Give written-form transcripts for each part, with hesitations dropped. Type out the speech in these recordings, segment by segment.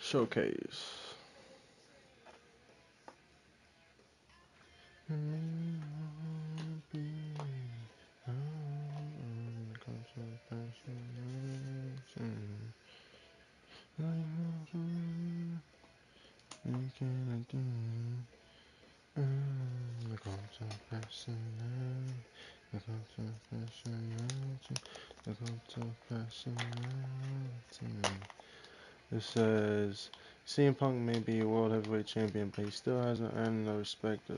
Showcase. It says CM Punk may be a world heavyweight champion, but he still hasn't earned the respect of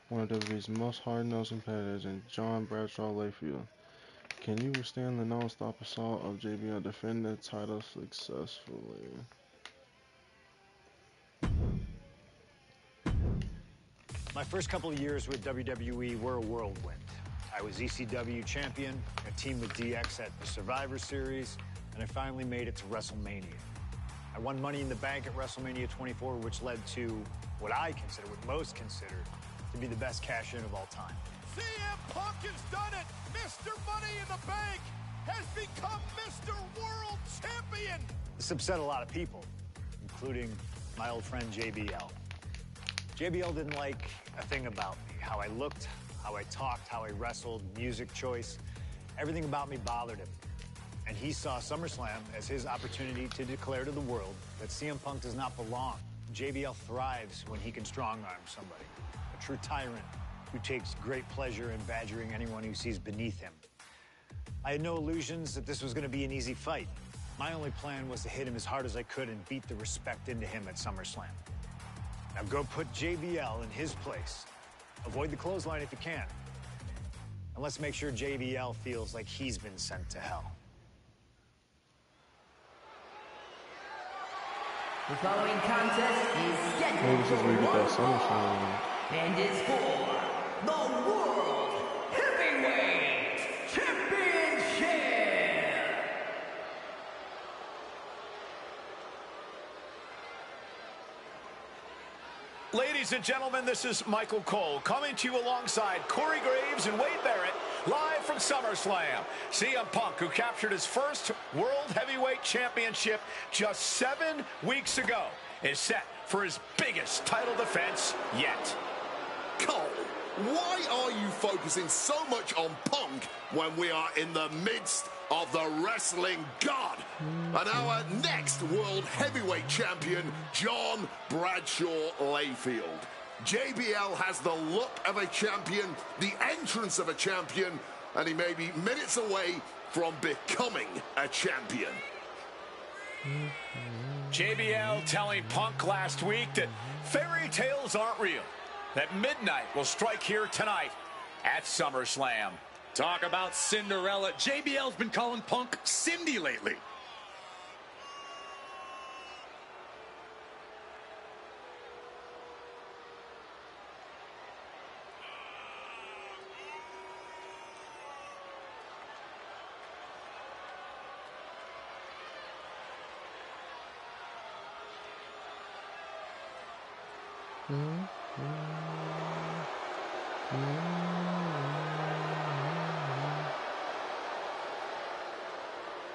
one of WWE's most hard-nosed competitors in John Bradshaw Layfield. Can you withstand the non-stop assault of JBL defend the title successfully? My first couple of years with WWE were a whirlwind. I was ECW champion, I teamed with DX at the Survivor Series, and I finally made it to WrestleMania. I won Money in the Bank at WrestleMania 24, which led to what most consider to be the best cash-in of all time. CM Punk has done it! Mr. Money in the Bank has become Mr. World Champion! This upset a lot of people, including my old friend JBL. JBL didn't like a thing about me. How I looked, how I talked, how I wrestled, music choice. Everything about me bothered him. And he saw SummerSlam as his opportunity to declare to the world that CM Punk does not belong. JBL thrives when he can strong-arm somebody. A true tyrant who takes great pleasure in badgering anyone who sees beneath him. I had no illusions that this was going to be an easy fight. My only plan was to hit him as hard as I could and beat the respect into him at SummerSlam. Now go put JBL in his place. Avoid the clothesline if you can. And let's make sure JBL feels like he's been sent to hell. The following contest is scheduled for one fall and is for the World Heavyweight Championship. Ladies and gentlemen, this is Michael Cole coming to you alongside Corey Graves and Wade Barrett, live from SummerSlam. CM Punk, who captured his first World Heavyweight Championship just 7 weeks ago, is set for his biggest title defense yet. Cole, why are you focusing so much on Punk when we are in the midst of the wrestling god and our next World Heavyweight Champion, John Bradshaw Layfield? JBL has the look of a champion, the entrance of a champion, and he may be minutes away from becoming a champion. JBL telling Punk last week that fairy tales aren't real, that midnight will strike here tonight at SummerSlam. Talk about Cinderella. JBL's been calling Punk Cindy lately.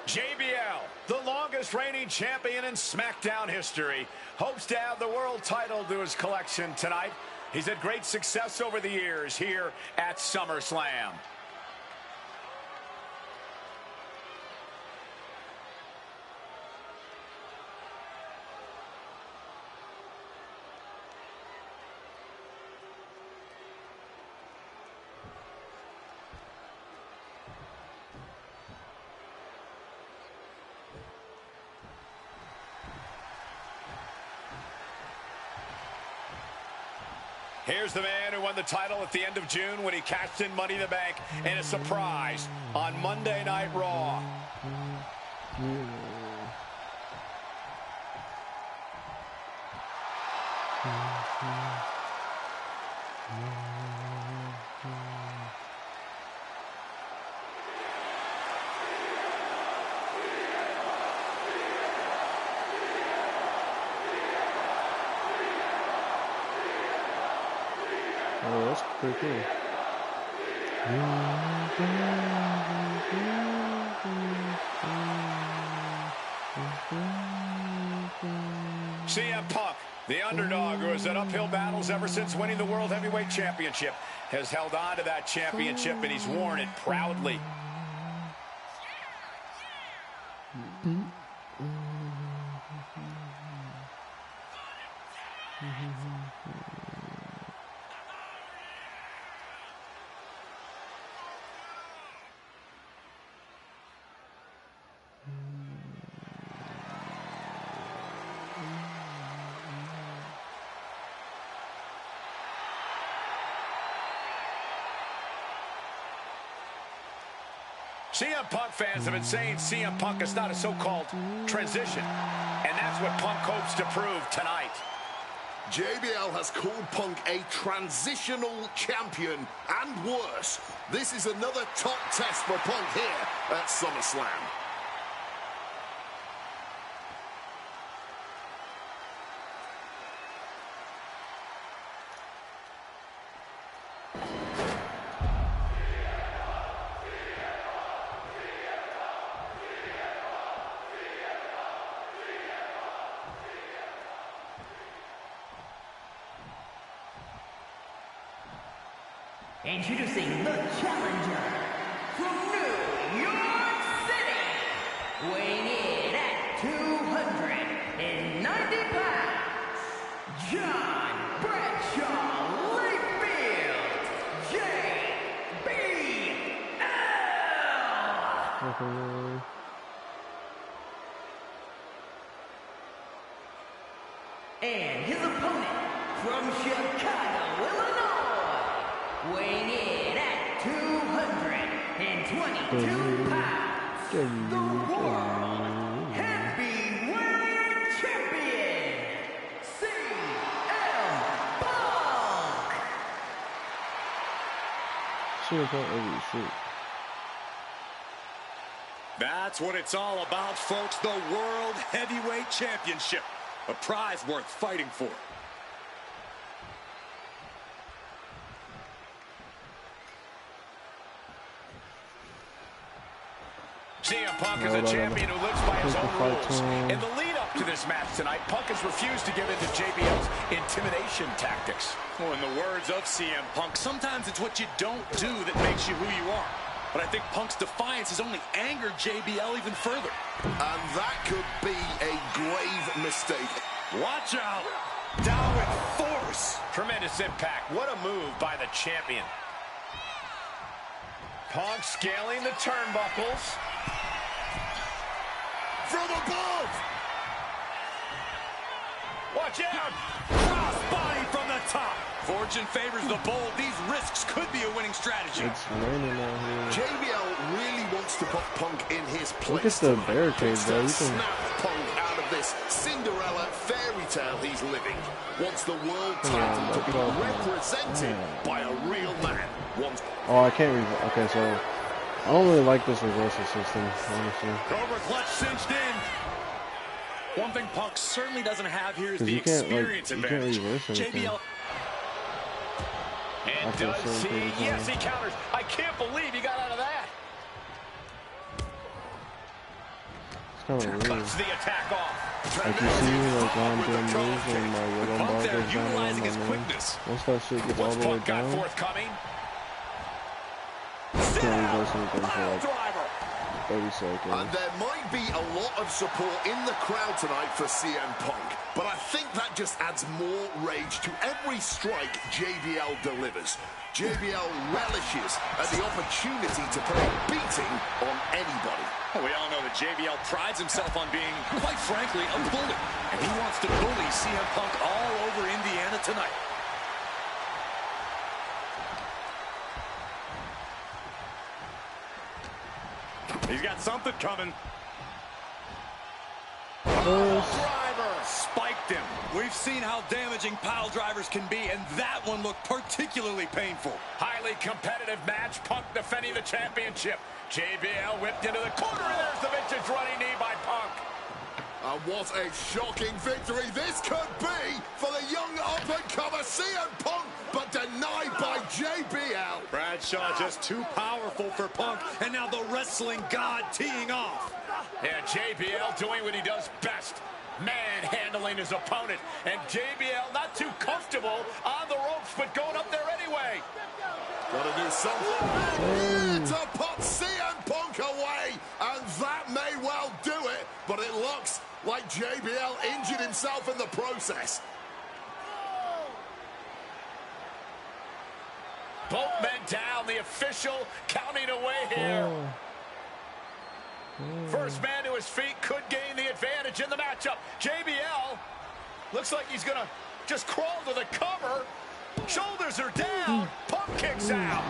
JBL, the longest reigning champion in SmackDown history, hopes to add the world title to his collection tonight. He's had great success over the years here at SummerSlam. Here's the man who won the title at the end of June when he cashed in Money in the Bank in a surprise on Monday Night Raw. Oh, that's pretty cool. CM Punk, the underdog who has had uphill battles ever since winning the World Heavyweight Championship, has held on to that championship, and he's worn it proudly. CM Punk fans have been saying CM Punk is not a so-called transition, and that's what Punk hopes to prove tonight. JBL has called Punk a transitional champion, and worse. This is another top test for Punk here at SummerSlam. Introducing the challenger from New York City, weighing in at 290 pounds, John Bradshaw Layfield, JBL. And his opponent from Chicago, Illinois, weighing in at 222 pounds, the World Heavyweight Champion, CM Punk. That's what it's all about, folks. The World Heavyweight Championship. A prize worth fighting for. CM Punk is a champion who lives by his own rules. In the lead-up to this match tonight, Punk has refused to give in to JBL's intimidation tactics. Well, in the words of CM Punk, sometimes it's what you don't do that makes you who you are. But I think Punk's defiance has only angered JBL even further. And that could be a grave mistake. Watch out! Down with force! Tremendous impact. What a move by the champion. Punk scaling the turnbuckles. From above! Watch out! Cross body from the top. Fortune favors the bold. These risks could be a winning strategy. It's raining out here. JBL really wants to put Punk in his place. Look at the barricades, though. You can Snap Punk out of this Cinderella fairy tale he's living. Wants the world title to be represented by a real man. Oh, I can't read. Okay, so I don't really like this reversal system, honestly. Cobra clutch cinched in. One thing Punk certainly doesn't have here is the experience advantage. JBL. And does he? Yes, he counters. I can't believe he got out of that. It's kind of weird. Cuts the attack off. Like you see, like when I'm doing moves and my little bar goes down around my name. Once that shit gets all the way down, you can't reverse anything for like 30 seconds. And there might be a lot of support in the crowd tonight for CM Punk, but I think that just adds more rage to every strike JBL delivers. JBL relishes at the opportunity to put a beating on anybody. Well, we all know that JBL prides himself on being, quite frankly, a bully. And he wants to bully CM Punk all over Indiana tonight. He's got something coming. Driver spiked him. We've seen how damaging pile drivers can be, and that one looked particularly painful. Highly competitive match. Punk defending the championship. JBL whipped into the corner, and there's the vintage running knee by Punk. And what a shocking victory this could be for the young up-and-comer CM Punk, but denied by JBL. Bradshaw just too powerful for Punk, and now the wrestling god teeing off. Yeah, JBL doing what he does best. Man manhandling his opponent. And JBL not too comfortable on the ropes, but going up there anyway. Gotta do something to put CM Punk away, and that may well do it, but it looks like JBL injured himself in the process. Both men down, the official counting away here. First man to his feet could gain the advantage in the matchup. JBL looks like he's gonna just crawl to the cover. Shoulders are down. Punk kicks out.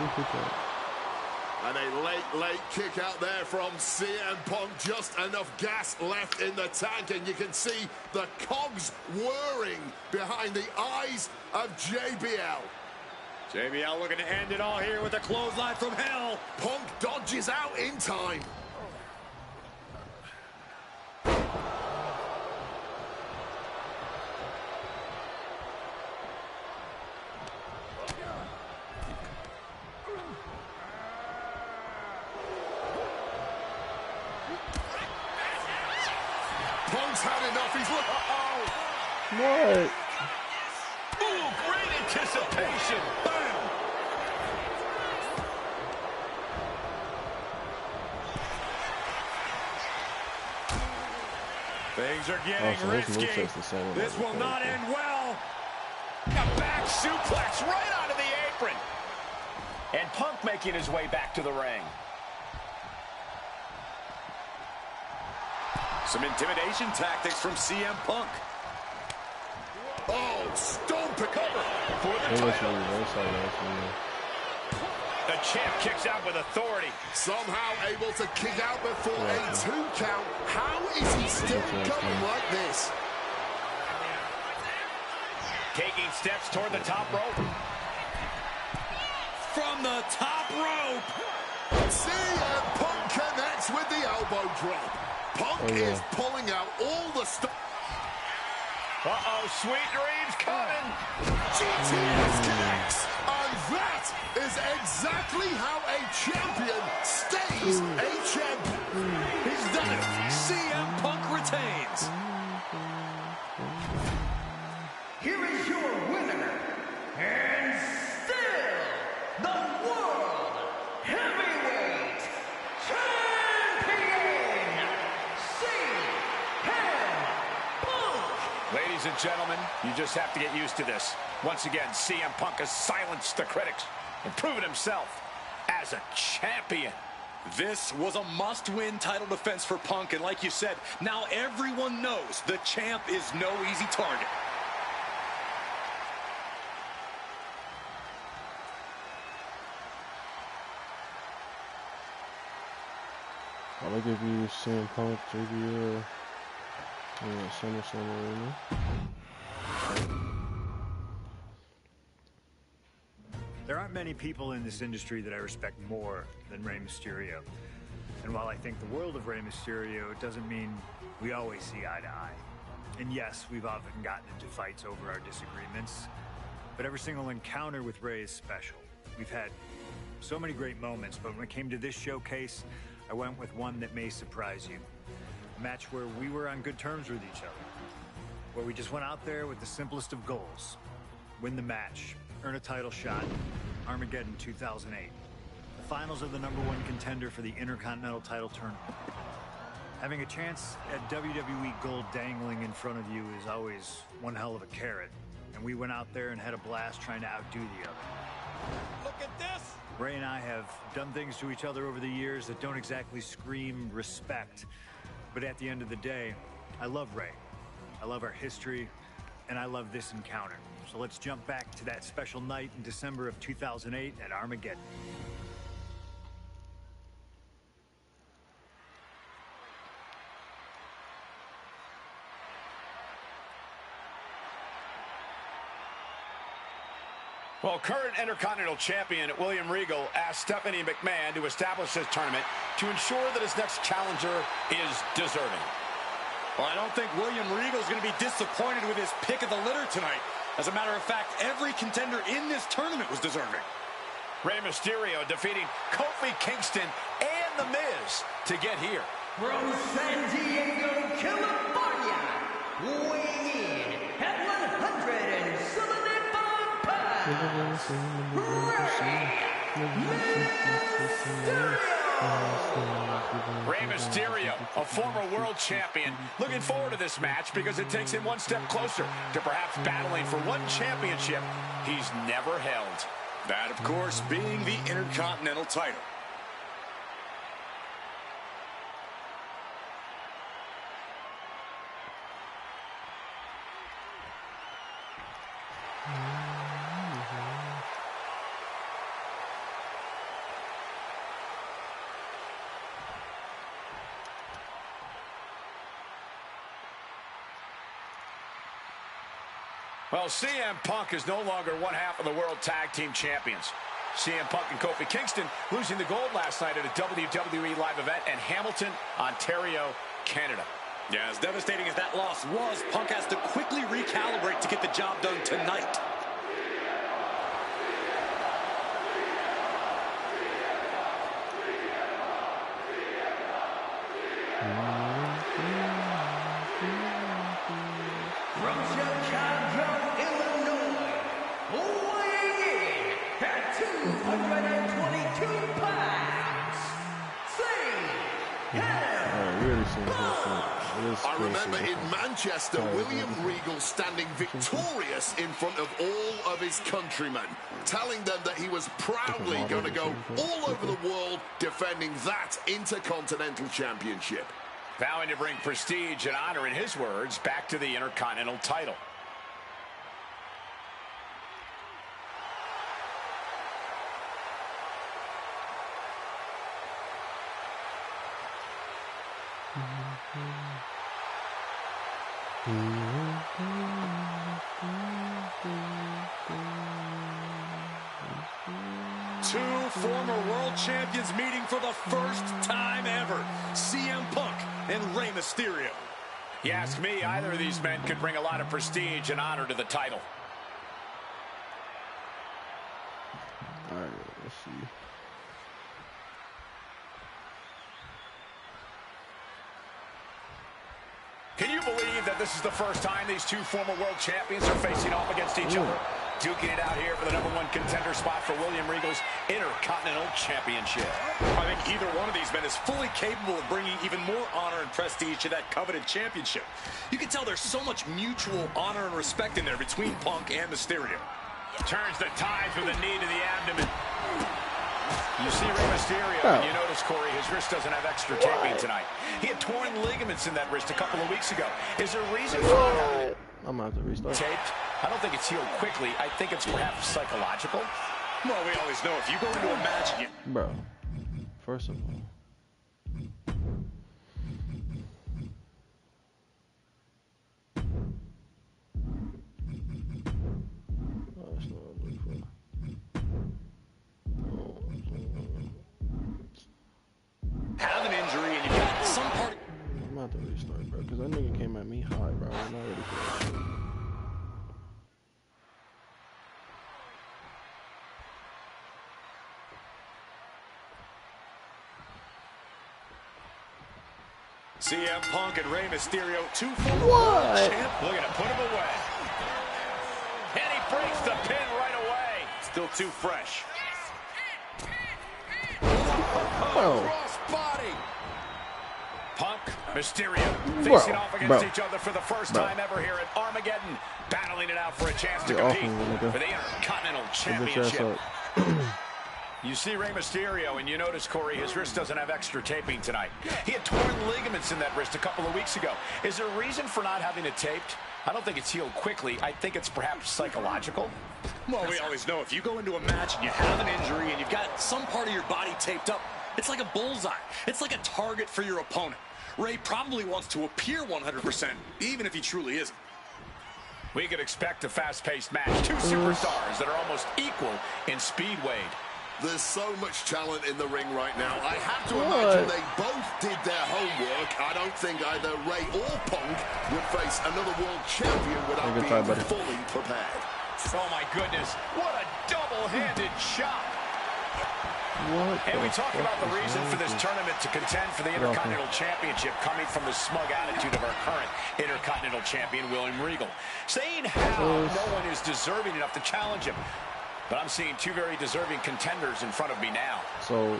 And a late kick out there from CM Punk. Just enough gas left in the tank, and you can see the cogs whirring behind the eyes of JBL. JBL looking to end it all here with a clothesline from hell. Punk dodges out in time. Punk's had enough. He's What? Ooh, great anticipation. Boom. Things are getting risky. This will not end well. A back suplex right onto the apron. And Punk making his way back to the ring. Some intimidation tactics from CM Punk. oh, stomp it. Cover for the title. The champ kicks out with authority. Somehow able to kick out before a 2 count. How is he still going like this? Taking steps toward the top rope. From the top rope. CM Punk connects with the elbow drop. Punk is pulling out all the stuff. Uh-oh, sweet dreams coming. GTS connects. And that is exactly how a champion stays a champion. He's done it. CM Punk retains. Here is your winner, and still the World Heavyweight Champion, CM Punk. Ladies and gentlemen, you just have to get used to this. Once again, CM Punk has silenced the critics and proven himself as a champion. This was a must-win title defense for Punk, and like you said, now everyone knows the champ is no easy target. I like if you CM Punk, JBL, SummerSlam Arena. There aren't many people in this industry that I respect more than Rey Mysterio. And while I think the world of Rey Mysterio doesn't mean we always see eye to eye. And yes, we've often gotten into fights over our disagreements, but every single encounter with Rey is special. We've had so many great moments, but when it came to this showcase, I went with one that may surprise you. A match where we were on good terms with each other. Where we just went out there with the simplest of goals. Win the match, earn a title shot, Armageddon 2008. The finals of the #1 contender for the Intercontinental title tournament. Having a chance at WWE gold dangling in front of you is always one hell of a carrot. And we went out there and had a blast trying to outdo the other. Look at this. Rey and I have done things to each other over the years that don't exactly scream respect. But at the end of the day, I love Rey. I love our history, and I love this encounter. So let's jump back to that special night in December of 2008 at Armageddon. Well, current Intercontinental Champion William Regal asked Stephanie McMahon to establish this tournament to ensure that his next challenger is deserving. Well, I don't think William Regal is going to be disappointed with his pick of the litter tonight. As a matter of fact, every contender in this tournament was deserving. Rey Mysterio defeating Kofi Kingston and The Miz to get here. From San Diego, California, Wwe Rey Mysterio, a former world champion, looking forward to this match because it takes him one step closer to perhaps battling for one championship he's never held. That, of course, being the Intercontinental title. Well, CM Punk is no longer one half of the World Tag Team Champions. CM Punk and Kofi Kingston losing the gold last night at a WWE live event in Hamilton, Ontario, Canada. Yeah, as devastating as that loss was, Punk has to quickly recalibrate to get the job done tonight. From Chicago, Illinois, weighing in at 222 pounds, I remember in Manchester, William Regal standing victorious in front of all of his countrymen, telling them that he was proudly going to go all over the world defending that Intercontinental Championship. Vowing to bring prestige and honor, in his words, back to the Intercontinental title. Two former world champions meeting for the first time ever. CM Punk and Rey Mysterio. You ask me, either of these men could bring a lot of prestige and honor to the title. All right, let's see. Can you believe that this is the first time these two former world champions are facing off against each other? Duking it out here for the #1 contender spot for William Regal's Intercontinental Championship. I think either one of these men is fully capable of bringing even more honor and prestige to that coveted championship. You can tell there's so much mutual honor and respect in there between Punk and Mysterio. Turns the tides with a knee to the abdomen. You see Rey Mysterio, and you notice, Corey, his wrist doesn't have extra taping tonight. He had torn ligaments in that wrist a couple of weeks ago. Is there a reason for it? I'm going to have to restart. Taped? I don't think it's healed quickly. I think it's perhaps psychological. Well, we always know if you go into a match... Bro, first of all, that's not what I'm looking for. have an injury and you've got some part... I'm about to restart, bro, because that nigga came at me high, bro. I'm not ready for that shit. CM Punk and Rey Mysterio, two former world champions. Looking to put him away. And he breaks the pin right away. Still too fresh. Oh. Crossbody. Punk, Mysterio facing off against each other for the first time ever here at Armageddon, battling it out for a chance to compete for the Intercontinental Championship. You see Rey Mysterio, and you notice, Corey, his wrist doesn't have extra taping tonight. He had torn ligaments in that wrist a couple of weeks ago. Is there a reason for not having it taped? I don't think it's healed quickly. I think it's perhaps psychological. Well, we always know if you go into a match and you have an injury and you've got some part of your body taped up, it's like a bullseye. It's like a target for your opponent. Rey probably wants to appear 100%, even if he truly isn't. We could expect a fast-paced match. Two superstars that are almost equal in speed, Wade. There's so much talent in the ring right now. I have to imagine they both did their homework. I don't think either Rey or Punk would face another world champion without being fully prepared. Oh, my goodness. What a double-handed shot. And we talk about the reason for this tournament to contend for the Intercontinental Championship coming from the smug attitude of our current Intercontinental Champion, William Regal. Saying how no one is deserving enough to challenge him. But I'm seeing two very deserving contenders in front of me now. So,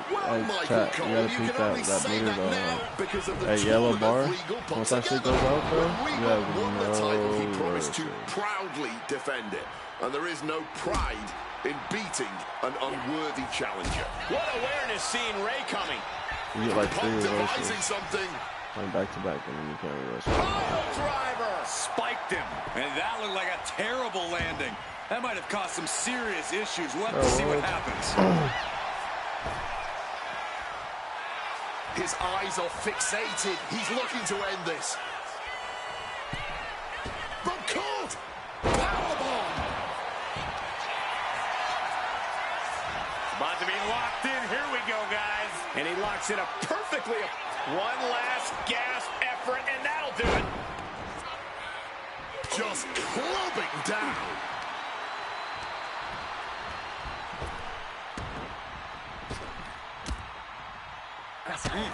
chat, you gotta peek that meter though. That yellow bar, once that shit goes out though, you have no promised to proudly defend it. And there is no pride in beating an unworthy challenger. What awareness seeing Ray coming. You get like 3 reversals. Something. Like back to back, and then you can't reverse. Driver spiked him, and that looked like a terrible landing. That might have caused some serious issues. We'll have to see what happens. His eyes are fixated. He's looking to end this. But caught! Powerbomb! About to be locked in. Here we go, guys. And he locks it up perfectly. One last gasp effort, and that'll do it. Just clubbing down.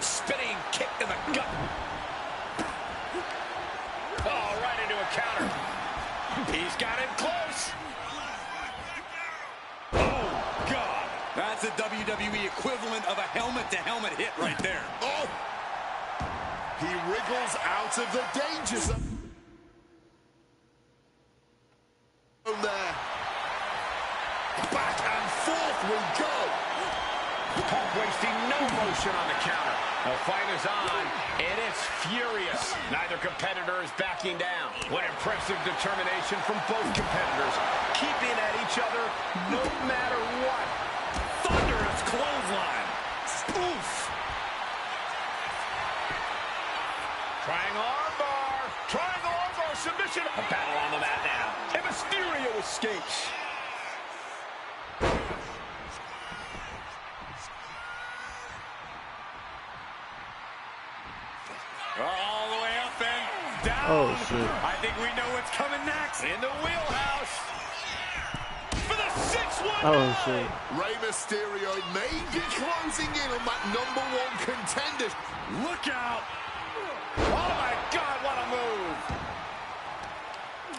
Spinning kick in the gut. Oh, right into a counter. He's got him close. Oh, God. That's a WWE equivalent of a helmet-to-helmet hit right there. Oh! He wriggles out of the danger zone. There. Back and forth we go. Punk wasting no motion on the counter. The fight is on, and it's furious. Neither competitor is backing down. What impressive determination from both competitors, keeping at each other no matter what. Thunderous clothesline. Oof. Triangle armbar. Triangle armbar submission. A battle on the mat now. And Mysterio escapes. All the way up and down. Oh, shit. I think we know what's coming next. In the wheelhouse. For the 6-1. Oh, shit. Rey Mysterio may be closing in on that #1 contender. Look out. Oh, my God, what a move.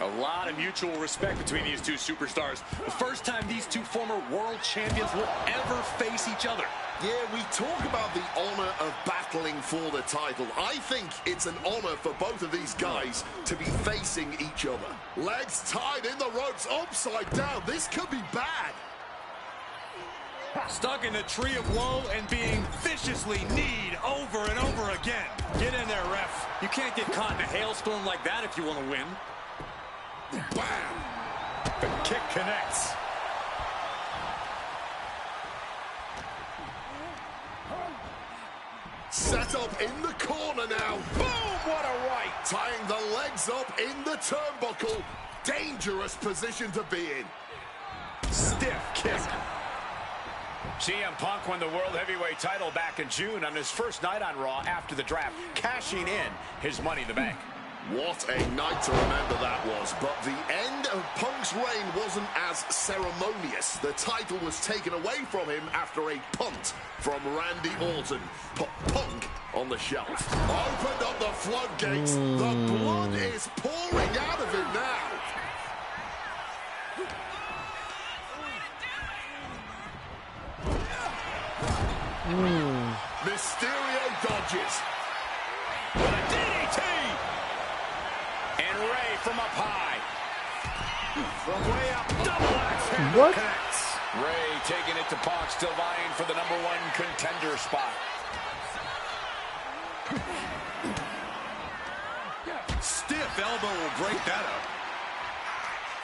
A lot of mutual respect between these two superstars. The first time these two former world champions will ever face each other. Yeah, we talk about the honor of battling for the title. I think it's an honor for both of these guys to be facing each other. Legs tied in the ropes, upside down. This could be bad. Stuck in the tree of woe and being viciously kneed over and over again. Get in there, ref. You can't get caught in a hailstorm like that if you want to win. Bam! The kick connects. Set up in the corner now. Boom! What a right. Tying the legs up in the turnbuckle. Dangerous position to be in. Stiff kick. CM Punk won the World Heavyweight title back in June on his first night on Raw after the draft, cashing in his Money in the Bank. What a night to remember that was, but the end of Punk's reign wasn't as ceremonious. The title was taken away from him after a punt from Randy Orton. Put Punk on the shelf. Opened up the floodgates. The blood is pouring out of him now. Mysterio dodges. With a DDT! And Ray from up high. From way up, double axe handle What? connects. Ray taking it to Punk, still vying for the #1 contender spot. Stiff elbow will break that up.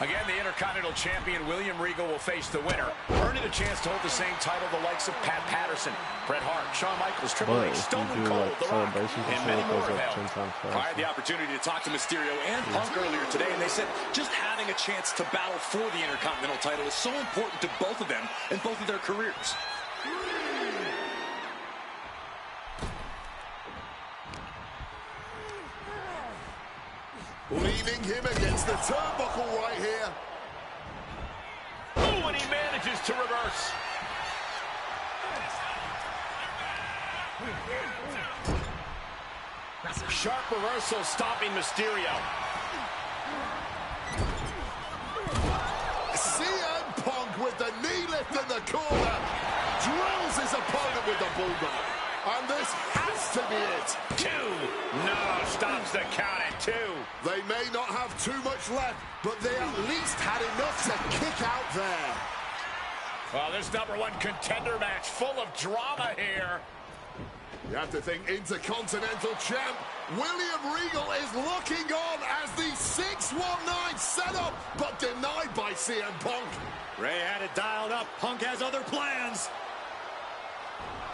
Again, the Intercontinental Champion William Regal will face the winner, earning a chance to hold the same title the likes of Pat Patterson, Bret Hart, Shawn Michaels, Triple H, Stone Cold, The Rock, and many more have held. I had the opportunity to talk to Mysterio and Punk earlier today, and they said just having a chance to battle for the Intercontinental title is so important to both of them and both of their careers. Leaving him against the turnbuckle right here. Oh, and he manages to reverse. Sharp reversal stopping Mysterio. CM Punk with the knee lift in the corner. Drills his opponent with the bulldog. And this has to be it. 2. No, stops the count at 2. They may not have too much left, but they at least had enough to kick out there. Well, this #1 contender match full of drama here. You have to think Intercontinental Champ William Regal is looking on as the 619 setup, but denied by CM Punk. Ray had it dialed up. Punk has other plans.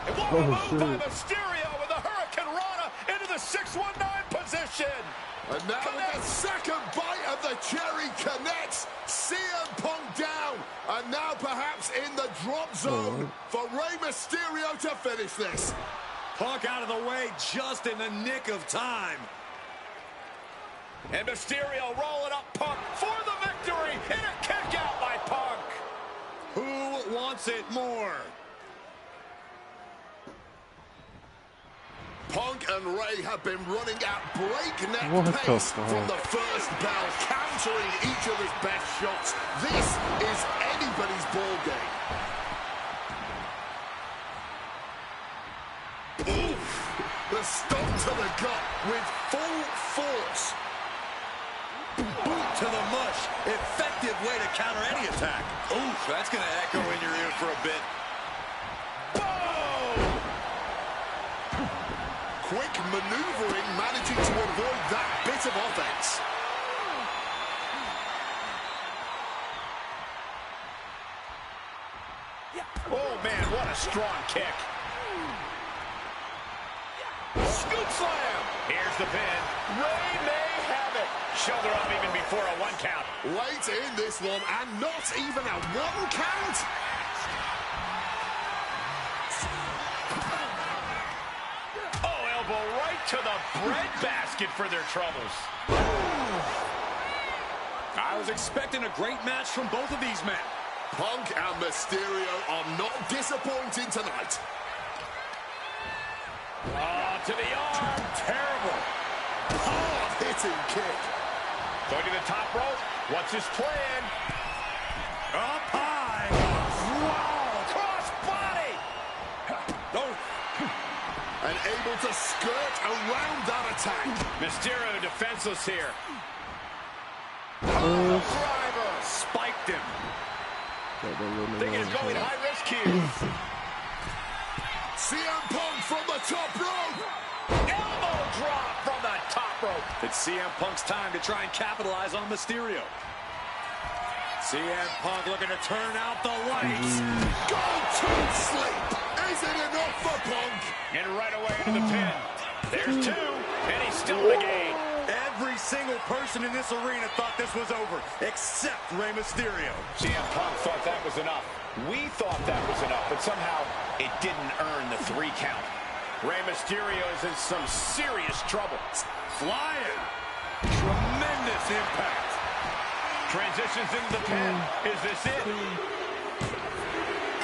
And what a move by Mysterio with a Hurricane Rana into the 619 position. And now with the second bite of the cherry connects, CM Punk down. And now perhaps in the drop zone for Rey Mysterio to finish this. Punk out of the way just in the nick of time. And Mysterio rolling up Punk for the victory and a kick out by Punk. Who wants it more? Punk and Ray have been running at breakneck pace from the first bell, countering each other's best shots. This is anybody's ball game. Oof! The stomp to the gut with full force. Boot to the mush. Effective way to counter any attack. Oof, that's going to echo in your ear for a bit. Quick maneuvering, managing to avoid that bit of offense. Oh, man, what a strong kick. Scoop slam. Here's the pin. Ray may have it. Shoulder up even before a 1 count. Late in this one, and not even a 1 count. Right to the breadbasket for their troubles. I was expecting a great match from both of these men. Punk and Mysterio are not disappointing tonight. Oh, to the arm. Terrible. Hard-hitting kick. Going to the top rope. What's his plan? Up high. Wow. Cross body. Oh. And able to skirt around that attack. Mysterio defenseless here. Driver spiked him. Thinking it's going high risk here. CM Punk from the top rope. Elbow drop from the top rope. It's CM Punk's time to try and capitalize on Mysterio. CM Punk looking to turn out the lights. Go to sleep. Is it enough for Punk? And right away into the pin. There's 2, and he's still in the game. Every single person in this arena thought this was over, except Rey Mysterio. CM Punk thought that was enough. We thought that was enough, but somehow it didn't earn the 3 count. Rey Mysterio is in some serious trouble. Flying. Tremendous impact. Transitions into the pin. Is this it?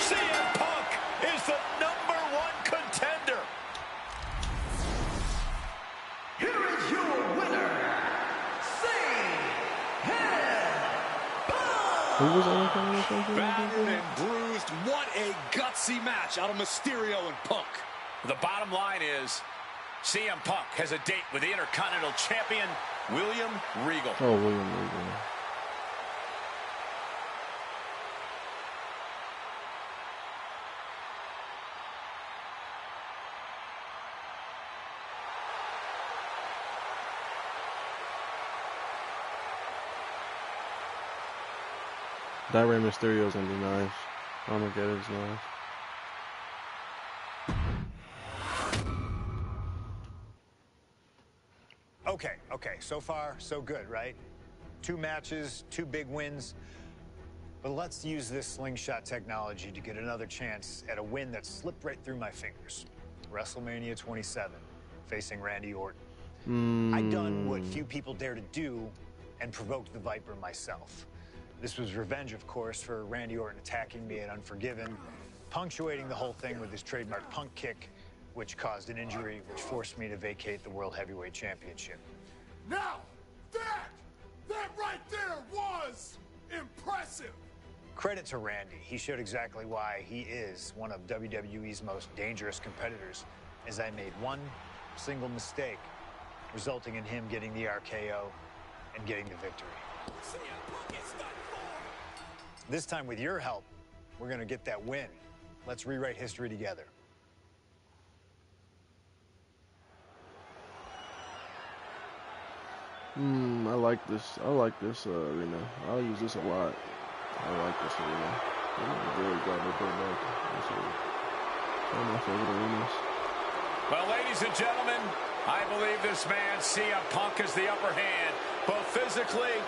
CM Punk is the #1 contender. Here is your winner, CM Punk. Who was on the conversation? Battered and bruised. What a gutsy match out of Mysterio and Punk. The bottom line is CM Punk has a date with the Intercontinental Champion, William Regal. Oh, William Regal. That Rey Mysterio's gonna be nice. I'm gonna get it, it's nice. Okay, so far, so good, right? 2 matches, 2 big wins. But let's use this slingshot technology to get another chance at a win that slipped right through my fingers. WrestleMania 27, facing Randy Orton. I'd done what few people dare to do and provoked the Viper myself. This was revenge, of course, for Randy Orton attacking me at Unforgiven, punctuating the whole thing with his trademark punk kick, which caused an injury, which forced me to vacate the World Heavyweight Championship. Now, that right there was impressive. Credit to Randy. He showed exactly why he is one of WWE's most dangerous competitors, as I made one single mistake, resulting in him getting the RKO and getting the victory. This time, with your help, we're going to get that win. Let's rewrite history together. I like this arena. I'll use this a lot. I like this arena. I'm really glad they brought back. This is one of my favorite arenas. Well, ladies and gentlemen, I believe this man, CM Punk, has the upper hand, both physically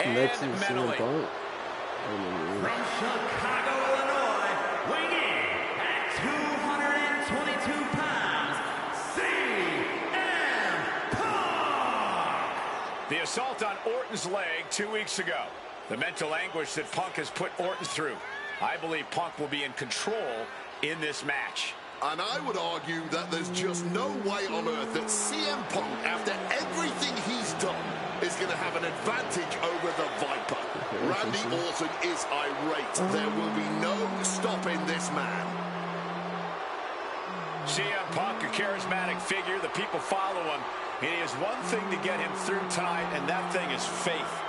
and mentally. From Chicago, Illinois, weighing in at 222 pounds, CM Punk! The assault on Orton's leg 2 weeks ago. The mental anguish that Punk has put Orton through. I believe Punk will be in control in this match. And I would argue that there's just no way on earth that CM Punk, after everything he's done, is going to have an advantage over the Viper. Randy Orton is irate. There will be no stopping this man. CM Punk, a charismatic figure. The people follow him. And he has one thing to get him through tonight, and that thing is faith.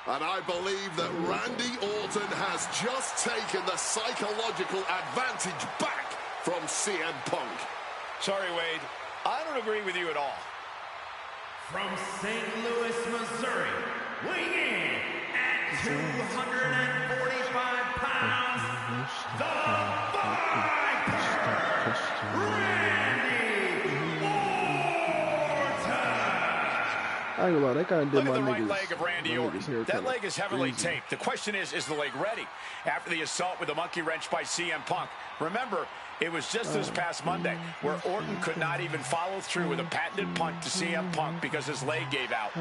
And I believe that Randy Orton has just taken the psychological advantage back from CM Punk. Sorry, Wade. I don't agree with you at all. From St. Louis, Missouri, weighing in at 245 pounds, the Viper, Randy I ain't gonna lie, that kind of did Look my at the right niggas. leg of Randy Orton. That leg is heavily taped. The question is the leg ready? After the assault with a monkey wrench by CM Punk. Remember, it was just this past Monday where Orton could not even follow through with a patented punt to CM Punk because his leg gave out.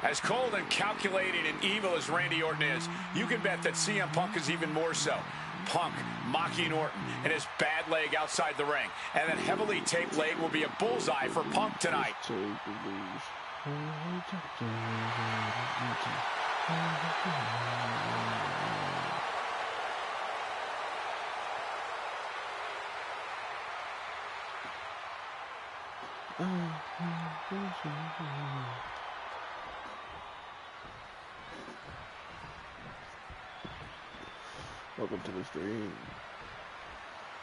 As cold and calculating and evil as Randy Orton is, you can bet that CM Punk is even more so. Punk mocking Orton and his bad leg outside the ring. And that heavily taped leg will be a bullseye for Punk tonight. Welcome to the stream.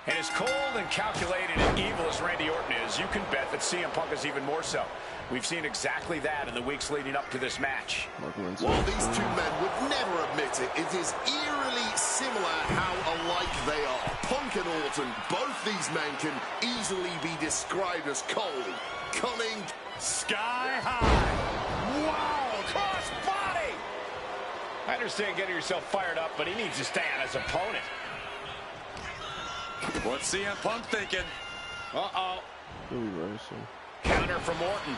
And as cold and calculated and evil as Randy Orton is, you can bet that CM Punk is even more so. We've seen exactly that in the weeks leading up to this match. While these two men would never admit it, it is eerily similar how alike they are. Punk and Orton, both these men can easily be described as cold, cunning, sky high. Wow, cross body. I understand getting yourself fired up, but he needs to stay on his opponent. What's CM Punk thinking? Uh-oh. Reversal. Counter from Orton.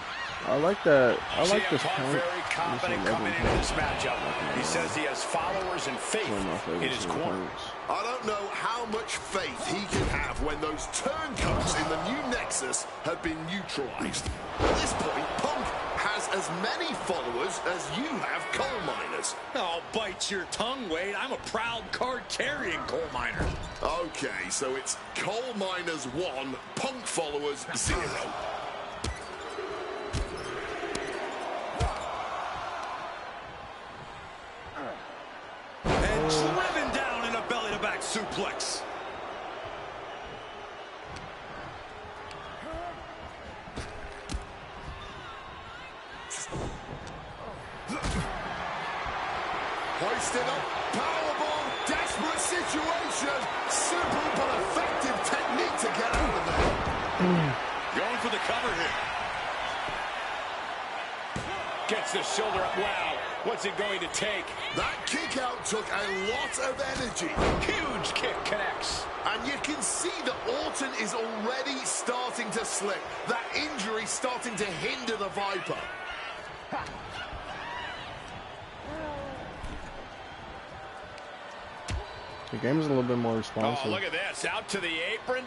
I like that. I like CM this Punk count. very confident coming into this matchup. He says he has followers and faith in his corner. I don't know how much faith he can have when those turncoats in the new Nexus have been neutralized. At this point, Punk has as many followers as you have coal miners. Oh, bite your tongue, Wade. I'm a proud card-carrying coal miner. Okay, so it's coal miners 1, Punk followers 0. And driven down in a belly-to-back suplex. Hoisted up, powerbomb, desperate situation. Simple but effective technique to get out of there. Going for the cover here. Gets the shoulder up. Wow, what's it going to take? That kick out took a lot of energy. Huge kick connects. And you can see that Orton is already starting to slip. That injury starting to hinder the Viper. The game is a little bit more responsive. Oh, look at this. Out to the apron.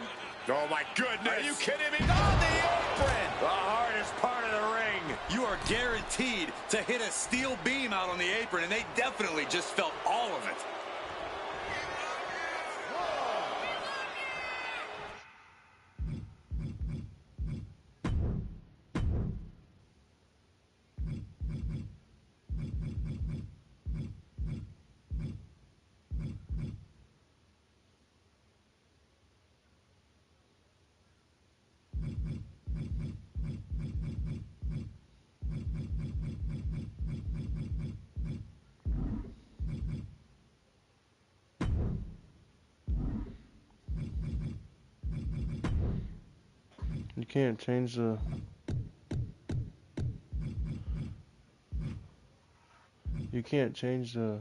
Oh, my goodness. Are you kidding me? On the apron. The hardest part of the ring. You are guaranteed to hit a steel beam out on the apron, and they definitely just felt all of it. You can't change the... You can't change the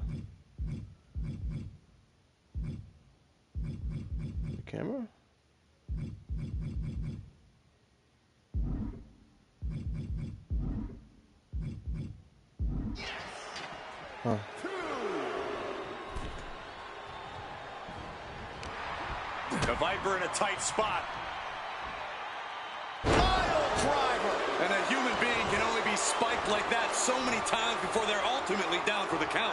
camera? Huh. The Viper in a tight spot. And a human being can only be spiked like that so many times before they're ultimately down for the count.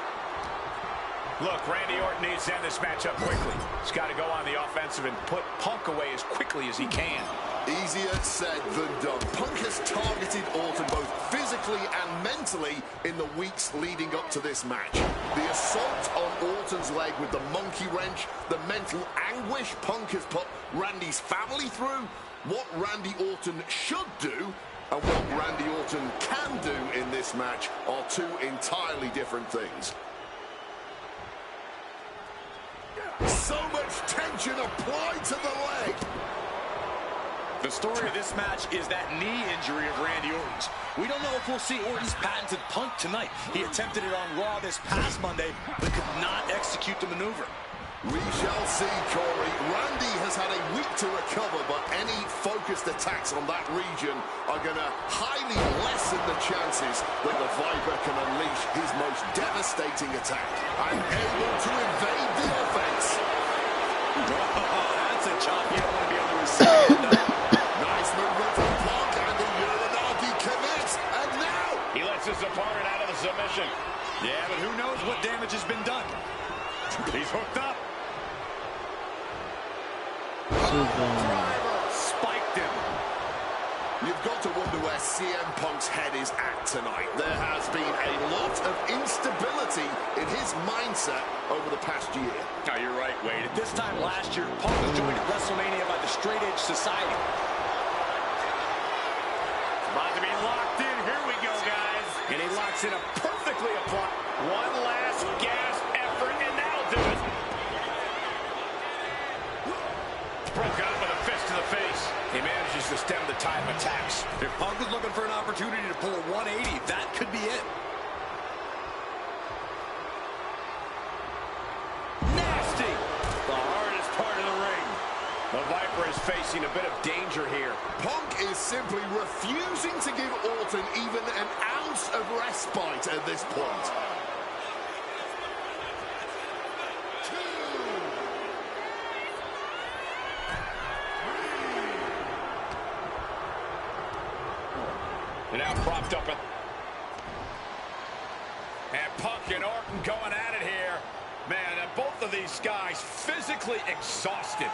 Look, Randy Orton needs to end this matchup quickly. He's got to go on the offensive and put Punk away as quickly as he can. Easier said than done. Punk has targeted Orton both physically and mentally in the weeks leading up to this match. The assault on Orton's leg with the monkey wrench, the mental anguish Punk has put Randy's family through, what Randy Orton should do, and what Randy Orton can do in this match are two entirely different things. So much tension applied to the leg. The story of this match is that knee injury of Randy Orton's. We don't know if we'll see Orton's patented Punk tonight. He attempted it on Raw this past Monday, but could not execute the maneuver. We shall see, Corey. Randy has had a week to recover, but any focused attacks on that region are going to highly lessen the chances that the Viper can unleash his most devastating attack and able to invade the offense. Oh, that's a chop you don't want to be able to receive. Nice movement from Punk, and the Uranagi commits, and now He lets his opponent out of the submission. Yeah, but who knows what damage has been done. He's hooked up. Driver spiked him. You've got to wonder where CM Punk's head is at tonight. There has been a lot of instability in his mindset over the past year. No, you're right, Wade. At this time last year, Punk was joined at WrestleMania by the Straight Edge Society. About to be locked in. Here we go, guys. And he locks in a perfectly applied. One last gasp effort, and that'll do it. Broken up with a fist to the face. He manages to stem the tide of attacks. If Punk was looking for an opportunity to pull a 180, that could be it. Nasty! The hardest part of the ring. The Viper is facing a bit of danger here. Punk is simply refusing to give Orton even an ounce of respite at this point. And now propped up. And Punk and Orton going at it here. Man, and both of these guys physically exhausted.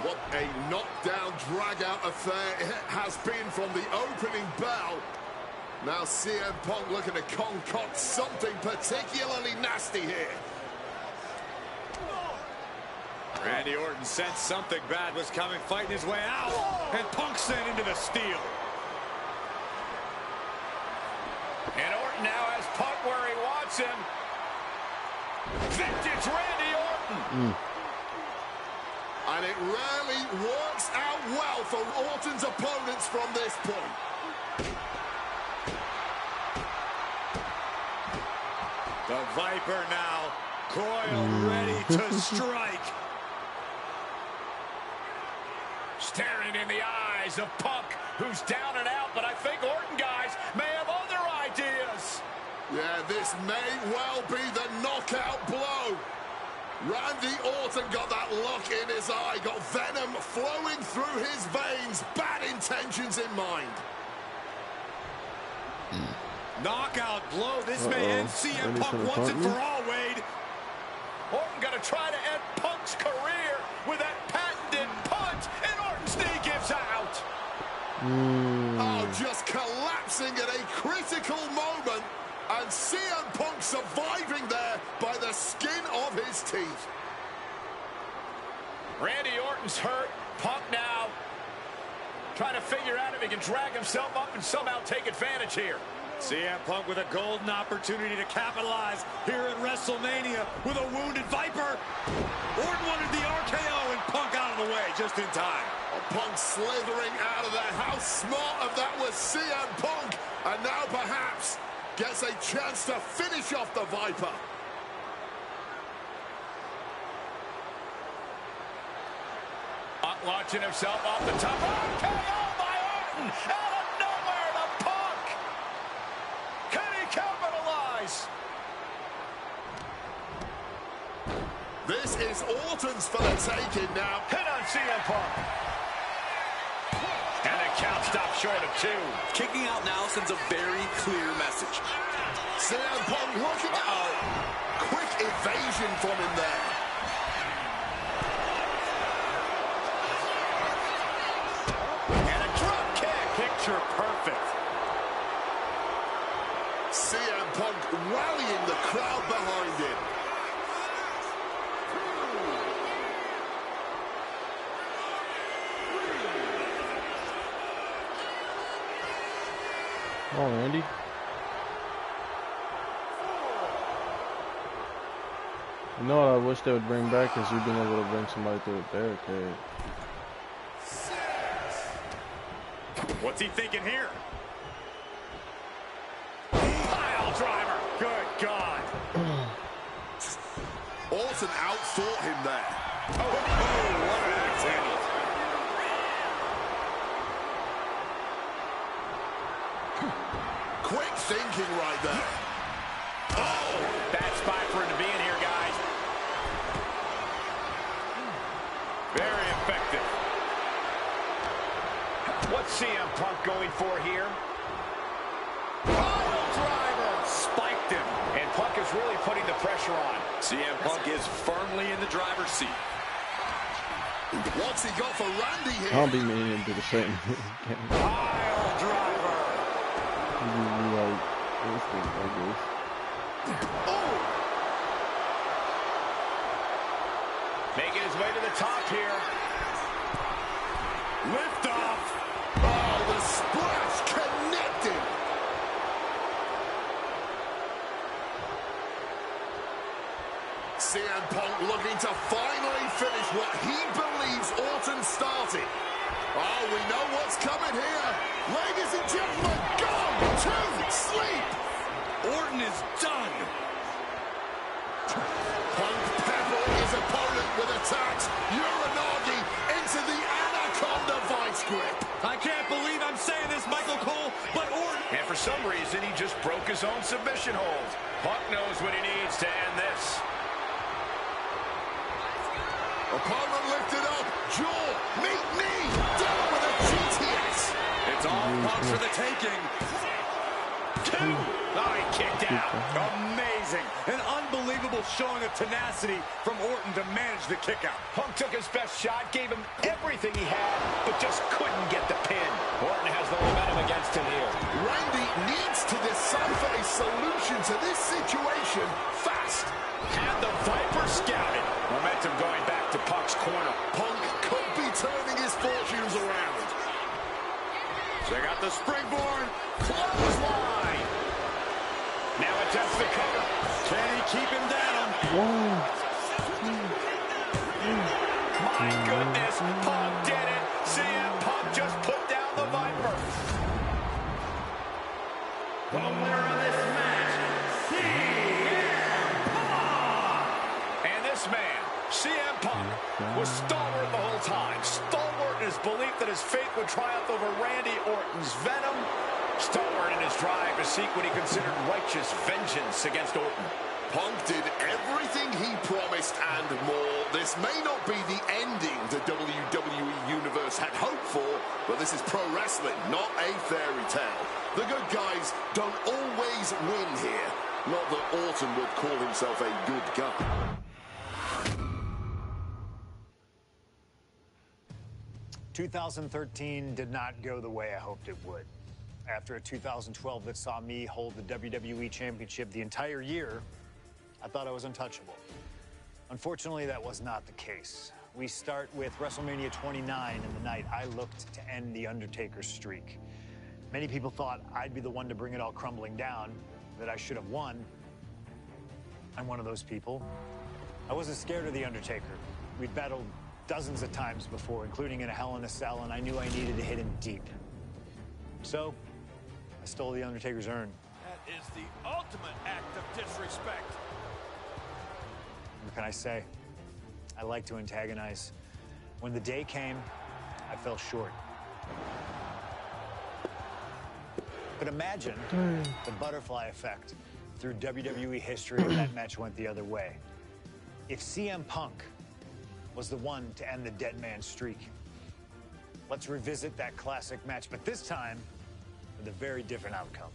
What a knockdown, drag-out affair it has been from the opening bell. Now CM Punk looking to concoct something particularly nasty here. Randy Orton sensed something bad was coming, fighting his way out. And Punk sent into the steel. And Orton now has Punk where he wants hits him. Vintage Randy Orton. And it rarely works out well for Orton's opponents from this point. The Viper now coiled, ready to strike. Staring in the eyes of Punk, who's down and out, but I think Orton, guys, may have other ideas. Yeah, this may well be the knockout blow. Randy Orton got that look in his eye, got venom flowing through his veins, bad intentions in mind. Knockout blow. This may end CM Punk once and for all, Wade. Orton gonna try to end Punk's career with that patented punch, and Orton's knee gives out. Oh, just collapsing at a critical moment, and CM Punk surviving there by the skin of his teeth. Randy Orton's hurt. Punk now trying to figure out if he can drag himself up and somehow take advantage here. CM Punk with a golden opportunity to capitalize here at WrestleMania with a wounded Viper. Orton wanted the RKO and Punk out of the way just in time. Punk slithering out of there. How smart of that was CM Punk. And now perhaps gets a chance to finish off the Viper. Punk launching himself off the top. RKO by Orton! Out of nowhere to Punk! Can he capitalize? This is Orton's for the taking now. Hit on CM Punk. And the count stops short of 2. Kicking out now sends a very clear message. CM Punk looking at quick evasion from him there. And a drop kick. Picture perfect. CM Punk rallying the crowd behind him. Oh, Randy. You know what I wish they would bring back is you being able to bring somebody through a barricade. What's he thinking here? Pile driver. Good God. Orton outthought him there. Oh, what an axe handle. Quick thinking right there. Oh, bad spot for him to be in here, guys. Very effective. What's CM Punk going for here? Pile driver. Spiked him. And Punk is really putting the pressure on. CM Punk is firmly in the driver's seat. What's he got for Randy here? I'll be meaning to do the same. Pile driver. Like, this thing like this. Oh! Making his way to the top here. Lift off. Oh, the splash connected. CM Punk looking to finally finish what he believes Orton started. Oh, we know what's coming here. Ladies and gentlemen, gone to sleep. Orton is done. Punk peppering his opponent with attacks. Uranagi into the Anaconda vice grip. I can't believe I'm saying this, Michael Cole, but Orton... And for some reason, he just broke his own submission hold. Punk knows what he needs to end this. Opponent lifted up. Jaw, meet knee. Down with a GTS. It's all Punk for the taking. 2. Oh, he kicked out. Amazing. An unbelievable showing of tenacity from Orton to manage the kick out. Punk took his best shot, gave him everything he had, but just couldn't get the pin. Orton has the momentum against him here. Randy needs to decipher a solution to this situation fast. And the Viper scouted. Momentum going back to Punk's corner. Punk could be turning his fortunes around. Check out the springboard. Clothesline. Now attempts to cover. Can he keep him down? My goodness, Punk did it. CM Punk just put down the Viper. The winner of this match, CM Punk. And this man, CM Punk, was stalwart the whole time. Stalwart in his belief that his fate would triumph over Randy Orton's venom. Stalwart in his drive to seek what he considered righteous vengeance against Orton. Punk did everything he promised and more. This may not be the ending the WWE Universe had hoped for, but this is pro wrestling, not a fairy tale. The good guys don't always win here. Not that Orton would call himself a good guy. "2013 did not go the way I hoped it would. After a 2012 that saw me hold the WWE Championship the entire year, I thought I was untouchable. Unfortunately, that was not the case. We start with WrestleMania 29 and the night I looked to end The Undertaker's streak. Many people thought I'd be the one to bring it all crumbling down, that I should have won. I'm one of those people. I wasn't scared of The Undertaker. We'd battled dozens of times before, including in a Hell in a Cell, and I knew I needed to hit him deep. So, I stole The Undertaker's urn. That is the ultimate act of disrespect. What can I say? I like to antagonize. When the day came, I fell short. But imagine the butterfly effect through WWE history if that match went the other way. If CM Punk was the one to end the dead man streak. Let's revisit that classic match, but this time with a very different outcome.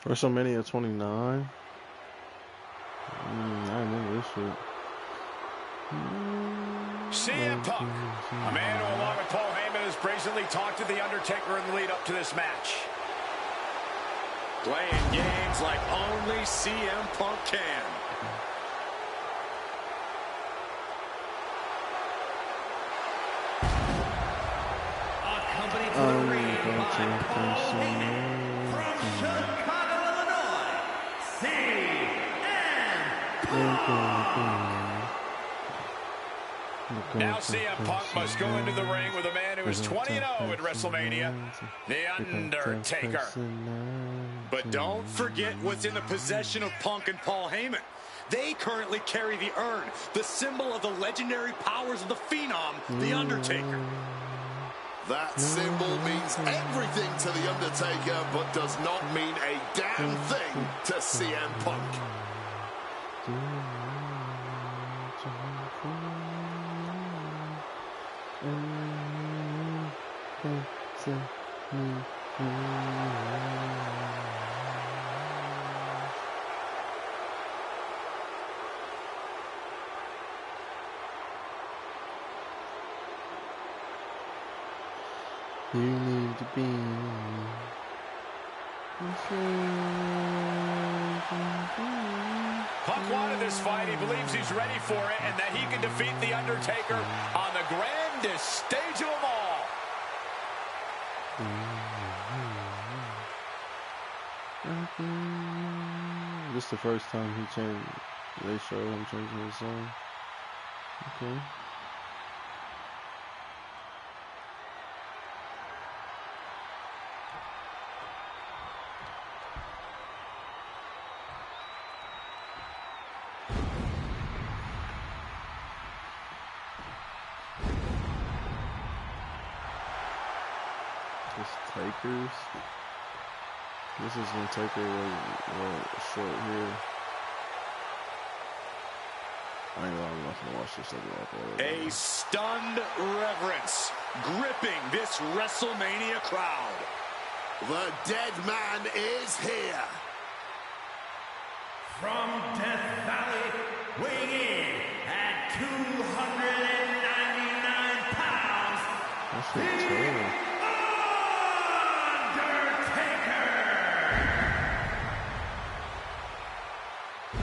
WrestleMania 29. I remember this shit. CM Punk, a man who, along with Paul Heyman, has brazenly talked to The Undertaker in the lead up to this match. Playing games like only CM Punk can. Accompanied to the ring by Paul Heyman from Chicago, Illinois, CM Punk. Now CM Punk must go into the ring with a man who is 20-0 at WrestleMania, The Undertaker. But don't forget what's in the possession of Punk and Paul Heyman. They currently carry the urn, the symbol of the legendary powers of the Phenom, The Undertaker. That symbol means everything to The Undertaker, but does not mean a damn thing to CM Punk. You need to be. Punk wanted this fight. He believes he's ready for it and that he can defeat The Undertaker on the grandest stage of them all. This is the first time he changed. They showed him changing his song. Okay. Takers. This is when Taker was short here. I ain't gonna watch this every A stunned reverence gripping this WrestleMania crowd. The dead man is here. From Death Valley, weighing in at 299 pounds, That's terrible.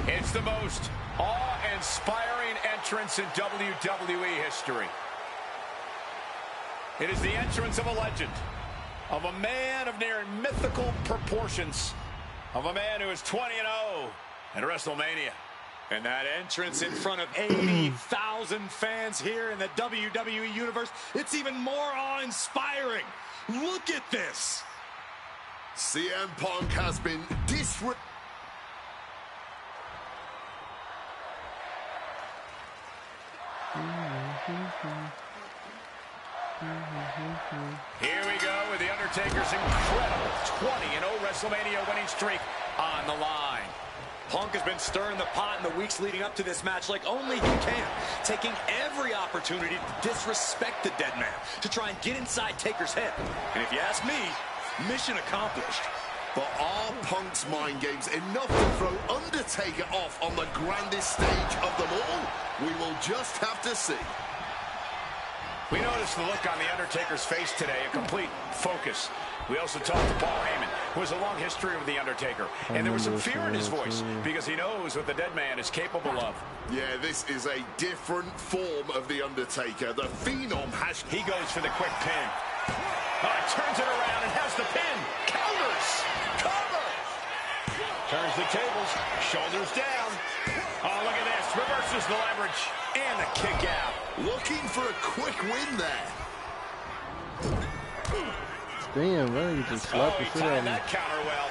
It's the most awe-inspiring entrance in WWE history. It is the entrance of a legend, of a man of near mythical proportions, of a man who is 20-0 at WrestleMania. And that entrance in front of 80,000 fans here in the WWE Universe, it's even more awe-inspiring. Look at this. CM Punk has been disrespected. Here we go with The Undertaker's incredible 20-0 WrestleMania winning streak on the line. Punk has been stirring the pot in the weeks leading up to this match like only he can, taking every opportunity to disrespect the dead man, to try and get inside Taker's head. And if you ask me, mission accomplished. But are Punk's mind games enough to throw Undertaker off on the grandest stage of them all? We will just have to see. We noticed the look on The Undertaker's face today, a complete focus. We also talked to Paul Heyman, who has a long history with The Undertaker. And there was some fear in his voice because he knows what the dead man is capable of. Yeah, this is a different form of The Undertaker. The Phenom has... He goes for the quick pin. Turns it around and has the pin. Counters. Cover. Turns the tables. Shoulders down. Oh, look at this. Reverses the leverage. And the kick out. Looking for a quick win there. Damn, bro, you just slapped the shit out of me. That counter well.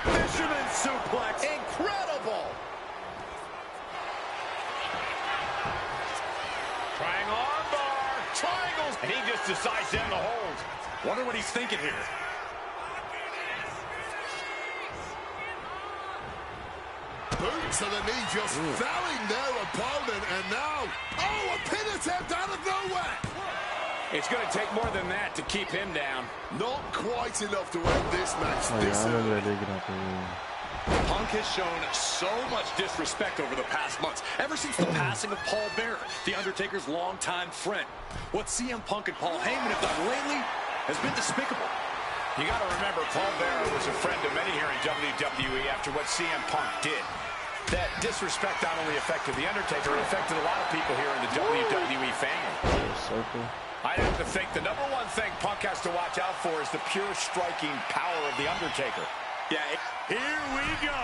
Fisherman suplex. Incredible. Trying armbar. Triangles. And he just decides to end the hold. Wonder what he's thinking here. Boot to the knee, just felling their opponent, and now, oh, a pin attempt out of nowhere! It's going to take more than that to keep him down. Not quite enough to end this match. Oh, yeah, I remember that they get out there. Punk has shown so much disrespect over the past months, ever since the passing of Paul Bearer, The Undertaker's longtime friend. What CM Punk and Paul Heyman have done lately has been despicable. You got to remember, Paul Bearer was a friend of many here in WWE after what CM Punk did. That disrespect not only affected The Undertaker, it affected a lot of people here in the WWE family. Circle. I'd have to think the #1 thing Punk has to watch out for is the pure striking power of The Undertaker. Yeah, here we go.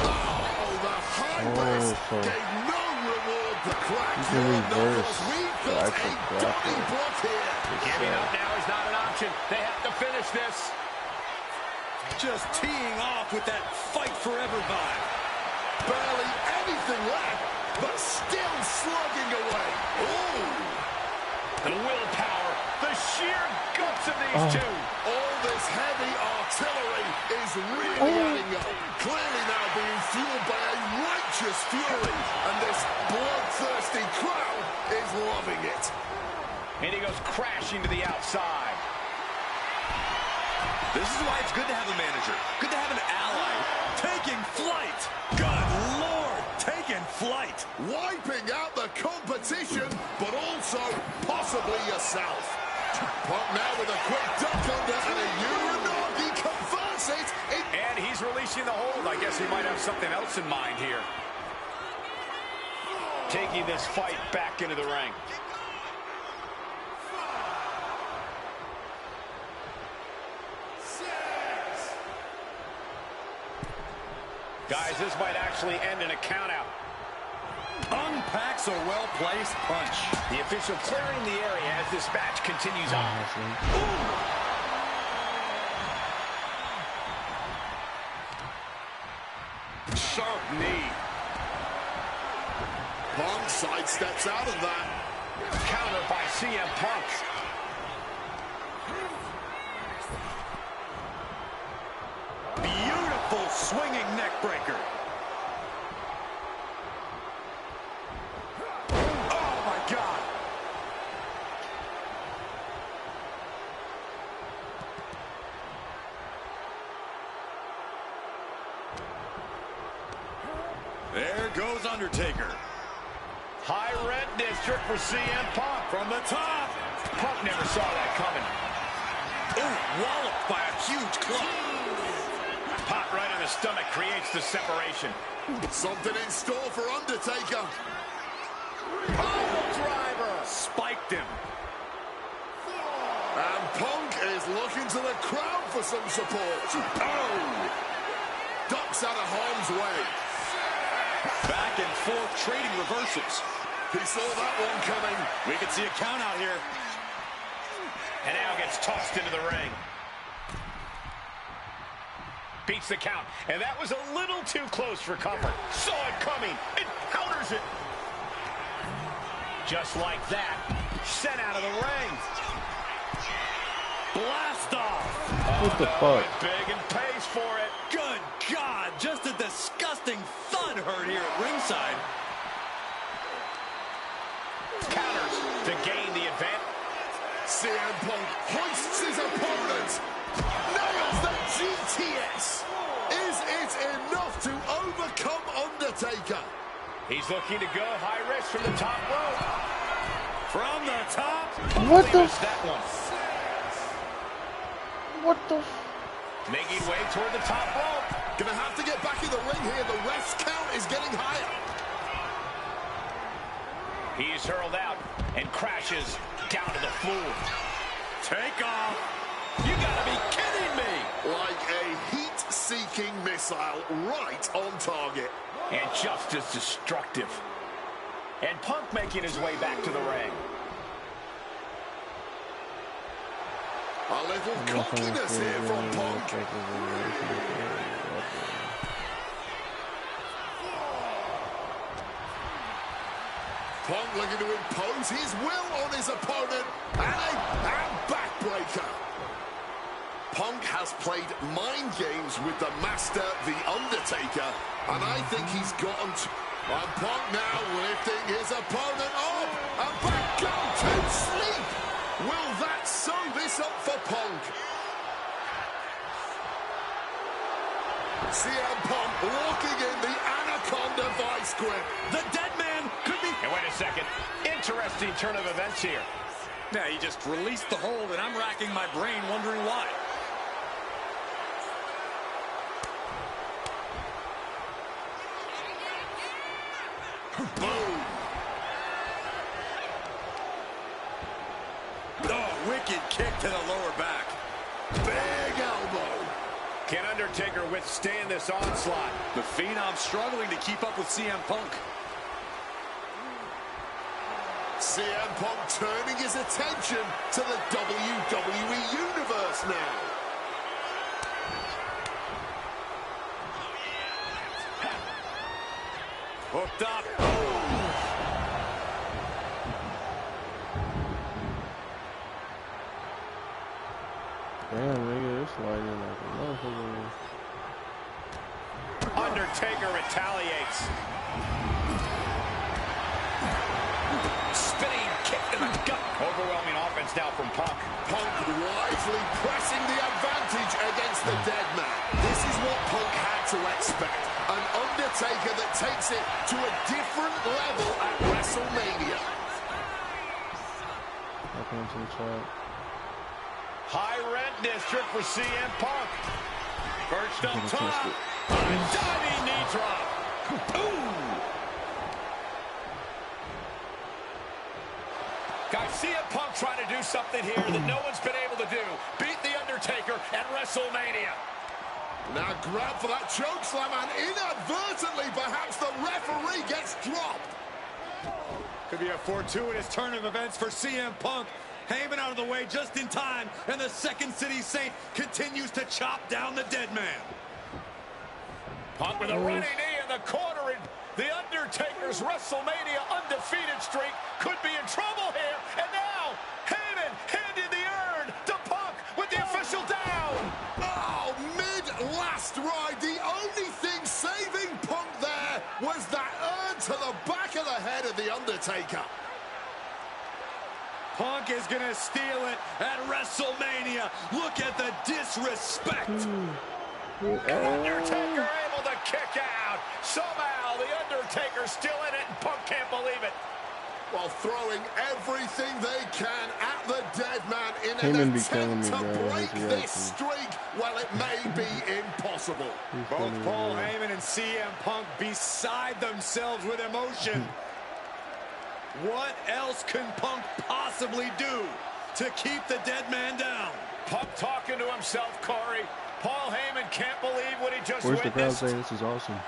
Oh, the high press gave no reward to crack. You can reverse We've the got actual a dummy block here. Giving up now is not an option. They have to finish this. Just teeing off with that fight forever vibe. Barely anything left, but still slugging away. Ooh. The willpower, the sheer guts of these two. All this heavy artillery is really adding up. Clearly now being fueled by a righteous fury. And this bloodthirsty crowd is loving it. And he goes crashing to the outside. This is why it's good to have a manager. Good to have an ally. Taking flight. Good Lord, taking flight. Wiping out the competition, but also possibly yourself. Punk now with a quick duck under and a Uranagi converts it. And he's releasing the hold. I guess he might have something else in mind here. Taking this fight back into the ring. Guys, this might actually end in a countout. Unpacks a well-placed punch. The official clearing the area as this match continues on. Sharp knee. Punk sidesteps out of that. Counter by CM Punk. Beautiful swinging neck breaker. Oh, my God. There goes Undertaker. High red district for CM Punk. From the top. Punk never saw that coming. Ooh, walloped by a huge club. Pop right on the stomach creates the separation. Something in store for Undertaker. Oh, drop. to the crowd for some support. Oh! Ducks out of harm's way. Back and forth trading reversals. He saw that one coming. We could see a count out here. And now gets tossed into the ring. Beats the count. And that was a little too close for comfort. Saw it coming. It counters it. Just like that. Sent out of the ring. Blast off. What the fuck? Big and pays for it. Good God. Just a disgusting thud heard here at ringside. Counters to gain the advantage. CM Punk hoists his opponent. Nails the GTS. Is it enough to overcome Undertaker? He's looking to go high risk from the top rope. From the top. What the? That one. What the? Making way toward the top rope. Gonna have to get back in the ring here. The ref's count is getting higher. He's hurled out and crashes down to the floor. Take off. You gotta be kidding me. Like a heat-seeking missile right on target. And just as destructive. And Punk making his way back to the ring. A little cockiness here from Punk. Punk looking to impose his will on his opponent. And backbreaker. Punk has played mind games with the master, The Undertaker. And I think he's gotten to... And Punk now lifting his opponent up. And back go to sleep. Will that sew this up for Punk? CM Punk walking in the Anaconda vice grip. The dead man could be... And wait a second. Interesting turn of events here. Yeah, he just released the hold, and I'm racking my brain wondering why. Boom. Oh, wicked kick to the lower back. Big elbow. Can Undertaker withstand this onslaught? The Phenom struggling to keep up with CM Punk. CM Punk turning his attention to the WWE Universe now. Hooked up. Damn, nigga, it's lightning like a motherfucker. Undertaker retaliates. Spinning kick in the gut. Overwhelming offense now from Punk. Punk wisely pressing the advantage against the dead man. This is what Punk had to expect. An Undertaker that takes it to a different level at WrestleMania. Welcome to the chat. High rent district for CM Punk. Perched up Couldn't top. twist A diving knee drop. Ooh. Guys, CM Punk trying to do something here that no one's been able to do. Beat The Undertaker at WrestleMania. Now grab for that chokeslam, and inadvertently, perhaps the referee gets dropped. Could be a fortuitous turn of events for CM Punk. Heyman out of the way just in time, and the Second City Saint continues to chop down the dead man. Punk with a running knee in the corner, and The Undertaker's WrestleMania undefeated streak could be in trouble here. And now, Heyman handed the urn to Punk with the official down. Oh, mid-last ride. The only thing saving Punk there was that urn to the back of the head of The Undertaker. Punk is going to steal it at WrestleMania. Look at the disrespect. Undertaker able to kick out. Somehow, The Undertaker's still in it, and Punk can't believe it. While throwing everything they can at the dead man in Heyman an be killing attempt me, to bro. break His this reaction. streak, well, it may be impossible. Both Paul Heyman and CM Punk beside themselves with emotion. What else can Punk possibly do to keep the dead man down? Punk talking to himself, Corey. Paul Heyman can't believe what he just Where's the crowd witnessed. saying this is awesome?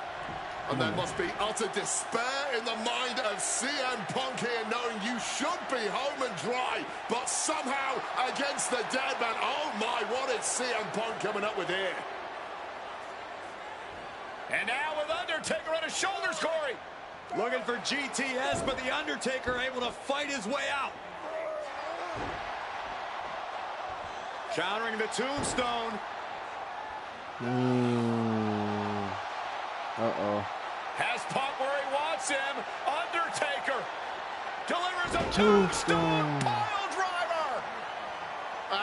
And there must be utter despair in the mind of CM Punk here, knowing you should be home and dry, but somehow against the dead man. Oh my, what is CM Punk coming up with here? And now with Undertaker on his shoulders, Corey. Looking for GTS, but the Undertaker able to fight his way out. Countering the tombstone. Uh-oh. Has Punk where he wants him. Undertaker delivers a Tombstone pile driver.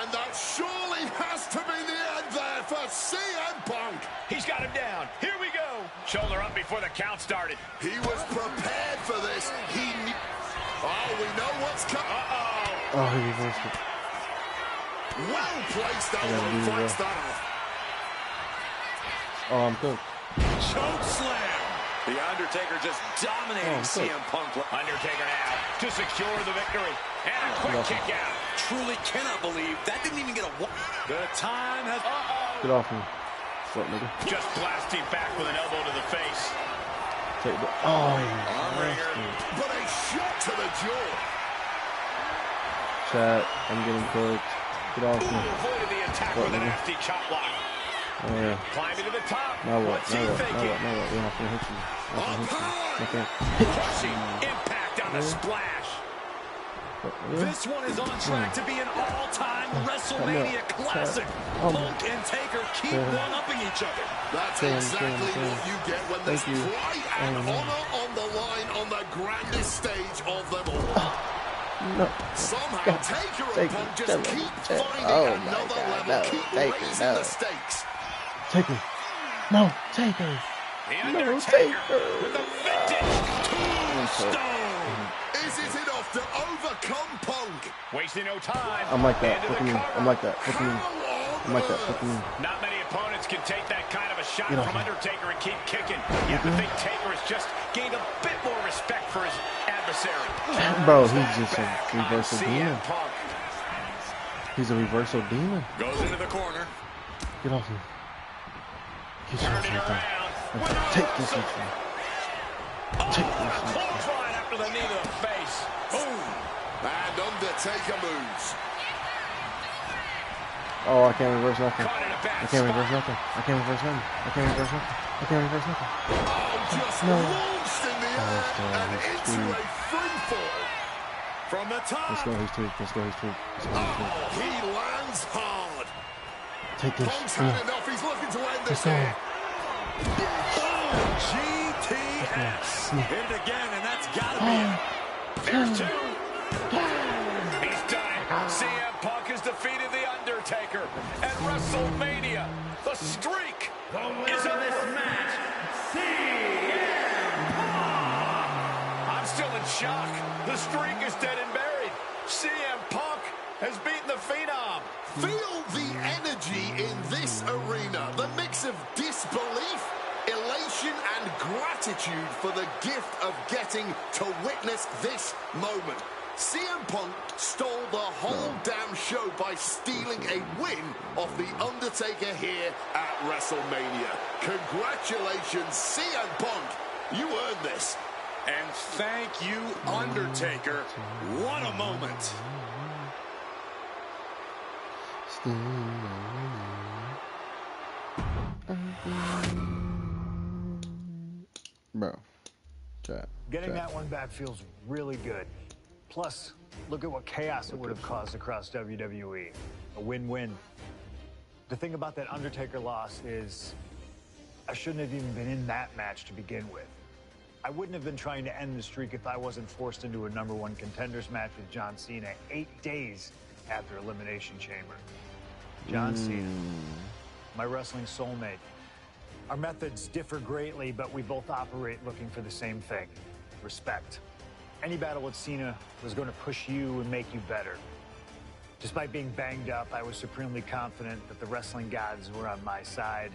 And that surely has to be the end there for CM Punk. He's got him down. Here we go. Shoulder up before the count started. He was prepared for this. He knew. Oh, we know what's coming. Uh-oh. Oh, he reversed it. Well placed, Elbow fights that off. Oh, I'm cooked. Choke slam. The Undertaker just dominating CM Punk. Undertaker now to secure the victory. And a quick kick out. Truly cannot believe that didn't even get a one. The time has... Get off me. What, nigga? Just blasting back with an elbow to the face. Take the... Oh, But a shot to the jaw. Chat, I'm getting cooked. Get off me. Avoided the attack with a nasty chop block. Oh, yeah. Climbing to the top. Now what? What's he thinking? Now what? We're not going to hit you. Crushing impact on the splash. This one is on track to be an all-time WrestleMania classic. Punk and Taker keep one-upping each other. That's exactly what you get when there's pride and honor on the line on the grandest stage of them all. No. Somehow Taker and Punk just keep finding another level, keep raising the stakes. Taker. No, Taker. The Undertaker with the vintage tombstone. Is it enough to overcome Punk? Wasting no time. I'm like that. Into Look at the me. cover. I'm like that. Look at me. I'm like that. Look at me. Not many opponents can take that kind of a shot Get off from me. Undertaker and keep kicking. You have to think Taker has just gained a bit more respect for his adversary. Bro, he's just a reversal CM demon. Punk. He's a reversal demon. Goes into the corner. Get off me. Get your Turning ass around. down. Take this with you. Take this with you. Clothesline after the knee to the face. Boom. And Undertaker moves. Oh, I can't reverse nothing. Caught in a bad I can't reverse spot. nothing. I can't reverse nothing. I can't reverse nothing. I can't reverse nothing. Oh, just launched in the air and into a free fall. From the top. Let's go, he's tweaked. Let's go, he's tweaked. Let's go, he's tweaked. Oh, he lands hard. Take this. Punk's had enough. He's looking to end this Let's go. here. GTS. Hit it again, and that's got to be it. There's two. He's done it. CM Punk has defeated The Undertaker at WrestleMania. The streak is on this match. CM Punk. I'm still in shock. The streak is dead and buried. CM Punk has beaten the Phenom. Feel the energy in this arena. The mix of disbelief, elation, and gratitude for the gift of getting to witness this moment. CM Punk stole the whole damn show by stealing a win off The Undertaker here at WrestleMania. Congratulations, CM Punk. You earned this. And thank you, Undertaker. What a moment. Bro. Chat. Getting that one back feels really good. Plus, look at what chaos it would have caused across WWE. A win-win. The thing about that Undertaker loss is I shouldn't have even been in that match to begin with. I wouldn't have been trying to end the streak if I wasn't forced into a #1 contenders match with John Cena 8 days after Elimination Chamber. John Cena, my wrestling soulmate. Our methods differ greatly, but we both operate looking for the same thing: respect. Any battle with Cena was going to push you and make you better. Despite being banged up, I was supremely confident that the wrestling gods were on my side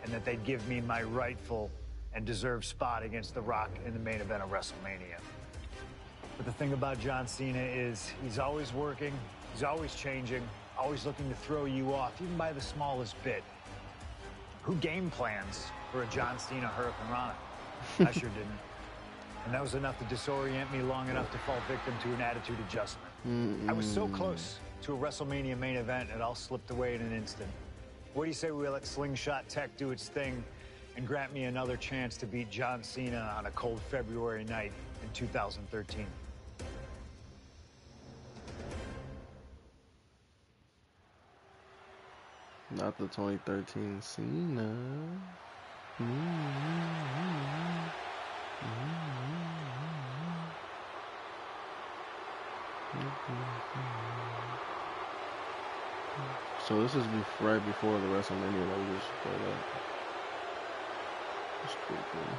and that they'd give me my rightful and deserved spot against The Rock in the main event of WrestleMania. But the thing about John Cena is he's always working, he's always changing, always looking to throw you off, even by the smallest bit. Who game plans for a John Cena Hurricane Rana? I sure didn't. And that was enough to disorient me long enough to fall victim to an attitude adjustment. I was so close to a WrestleMania main event, it all slipped away in an instant. What do you say we let Slingshot Tech do its thing and grant me another chance to beat John Cena on a cold February night in 2013? Not the 2013 Cena. So this is right before the WrestleMania that we just played up. That's pretty cool.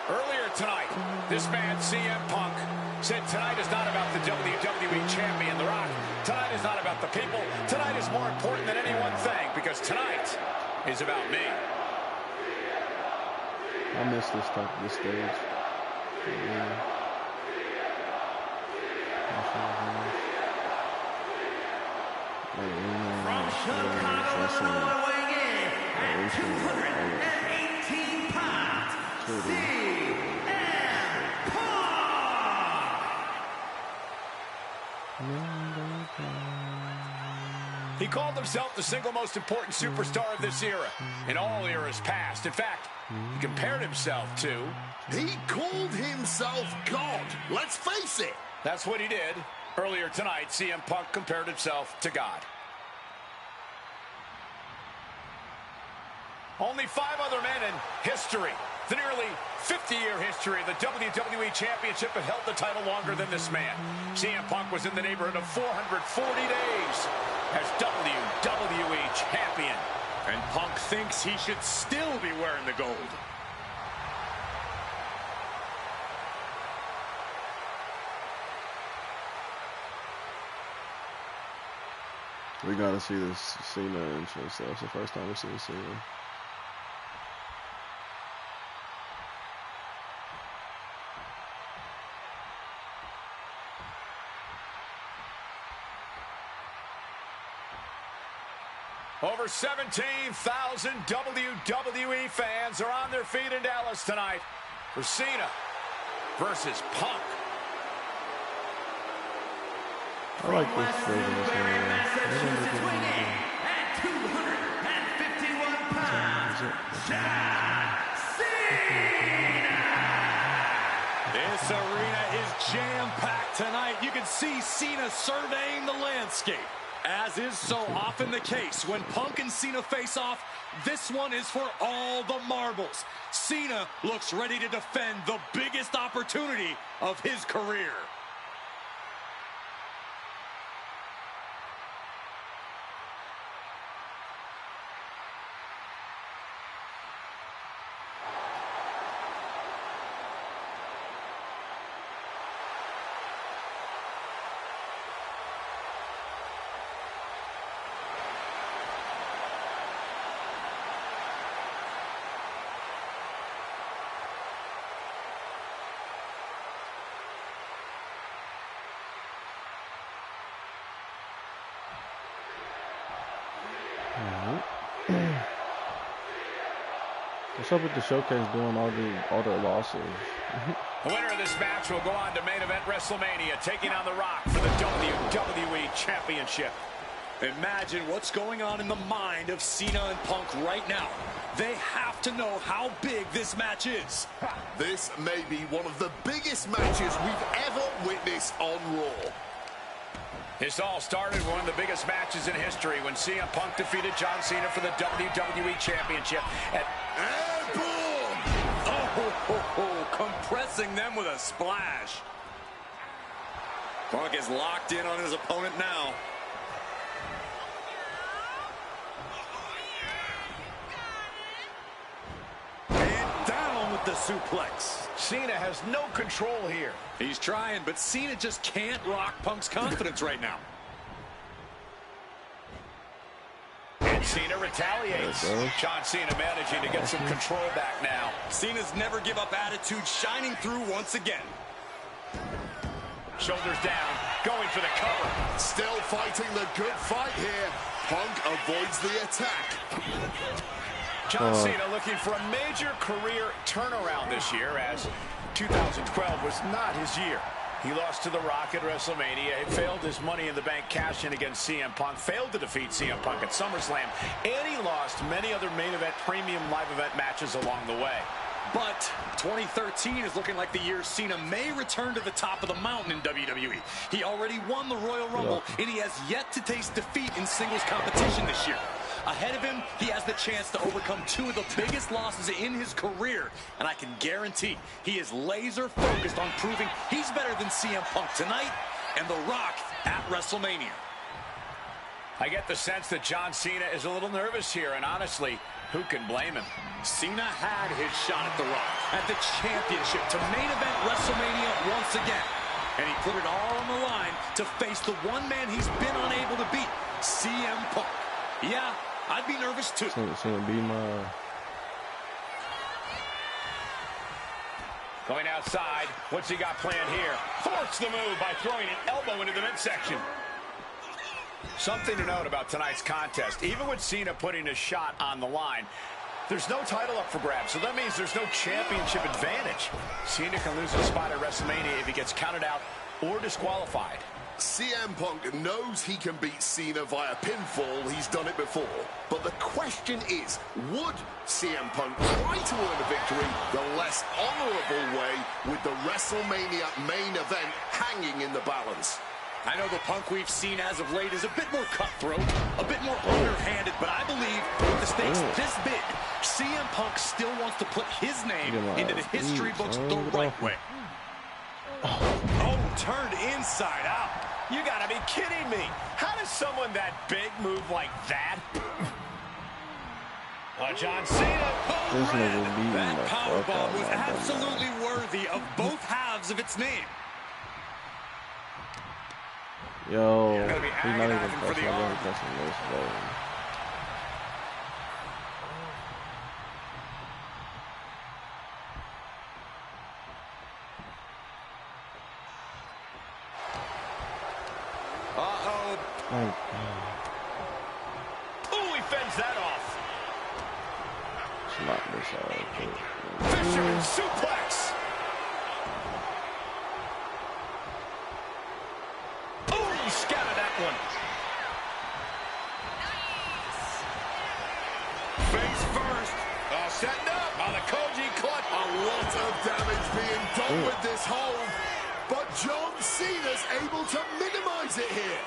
Earlier tonight, this man, CM Punk, said tonight is not about the WWE Champion, The Rock. Tonight is not about the people. Tonight is more important than any one thing, because tonight is about me. I miss this stage. From Chicago, Illinois, weighing in at 218 pounds, CM Punk! He called himself the single most important superstar of this era, in all eras past. In fact, he compared himself to... He called himself God. Let's face it. That's what he did. Earlier tonight, CM Punk compared himself to God. Only 5 other men in history, the nearly 50-year history of the WWE Championship, have held the title longer than this man. CM Punk was in the neighborhood of 440 days as WWE Champion. And Punk thinks he should still be wearing the gold. We gotta see this Cena entrance. That's the first time we've seen Cena. Over 17,000 WWE fans are on their feet in Dallas tonight for Cena versus Punk. I like this version of Cena. Massachusetts, weighing at 251 pounds, John Cena! This arena is jam-packed tonight. You can see Cena surveying the landscape. As is so often the case, when Punk and Cena face off, this one is for all the marbles. Cena looks ready to defend the biggest opportunity of his career. What's up with the showcase doing all their losses? The winner of this match will go on to main event WrestleMania, taking on The Rock for the WWE Championship. Imagine what's going on in the mind of Cena and Punk right now. They have to know how big this match is. This may be one of the biggest matches we've ever witnessed on Raw. This all started with one of the biggest matches in history when CM Punk defeated John Cena for the WWE Championship at... Airborne! Oh, compressing them with a splash. Punk is locked in on his opponent now. And down with the suplex. Cena has no control here. He's trying, but Cena just can't rock Punk's confidence right now. And Cena retaliates. John Cena managing to get some control back now. Cena's never give up attitude shining through once again. Shoulders down. going for the cover. Still fighting the good fight here. Punk avoids the attack. John Cena looking for a major career turnaround this year, as 2012 was not his year. He lost to The Rock at WrestleMania. He failed his Money in the Bank cash-in against CM Punk, failed to defeat CM Punk at SummerSlam, and he lost many other main event, premium live event matches along the way. But 2013 is looking like the year Cena may return to the top of the mountain in WWE. He already won the Royal Rumble, and he has yet to taste defeat in singles competition this year. Ahead of him, he has the chance to overcome two of the biggest losses in his career, and I can guarantee he is laser-focused on proving he's better than CM Punk tonight and The Rock at WrestleMania. I get the sense that John Cena is a little nervous here, and honestly, who can blame him? Cena had his shot at The Rock, at the championship, to main event WrestleMania once again. And he put it all on the line to face the one man he's been unable to beat, CM Punk. Yeah, I'd be nervous too. Going outside, what's he got planned here? Force the move by throwing an elbow into the midsection. Something to note about tonight's contest. Even with Cena putting a shot on the line, there's no title up for grabs, so that means there's no championship advantage. Cena can lose his spot at WrestleMania if he gets counted out or disqualified. CM Punk knows he can beat Cena via pinfall. He's done it before. But the question is, would CM Punk try to earn a victory the less honorable way, with the WrestleMania main event hanging in the balance? I know the Punk we've seen as of late is a bit more cutthroat, a bit more underhanded, but I believe with the stakes this big, CM Punk still wants to put his name into the history books the right way. Oh, turned inside out. You gotta be kidding me. How does someone that big move like that? John Cena. That powerbomb was absolutely worthy of both halves of its name. Yo, he's not even for the arm. Ooh, he fends that off. Not this out. Fisherman suplex. Ooh, scattered that one. Face first. Setting up on the Koji clutch. A lot of damage being done with this hold, but John Cena's able to minimize it here.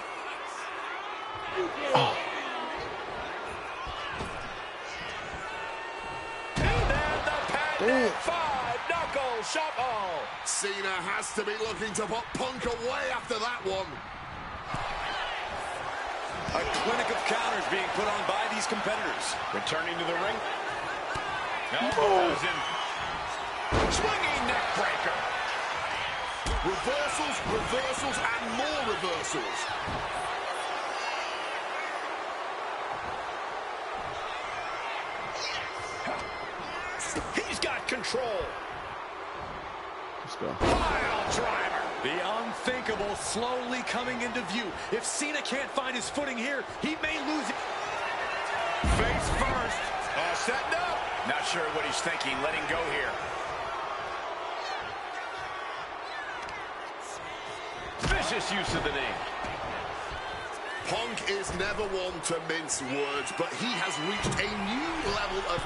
And then the patented 5-knuckle shuffle. Cena has to be looking to put Punk away after that one. A clinic of counters being put on by these competitors. Returning to the ring. Elbows in. Swinging neck breaker. Reversals, reversals, and more reversals. He's got control. Let's go. Pile driver. The unthinkable slowly coming into view. If Cena can't find his footing here, he may lose it. Face first. Setting up. Not sure what he's thinking. Letting go here. Vicious use of the knee. Punk is never one to mince words, but he has reached a new level of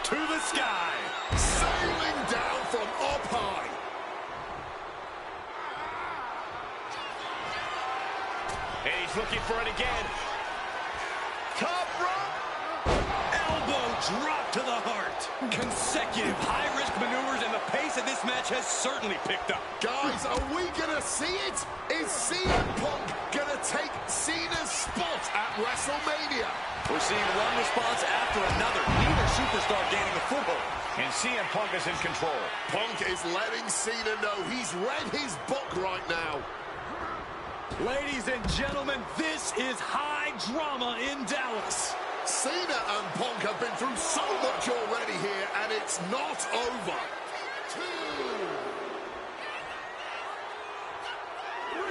To the sky. sailing down from up high. And he's looking for it again. Top rope. Elbow drop to the heart. Consecutive high-risk maneuvers, and the pace of this match has certainly picked up. Guys, are we going to see it? Is CM Punk going to take Cena's spot at WrestleMania? We're seeing one response after another. Neither superstar gaining a foothold. And CM Punk is in control. Punk is letting Cena know he's read his book right now. Ladies and gentlemen, this is high drama in Dallas. Cena and Punk have been through so much already here, and it's not over. 2, 3.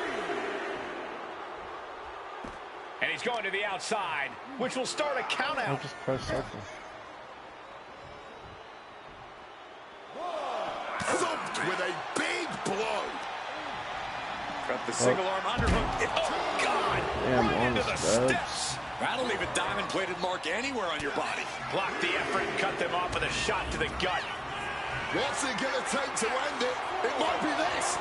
going to the outside, which will start a count I'll out. just press circle. Thumped with a big blow. Got the single arm underhook. Oh, God. Damn, Right on into the the steps. steps. That'll leave a diamond-plated mark anywhere on your body. Blocked the effort and cut them off with a shot to the gut. What's it going to take to end it? It might be this.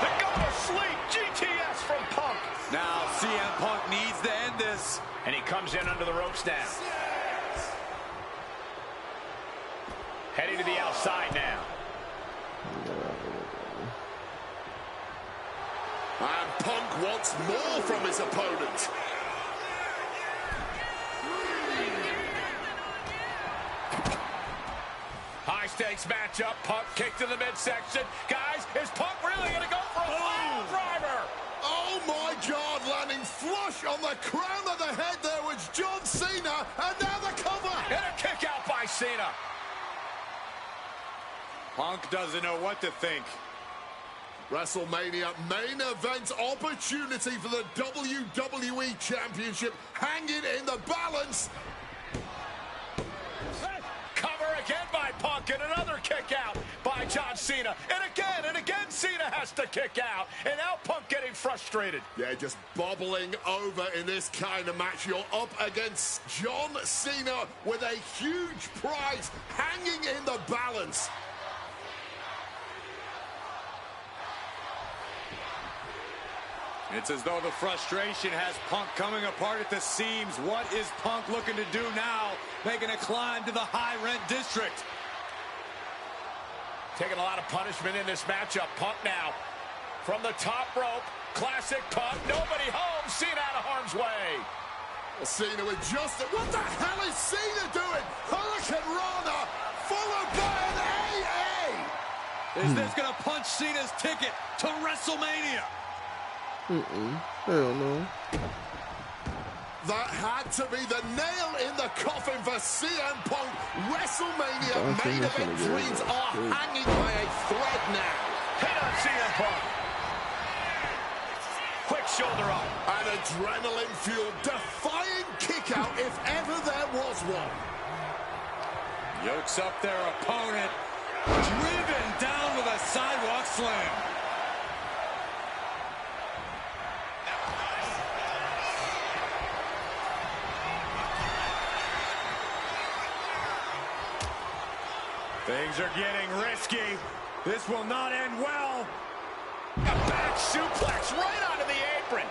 The go to sleep. GTS from Punk. Now CM Punk needs to end this. And he comes in under the ropes now. Heading to the outside now. And Punk wants more from his opponent. High stakes matchup. Punk kick to the midsection. Guys, is Punk really going to go for a pile driver? Oh my God, landing flush on the crown of the head there was John Cena, and now the cover. And a kick out by Cena. Punk doesn't know what to think. WrestleMania main event opportunity for the WWE Championship hanging in the balance. Cover again by Punk, and another kick out by John Cena. And again, Cena has to kick out. And now Punk getting frustrated. Yeah, just bubbling over in this kind of match. You're up against John Cena with a huge prize hanging in the balance. It's as though the frustration has Punk coming apart at the seams. What is Punk looking to do now? Making a climb to the high-rent district. Taking a lot of punishment in this matchup. Punk now from the top rope. Classic Punk. Nobody home. Cena out of harm's way. Cena with just... What the hell is Cena doing? Hurricane Rana followed by an AA. Is this going to punch Cena's ticket to WrestleMania? Hell no. That had to be the nail in the coffin for CM Punk. WrestleMania main event dreams are hanging by a thread now. Hit on CM Punk. Quick shoulder up. An adrenaline-fueled, defying kick-out if ever there was one. Yokes up their opponent. Driven down with a sidewalk slam. Things are getting risky. This will not end well. A back suplex right onto the apron.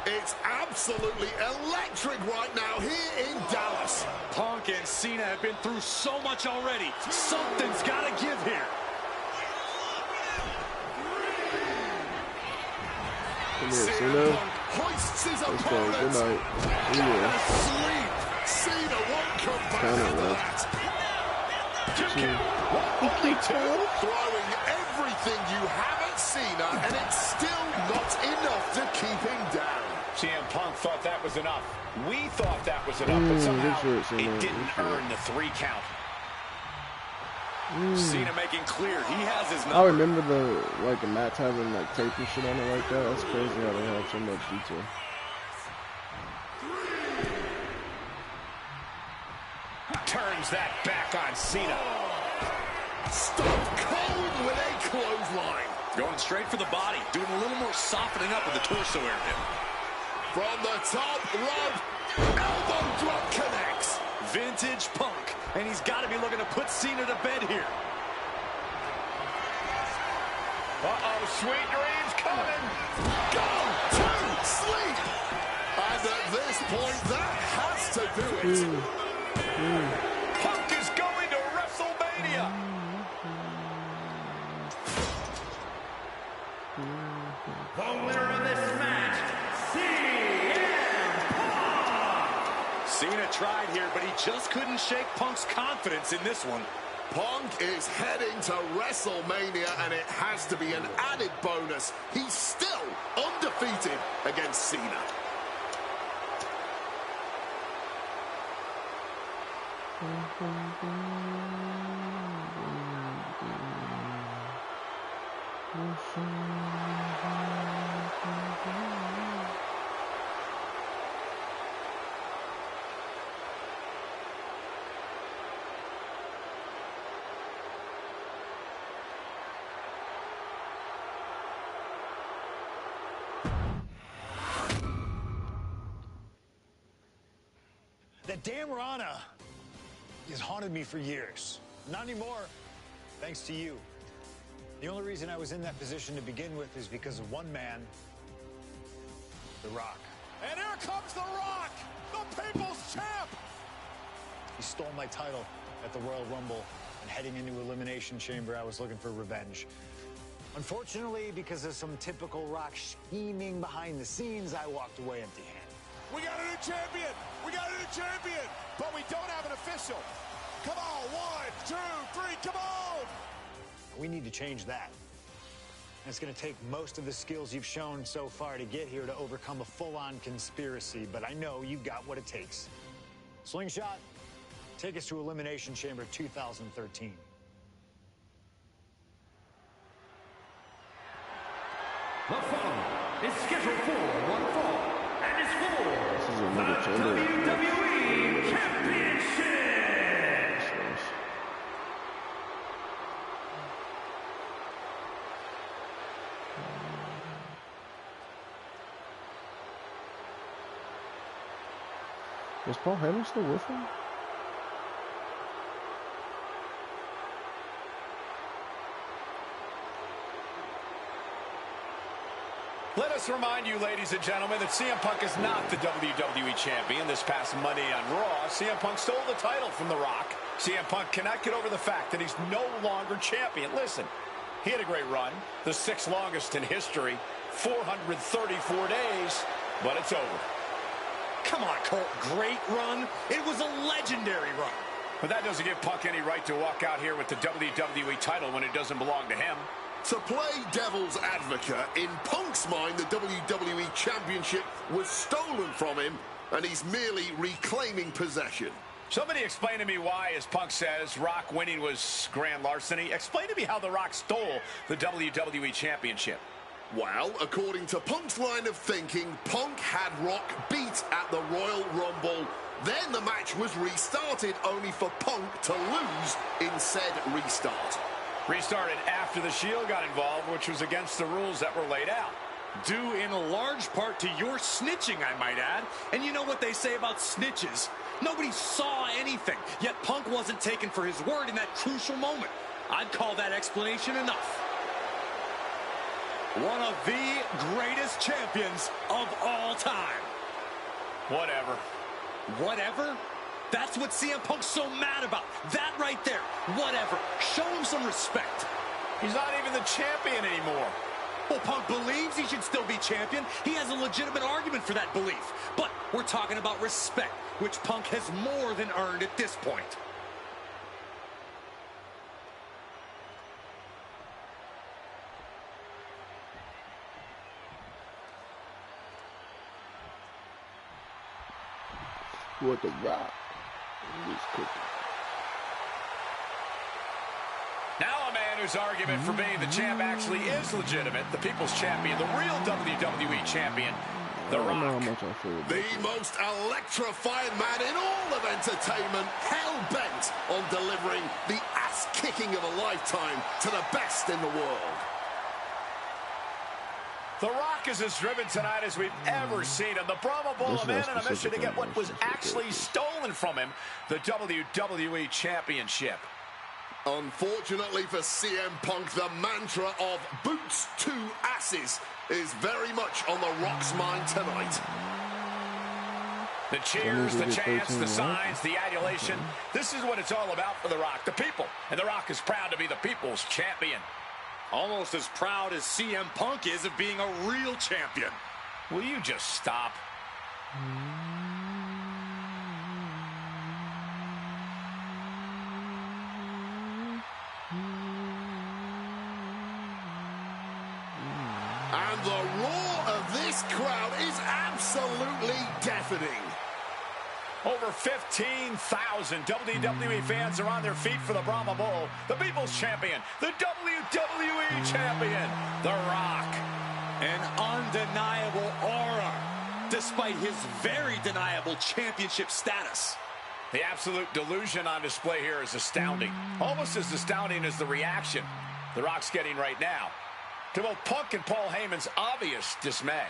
It's absolutely electric right now here in Dallas. Punk and Cena have been through so much already. Something's got to give here. Come here, CM Cena. Punk hoists his Let's go. opponent. Good night. Down Yeah. asleep. Cena won't come back Count it, after Will. that. Only two. Throwing everything you have at Cena, and it's still not enough to keep him down. CM Punk thought that was enough. We thought that was enough, but somehow good shit, Cena. it didn't Good shit. earn the 3 count. Cena making clear he has his I number. remember the mats having like tape and shit on it like that. That's crazy how they have so much detail. Turns that back on Cena. Stop cold with a clothesline. Going straight for the body. Doing a little more softening up of the torso area. From the top rope, elbow drop connects. Vintage Punk. And he's got to be looking to put Cena to bed here. Uh-oh, sweet dreams coming. Go to sleep. And at this point, that has to do it. Punk is going to WrestleMania. The winner of this match, CM Punk. Cena tried here, but he just couldn't shake Punk's confidence in this one. Punk is heading to WrestleMania, and it has to be an added bonus. He's still undefeated against Cena. That damn Rana has haunted me for years. Not anymore, thanks to you. The only reason I was in that position to begin with is because of one man, The Rock. And here comes The Rock, the People's Champ! He stole my title at the Royal Rumble, and heading into Elimination Chamber, I was looking for revenge. Unfortunately, because of some typical Rock scheming behind the scenes, I walked away empty-handed. We got a new champion! We got a new champion! But we don't have an official. Come on, 1, 2, 3, come on! We need to change that. And it's going to take most of the skills you've shown so far to get here to overcome a full-on conspiracy, but I know you've got what it takes. Slingshot, take us to Elimination Chamber 2013. The following is scheduled for one fall and is for the WWE Championship. Is Paul Heyman still with him? Let us remind you, ladies and gentlemen, that CM Punk is not the WWE Champion. This past Monday on Raw, CM Punk stole the title from The Rock. CM Punk cannot get over the fact that he's no longer champion. Listen, he had a great run, the 6th longest in history, 434 days, but it's over. Come on, Colt. Great run. It was a legendary run. But that doesn't give Punk any right to walk out here with the WWE title when it doesn't belong to him. To play devil's advocate, in Punk's mind, the WWE Championship was stolen from him, and he's merely reclaiming possession. Somebody explain to me why, as Punk says, Rock winning was grand larceny. Explain to me how The Rock stole the WWE Championship. Well, according to Punk's line of thinking, Punk had Rock beat at the Royal Rumble. Then the match was restarted, only for Punk to lose in said restart. Restarted after the Shield got involved, which was against the rules that were laid out. Due in a large part to your snitching, I might add. And you know what they say about snitches? Nobody saw anything, yet Punk wasn't taken for his word in that crucial moment. I'd call that explanation enough. One of the greatest champions of all time. Whatever. Whatever? That's what CM Punk's so mad about. That right there. Whatever. Show him some respect. He's not even the champion anymore. Well, Punk believes he should still be champion. He has a legitimate argument for that belief. But we're talking about respect, which Punk has more than earned at this point. What The Rock is cooking. Now a man whose argument for being the champ actually is legitimate. The People's Champion, the real WWE Champion, The Rock. The most electrifying man in all of entertainment, hell-bent on delivering the ass-kicking of a lifetime to the best in the world. The Rock is as driven tonight as we've ever seen him. The Brahma Bull, a man on a mission to get what was actually stolen from him, the WWE Championship. Unfortunately for CM Punk, the mantra of boots to asses is very much on The Rock's mind tonight. The cheers, the chants, the signs, the adulation. This is what it's all about for The Rock, the people. And The Rock is proud to be the people's champion. Almost as proud as CM Punk is of being a real champion. Will you just stop? And the roar of this crowd is absolutely deafening. Over 15,000 WWE fans are on their feet for the Brahma Bull, the People's Champion, the WWE Champion, The Rock. An undeniable aura, despite his very deniable championship status. The absolute delusion on display here is astounding. Almost as astounding as the reaction The Rock's getting right now to both Punk and Paul Heyman's obvious dismay.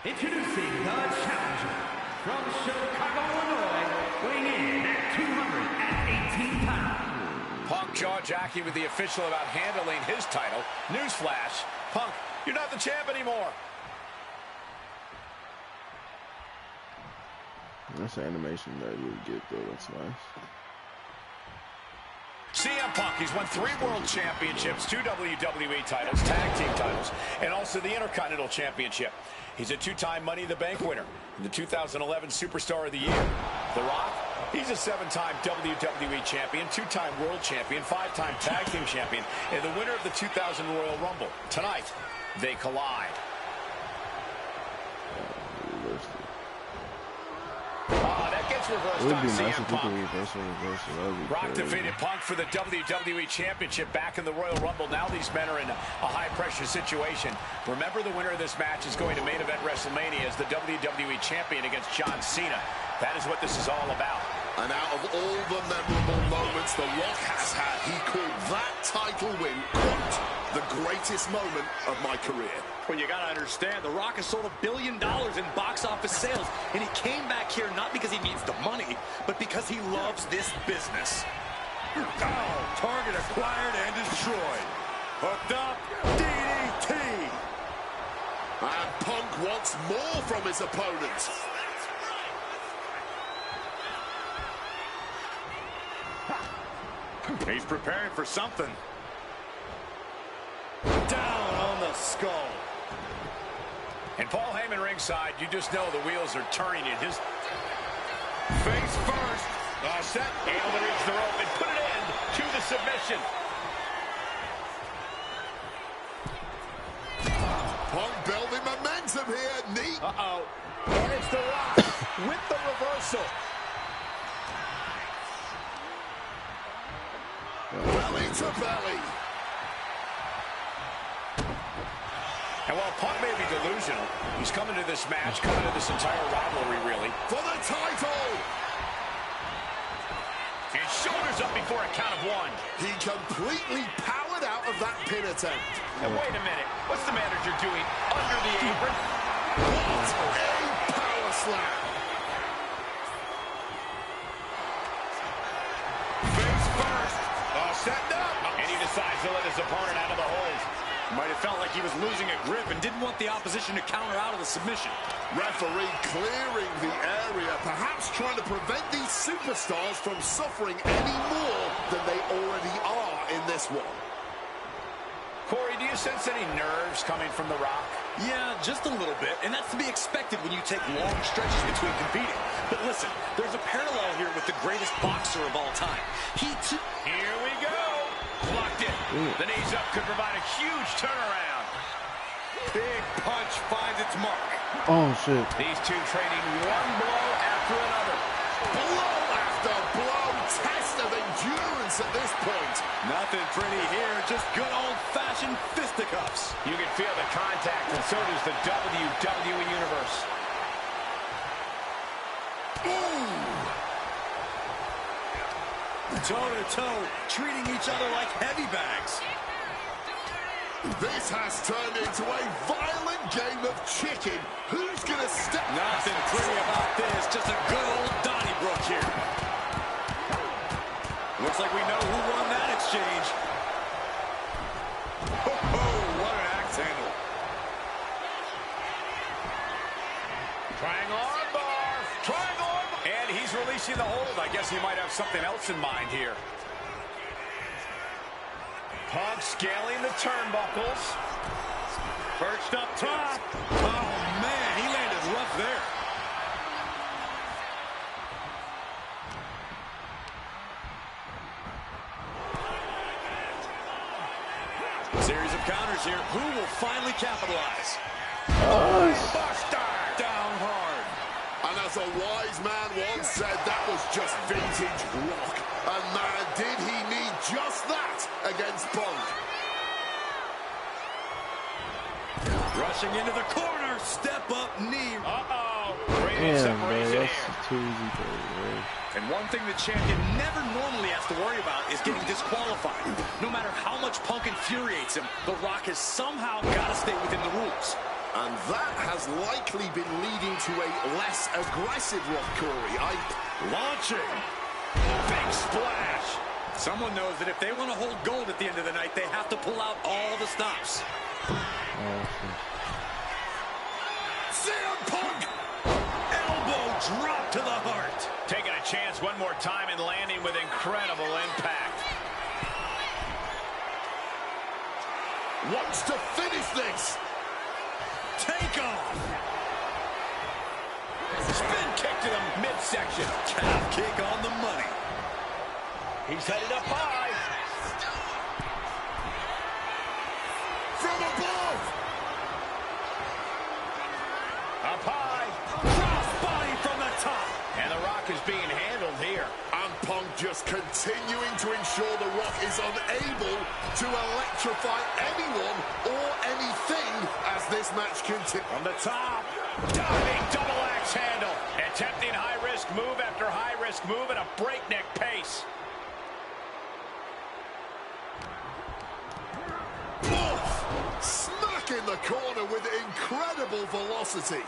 Introducing the challenger from Chicago, Illinois, weighing in at 218 pounds. Punk jaw-jacking with the official about handling his title. Newsflash, Punk, you're not the champ anymore. That's an animation that you would get, though. That's nice. CM Punk, he's won 3 world championships, 2 WWE titles, tag team titles, and also the Intercontinental Championship. He's a 2-time Money in the Bank winner, and the 2011 Superstar of the Year. The Rock, he's a 7-time WWE champion, 2-time world champion, 5-time tag team champion, and the winner of the 2000 Royal Rumble. Tonight, they collide. That gets reversed on CM Punk. Rock defeated Punk for the WWE Championship back in the Royal Rumble. Now these men are in a high-pressure situation. Remember, the winner of this match is going to main event WrestleMania as the WWE Champion against John Cena. That is what this is all about. And out of all the memorable moments The Rock has had, he called that title win, quote, the greatest moment of my career. Well, you got to understand, The Rock has sold $1 billion in box office sales, and he came back here not because he needs the money, but because he loves this business. Oh, target acquired and destroyed. Hooked up, DDT. And Punk wants more from his opponent. He's preparing for something. Down on the skull. And Paul Heyman ringside, you just know the wheels are turning in his Face first. set, able to reach the rope and put it in to the submission. Punk building momentum here. Neat. Uh-oh. And it's The Rock with the reversal. Belly to belly. And while Punk may be delusional, he's coming to this match, coming to this entire rivalry, really. For the title. And shoulders up before a count of 1. He completely powered out of that pin attempt. And wait a minute, what's the manager doing under the apron? What a power slam. Face first. Setting up. And he decides to let his opponent out of the hold. Might have felt like he was losing a grip and didn't want the opposition to counter out of the submission. Referee clearing the area, perhaps trying to prevent these superstars from suffering any more than they already are in this one. Corey, do you sense any nerves coming from The Rock? Yeah, just a little bit, and that's to be expected when you take long stretches between competing. But listen, there's a parallel here with the greatest boxer of all time. Here we go. Blocked it. The knees up could provide a huge turnaround. Big punch finds its mark. Oh, shit. These two trading one blow after another. Blow after blow. Test of endurance at this point. Nothing pretty here, just good old-fashioned fisticuffs. You can feel the contact, and so does the WWE Universe. Toe-to-toe, treating each other like heavy bags. This has turned into a violent game of chicken. Who's going to step? Nothing pretty about this, just a good old Donnybrook here. Looks like we know who won that exchange. Oh, what an axe handle. Triangle armbar. Triangle armbar. And he's releasing the hold. I guess he might have something else in mind here. Punk scaling the turnbuckles. Perched up top. Oh, man, he landed rough there. Series of counters here. Who will finally capitalize? Buster down hard. And as a wise man once said, that was just vintage Rock. And man, did he need just that against Punk. Rushing into the corner. Step up knee. Uh-oh. Damn, man, that's too easy for you, man. And one thing the champion never normally has to worry about is getting disqualified. No matter how much Punk infuriates him, The Rock has somehow got to stay within the rules. And that has likely been leading to a less aggressive Rock, Corey. Launching. Big splash. Someone knows that if they want to hold gold at the end of the night, they have to pull out all the stops. CM Punk! Elbow drop to the heart. Taking a chance one more time and landing with incredible impact. Wants to finish this. Take off. Spin kick to the midsection. Calf kick on the money. He's headed up high. From above. Up high. Cross body from the top. And The Rock is being handled here. And Punk just continuing to ensure The Rock is unable to electrify anyone or anything as this match continues. From the top. Diving double axe handle. Attempting high-risk move after high-risk move at a breakneck pace. Smack in the corner with incredible velocity.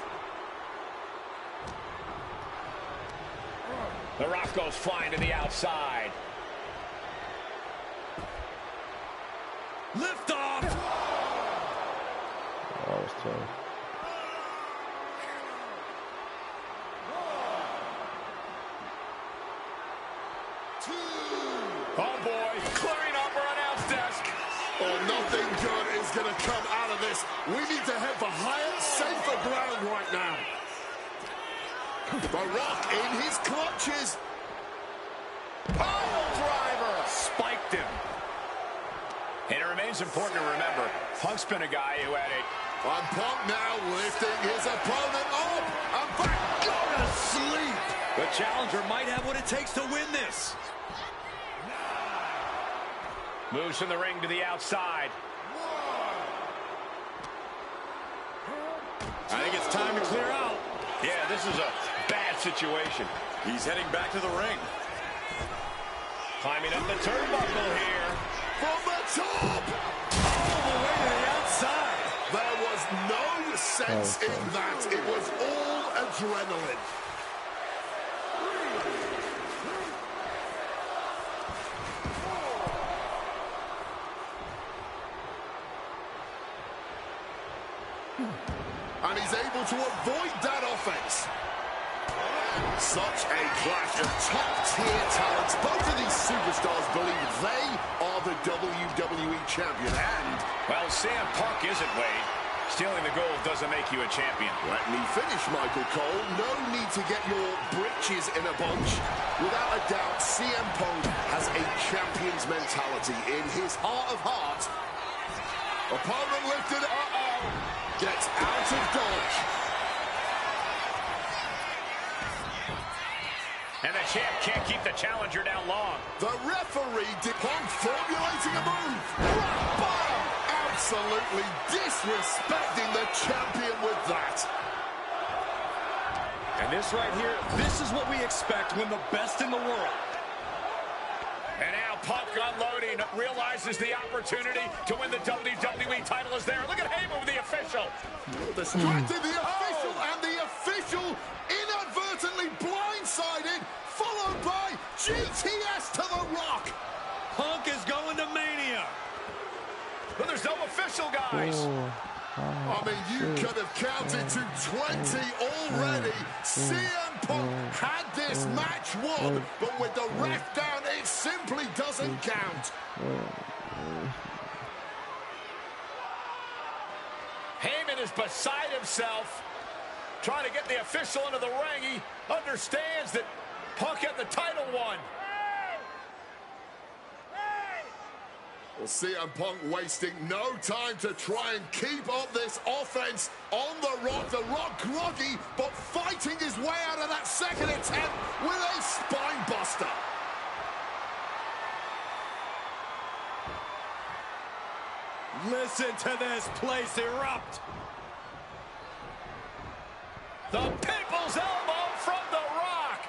The Rock goes flying to the outside. Lift off. Oh, that was tough. Oh boy, clearing up our announce desk. Oh, nothing good is going to come out of this. We need to head for higher, safer ground right now. The Rock in his clutches. Pile driver. Spiked him. And it remains important to remember, Punk's been a guy who had it. And Punk now lifting his opponent up. And back, go to sleep. The challenger might have what it takes to win this. Moves from the ring to the outside. I think it's time to clear out. Yeah, this is a bad situation. He's heading back to the ring. Climbing up the turnbuckle here. From the top. All the way to the outside. There was no sense in that. It was all adrenaline. And he's able to avoid that offense. Such a clash of top-tier talents. Both of these superstars believe they are the WWE champion. And, well, CM Punk isn't, Wade. Stealing the gold doesn't make you a champion. Let me finish, Michael Cole. No need to get your britches in a bunch. Without a doubt, CM Punk has a champion's mentality in his heart of hearts. Opponent lifted. Gets out of dodge. And the champ can't keep the challenger down long. The referee Punk formulating a move. Rock bottom. Absolutely disrespecting the champion with that. And this right here, this is what we expect when the best in the world. And now Punk unloading, realizes the opportunity to win the WWE title is there. Look at Heyman with the official. Distracted the official, and the official inadvertently blindsided, followed by GTS to the Rock. Punk is going to Mania. But there's no official, guys. I mean, you could have counted to 20 already. CM Punk had this match won, but with the ref down, it simply doesn't count. Heyman is beside himself, trying to get the official into the ring. He understands that Punk had the title won. Well, CM Punk wasting no time to try and keep up this offense on the Rock. The Rock groggy, but fighting his way out of that second attempt with a spine buster. Listen to this place erupt. The People's Elbow from The Rock.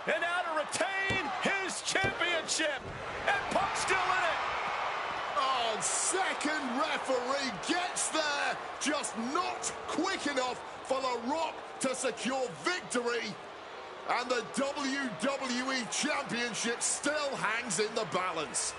And now to retain his championship. And Punk's still in it. Oh, second referee gets there. there, just not quick enough for The Rock to secure victory. And the WWE Championship still hangs in the balance.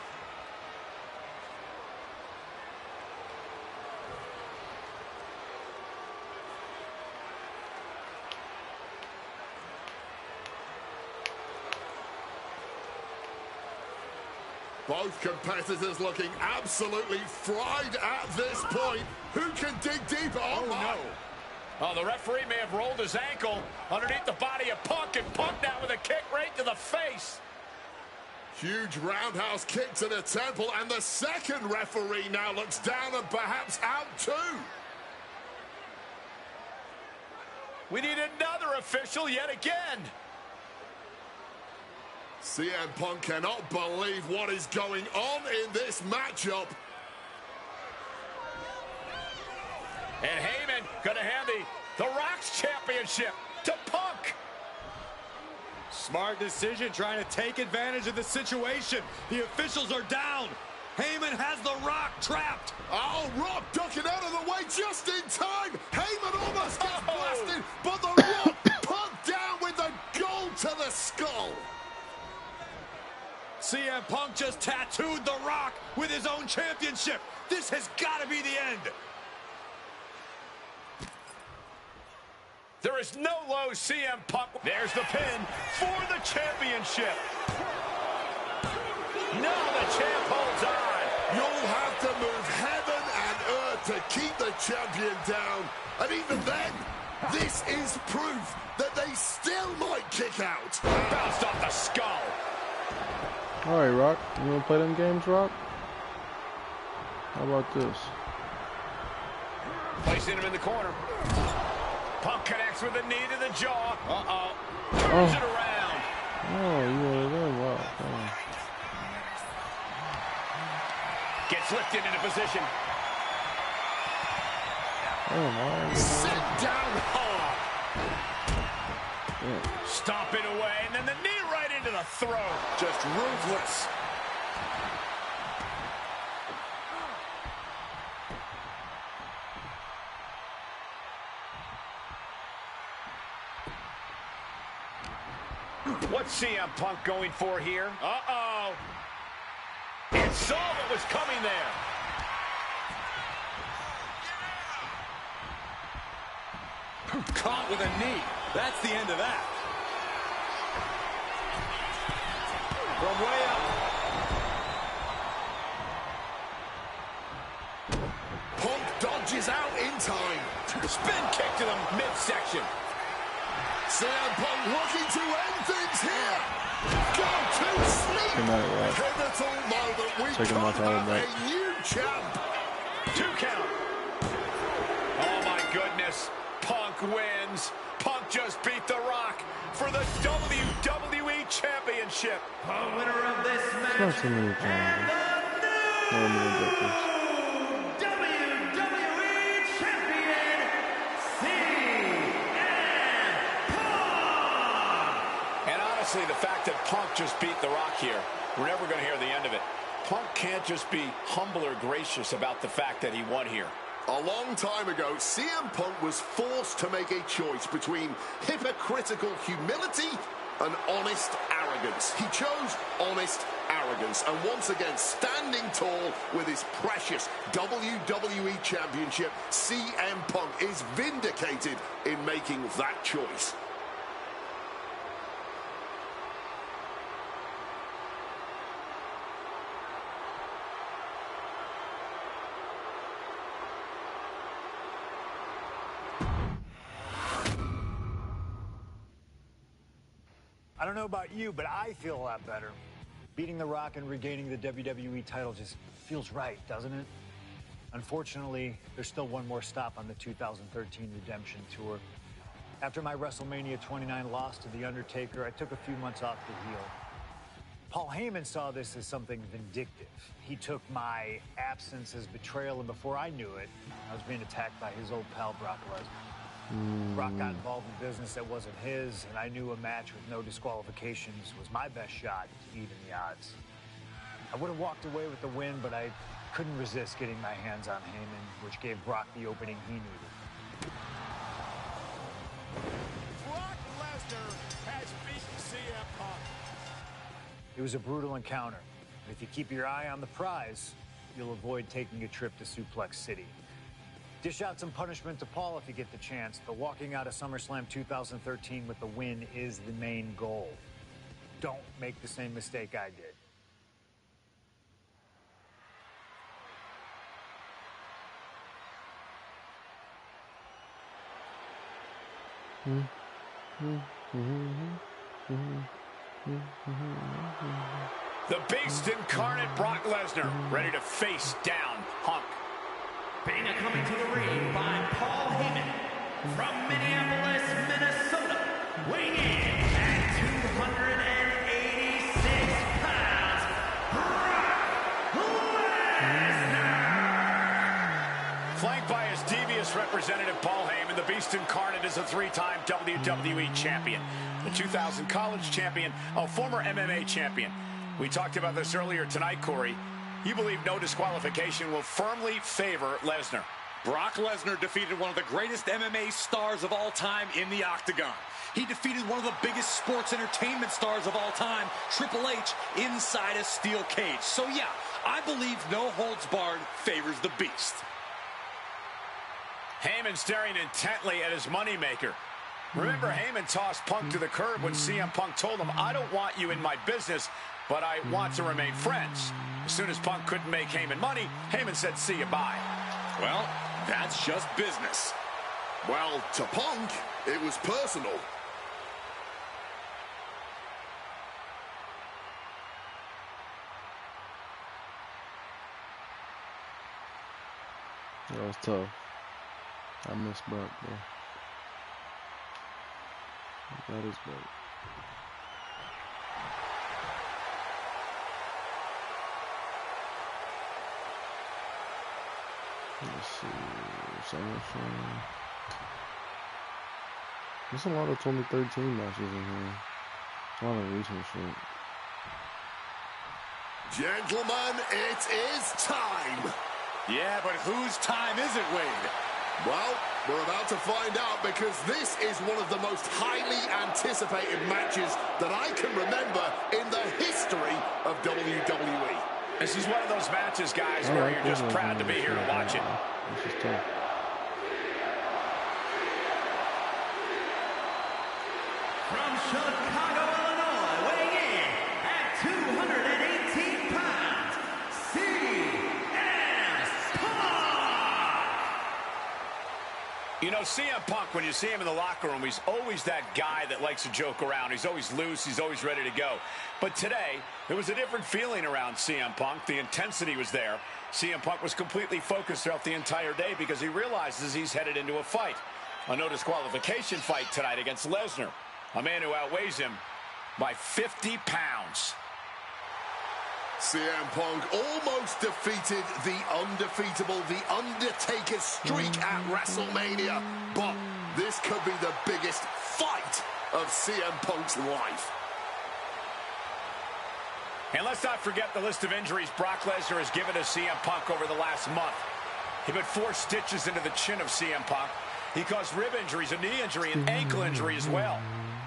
Both competitors looking absolutely fried at this point. Who can dig deeper? Oh, no. Oh, the referee may have rolled his ankle underneath the body of Punk, and Punk now with a kick right to the face. Huge roundhouse kick to the temple, and the second referee now looks down and perhaps out too. We need another official yet again. CM Punk cannot believe what is going on in this matchup. And Heyman going to hand the Rock's championship to Punk. Smart decision, trying to take advantage of the situation. The officials are down. Heyman has the Rock trapped. Oh, Rock ducking out of the way just in time. Heyman almost gets blasted, but the Rock Punk down with the gold to the skull. CM Punk just tattooed The Rock with his own championship. This has got to be the end. There is no low CM Punk. There's the pin for the championship. Now the champ holds on. You'll have to move heaven and earth to keep the champion down. And even then, this is proof that they still might kick out. Bounced off the skull. All right, Rock. You want to play them games, Rock? How about this? Placing him in the corner. Punk connects with a knee to the jaw. Oh. Turns it around. Oh, you wanted them? Wow. Oh. Gets lifted into position. Oh, my. Sit down hard. Yeah. Stomping away, and then the knee right into the throat. Just ruthless. What's CM Punk going for here? Uh-oh. It saw what was coming there. Caught with a knee. That's the end of that. From way up. Punk dodges out in time. Spin kick to the midsection. CM Punk looking to end things here. Go to sleep. Good night, Rock. Pivotal moment. We Taking my could time, have mate. a new champ. 2 count. Oh, my goodness. Punk wins. Punk just beat The Rock for the WWE Championship. The winner of this match, Not too many times. No many objectives. WWE Champion, CM Punk. And honestly, the fact that Punk just beat The Rock here, we're never going to hear the end of it. Punk can't just be humble or gracious about the fact that he won here. A long time ago, CM Punk was forced to make a choice between hypocritical humility and honest arrogance. He chose honest arrogance, and once again, standing tall with his precious WWE Championship, CM Punk is vindicated in making that choice. I don't know about you, but I feel a lot better. Beating The Rock and regaining the WWE title just feels right, doesn't it? Unfortunately, there's still one more stop on the 2013 Redemption Tour. After my WrestleMania 29 loss to The Undertaker, I took a few months off to heal. Paul Heyman saw this as something vindictive. He took my absence as betrayal, and before I knew it, I was being attacked by his old pal, Brock Lesnar. Brock got involved in business that wasn't his, and I knew a match with no disqualifications was my best shot to even the odds. I would have walked away with the win, but I couldn't resist getting my hands on Heyman, which gave Brock the opening he needed. Brock Lesnar has beaten CM Punk. It was a brutal encounter, but if you keep your eye on the prize, you'll avoid taking a trip to Suplex City. Dish out some punishment to Paul if you get the chance, but walking out of SummerSlam 2013 with the win is the main goal. Don't make the same mistake I did. The Beast incarnate Brock Lesnar, ready to face down Punk. Being coming to the ring by Paul Heyman from Minneapolis, Minnesota, weighing in at 286 pounds, Brock Lesnar. Flanked by his devious representative Paul Heyman, the Beast incarnate is a three-time WWE champion, the 2000 college champion, a former MMA champion. We talked about this earlier tonight, Corey. You believe no disqualification will firmly favor Lesnar. Brock Lesnar defeated one of the greatest MMA stars of all time in the octagon. He defeated one of the biggest sports entertainment stars of all time, Triple H, inside a steel cage. So yeah, I believe no holds barred favors the Beast. Heyman staring intently at his moneymaker. Remember, Heyman tossed Punk to the curb when CM Punk told him, "I don't want you in my business, but I want to remain friends." As soon as Punk couldn't make Heyman money, Heyman said, "See you, bye." Well, that's just business. Well, to Punk, it was personal. That was tough. I miss Brock, bro. That is Brock. Let's see. SummerSlam. There's a lot of 2013 matches in here. A lot of recent shit. Gentlemen, it is time. Yeah, but whose time is it, Wade? Well, we're about to find out, because this is one of the most highly anticipated matches that I can remember in the history of WWE. This is one of those matches, guys, where you're just proud to be here to watch it. This is tough. From Chicago, Illinois, weighing in at 218 pounds, CM Punk. You know, CM Punk, when you see him in the locker room, he's always that guy that likes to joke around. He's always loose. He's always ready to go. But today, there was a different feeling around CM Punk. The intensity was there. CM Punk was completely focused throughout the entire day because he realizes he's headed into a fight. A no disqualification fight tonight against Lesnar, a man who outweighs him by 50 pounds. CM Punk almost defeated the undefeatable, the Undertaker's streak at WrestleMania. But this could be the biggest fight of CM Punk's life. And let's not forget the list of injuries Brock Lesnar has given to CM Punk over the last month. He put 4 stitches into the chin of CM Punk. He caused rib injuries, a knee injury, and ankle injury as well.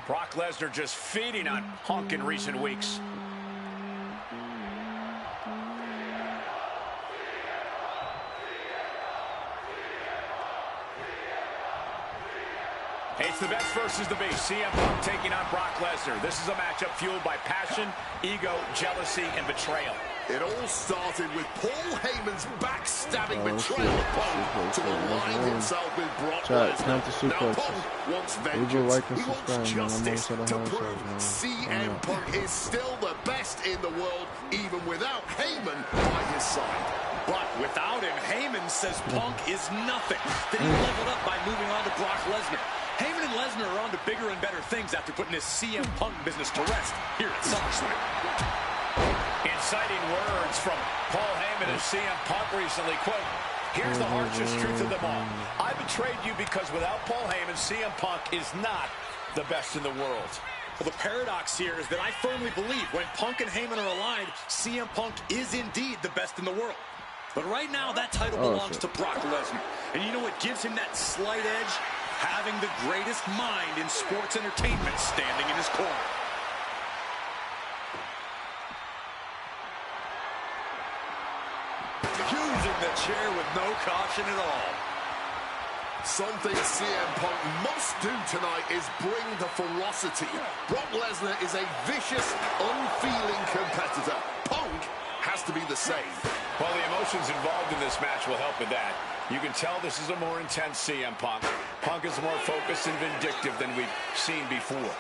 Brock Lesnar just feeding on Punk in recent weeks. It's the best versus the beast. CM Punk taking on Brock Lesnar. This is a matchup fueled by passion, ego, jealousy, and betrayal. It all started with Paul Heyman's backstabbing betrayal of Punk to align himself with Brock Lesnar. Now Punk wants vengeance. He wants justice to prove CM Punk is still the best in the world, even without Heyman by his side. But without him, Heyman says Punk is nothing. Then he leveled up by moving on to Brock Lesnar. Heyman and Lesnar are on to bigger and better things after putting his CM Punk business to rest here at SummerSlam. Inciting words from Paul Heyman and CM Punk recently. Quote, "Here's the harshest truth of them all. I betrayed you because without Paul Heyman, CM Punk is not the best in the world." Well, the paradox here is that I firmly believe when Punk and Heyman are aligned, CM Punk is indeed the best in the world. But right now, that title belongs to Brock Lesnar. And you know what gives him that slight edge? Having the greatest mind in sports entertainment standing in his corner. Using the chair with no caution at all. Something CM Punk must do tonight is bring the ferocity. Brock Lesnar is a vicious, unfeeling competitor. Punk has to be the same. Well, the emotions involved in this match will help with that. You can tell this is a more intense CM Punk. Punk is more focused and vindictive than we've seen before.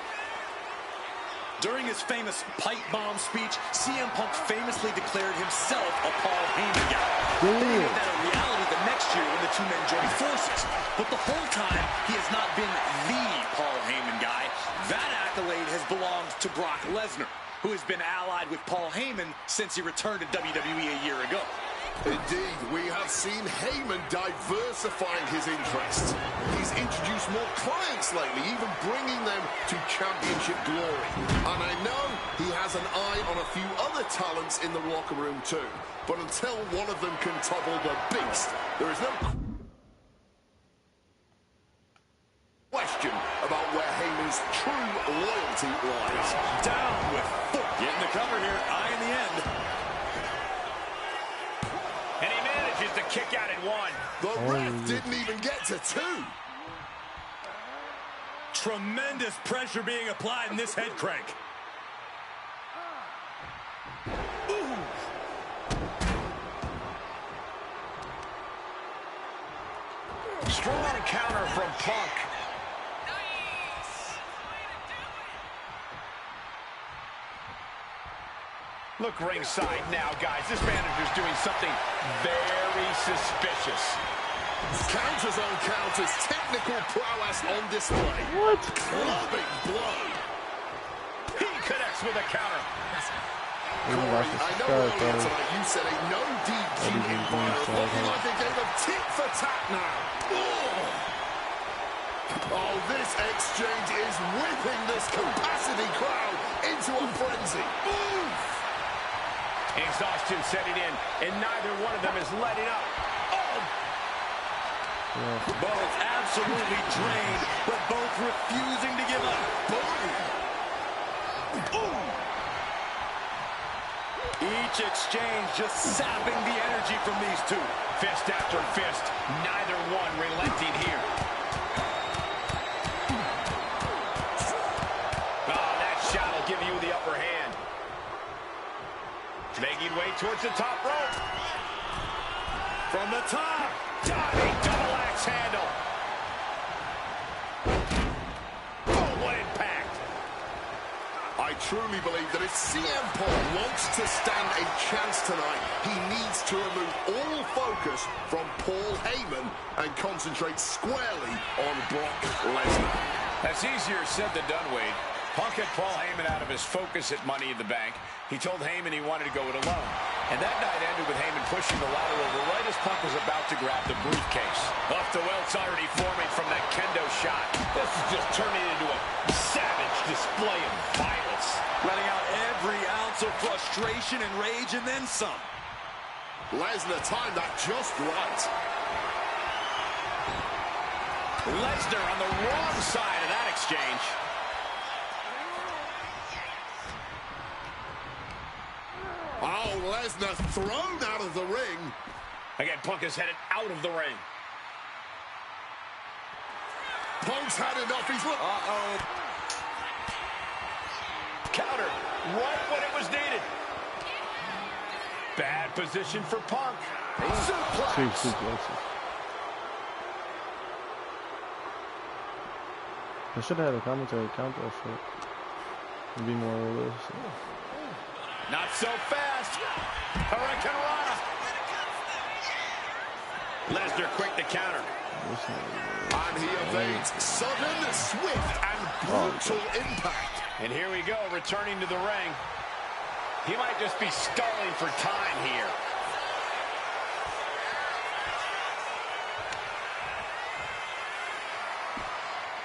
During his famous pipe bomb speech, CM Punk famously declared himself a Paul Heyman guy. They made that a reality the next year when the two men joined forces. But the whole time, he has not been the Paul Heyman guy. That accolade has belonged to Brock Lesnar, who has been allied with Paul Heyman since he returned to WWE a year ago. Indeed, we have seen Heyman diversifying his interests. He's introduced more clients lately, even bringing them to championship glory. And I know he has an eye on a few other talents in the locker room too. But until one of them can topple the beast, there is no question about where Heyman's true loyalty lies. Down with foot. Getting the cover here, eye in the end. And he manages to kick out at one. The ref didn't even get to two. Tremendous pressure being applied in this head crank. Ooh. Strong counter from Punk. Look ringside now, guys. This manager's doing something very suspicious. Counters on counters, technical prowess on display. What? Clubbing blow. He connects with a counter. Corey, I know earlier tonight you said a no DQ environment looking like a game of tit for tat now. Oh, this exchange is whipping this capacity crowd into a frenzy. Exhaustion setting in, and neither one of them is letting up. Oh! Both absolutely drained, but both refusing to give up. Boom! Each exchange just sapping the energy from these two. Fist after fist, neither one relenting here. Oh, that shot will give you the upper hand. Making way towards the top rope. From the top, diving double axe handle. Oh, what impact. I truly believe that if CM Punk wants to stand a chance tonight, he needs to remove all focus from Paul Heyman and concentrate squarely on Brock Lesnar. That's easier said than done, Wade. Punk had Paul Heyman out of his focus at Money in the Bank. He told Heyman he wanted to go it alone. And that night ended with Heyman pushing the ladder over right as Punk was about to grab the briefcase. Off the welts already forming from that kendo shot. This is just turning into a savage display of violence. Letting out every ounce of frustration and rage and then some. Lesnar timed that just right. Lesnar on the wrong side of that exchange. Oh, Lesnar thrown out of the ring. Again, Punk is headed out of the ring. Punk's had enough. He's look. Counter right when it was needed. Bad position for Punk. Suplex. I should have had a commentary count that shit. It'd be more realistic. Not so fast. Hurricane Rana. Lesnar quick to counter. And he evades sudden, swift, and brutal impact. And here we go, returning to the ring. He might just be stalling for time here.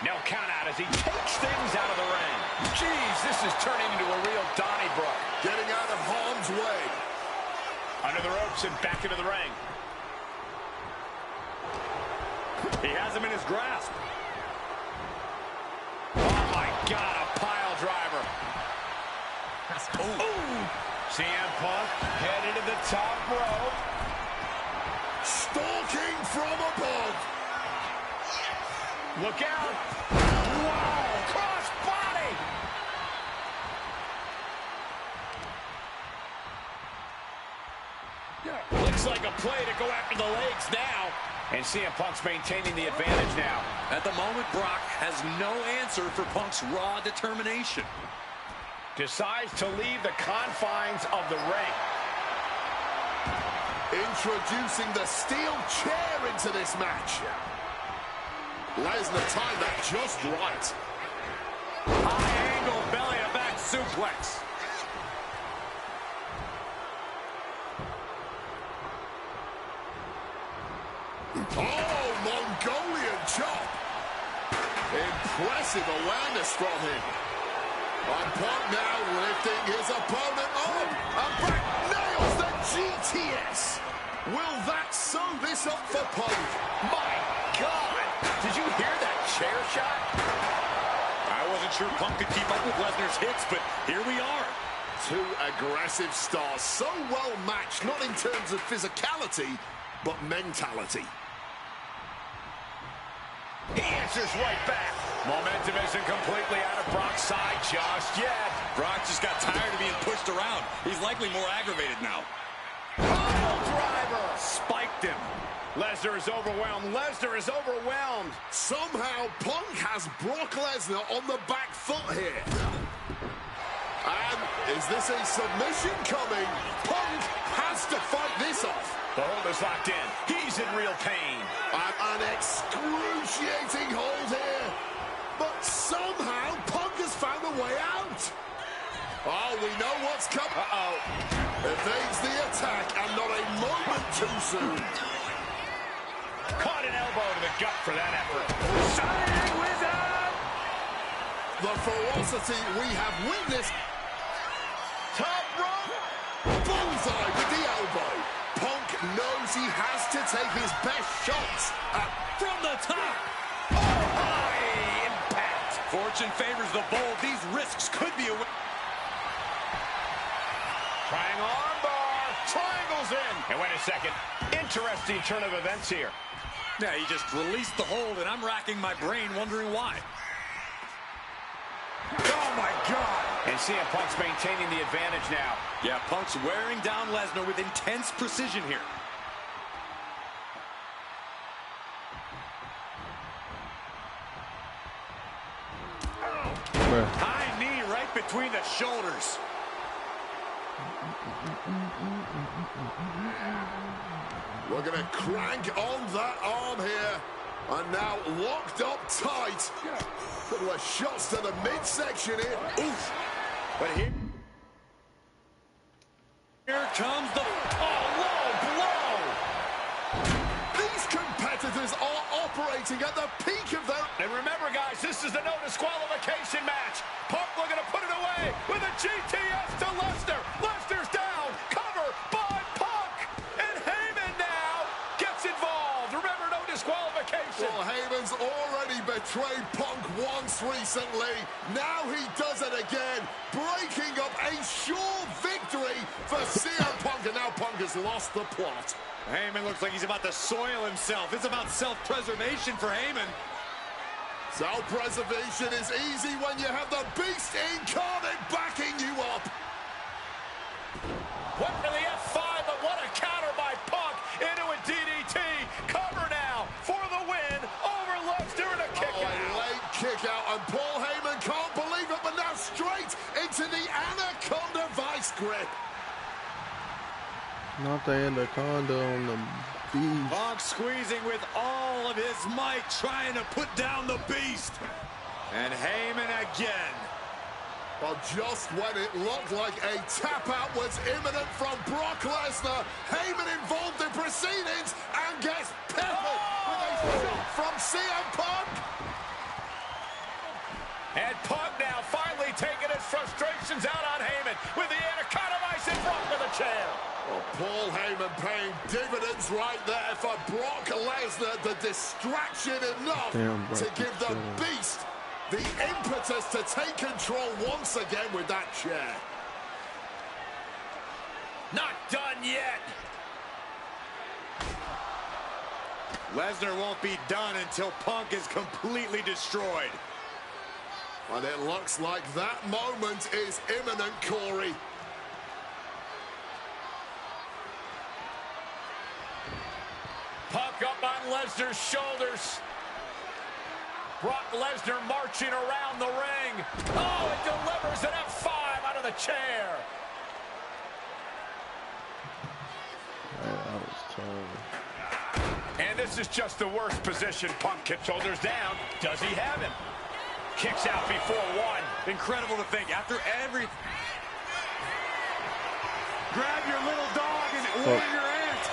No count out as he takes things out of the ring. Jeez, this is turning into a real Donnybrook. Getting out of harm's way. Under the ropes and back into the ring. He has him in his grasp. Oh, my God, a pile driver. Ooh. CM Punk headed to the top rope. Stalking from above. Look out. Wow, cross body. Looks like a play to go after the legs now. And CM Punk's maintaining the advantage now. At the moment, Brock has no answer for Punk's raw determination. Decides to leave the confines of the ring. Introducing the steel chair into this match. Lesnar timed that just right. High angle belly-to-back suplex. Oh, Mongolian chop. Impressive awareness from him. And Punk now lifting his opponent up. And Brock nails the GTS. Will that sew this up for Punk? My God! Did you hear that chair shot? I wasn't sure Punk could keep up with Lesnar's hits, but here we are. Two aggressive stars, so well matched, not in terms of physicality, but mentality. He answers right back. Momentum isn't completely out of Brock's side just yet. Brock just got tired of being pushed around. He's likely more aggravated now. Pile driver. Spiked him. Lesnar is overwhelmed. Lesnar is overwhelmed. Somehow, Punk has Brock Lesnar on the back foot here. And is this a submission coming? Punk has to fight this off. The hold is locked in. He's in real pain. And an excruciating hold here. But somehow, Punk has found a way out. Oh, we know what's coming. Uh-oh. Evades the attack, and not a moment too soon. Caught an elbow to the gut for that effort. Shining Wizard! The ferocity we have witnessed. Top rope. Bullseye with the elbow. Punk knows he has to take his best shots From the top. Oh, high impact. Fortune favors the bold. These risks could be a win. Trying arm bar. Triangles in. And wait a second. Interesting turn of events here. Yeah, he just released the hold, and I'm racking my brain wondering why. Oh, my God. And CM Punk's maintaining the advantage now. Yeah, Punk's wearing down Lesnar with intense precision here. High knee right between the shoulders. We're going to crank on that arm here. And now locked up tight. Couple of shots to the midsection here. Oof. But here comes the low blow. These competitors are operating at the peak of their... And remember, guys, this is the no disqualification match. Punk looking to put it away with a GTS to Lesnar. Lesnar's down. Cover by Punk. And Heyman now gets involved. Remember, no disqualification. Well, Heyman's already betrayed Punk once recently. Now he does it again, breaking up a sure victory for CM Punk. And now Punk has lost the plot. Heyman looks like he's about to soil himself. It's about self-preservation for Heyman. Self-preservation is easy when you have the beast incarnate backing you up. Went for the F5, but what a counter by Punk into a DDT. Cover now for the win over Lesnar and a kick out. A late kick out, and Paul Heyman can't believe it, but now straight into the Anaconda vice grip. Not the anaconda on the beast. Punk squeezing with all of his might, trying to put down the beast. And Heyman again. Well, just when it looked like a tap-out was imminent from Brock Lesnar, Heyman involved in proceedings and gets peppered with a shot from CM Punk. And Punk now finally taking his frustrations out on Heyman with the Anaconda vice in front of the chair. Well, Paul Heyman paying dividends right there for Brock Lesnar. The distraction enough to give the beast the impetus to take control once again with that chair. Not done yet. Lesnar won't be done until Punk is completely destroyed. And it looks like that moment is imminent, Corey. Punk up on Lesnar's shoulders. Brock Lesnar marching around the ring. Oh, it delivers an F5 out of the chair. That was terrible. And this is just the worst position. Punk kick shoulders down. Does he have him? Kicks out before one. Incredible to think. After every... Grab your little dog and warn your aunt.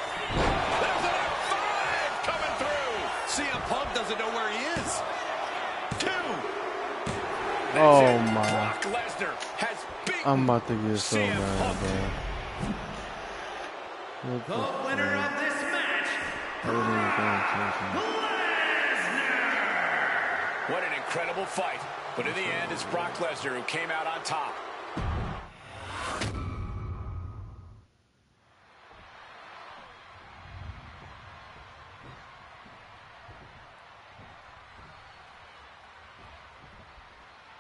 There's an F5 coming through. CM Punk doesn't know where he is. 2. Oh my. Brock Lesnar has beaten I'm about to get so CM mad, Punk. bro. The winner of this match, What an incredible fight. But in the end, it's Brock Lesnar who came out on top.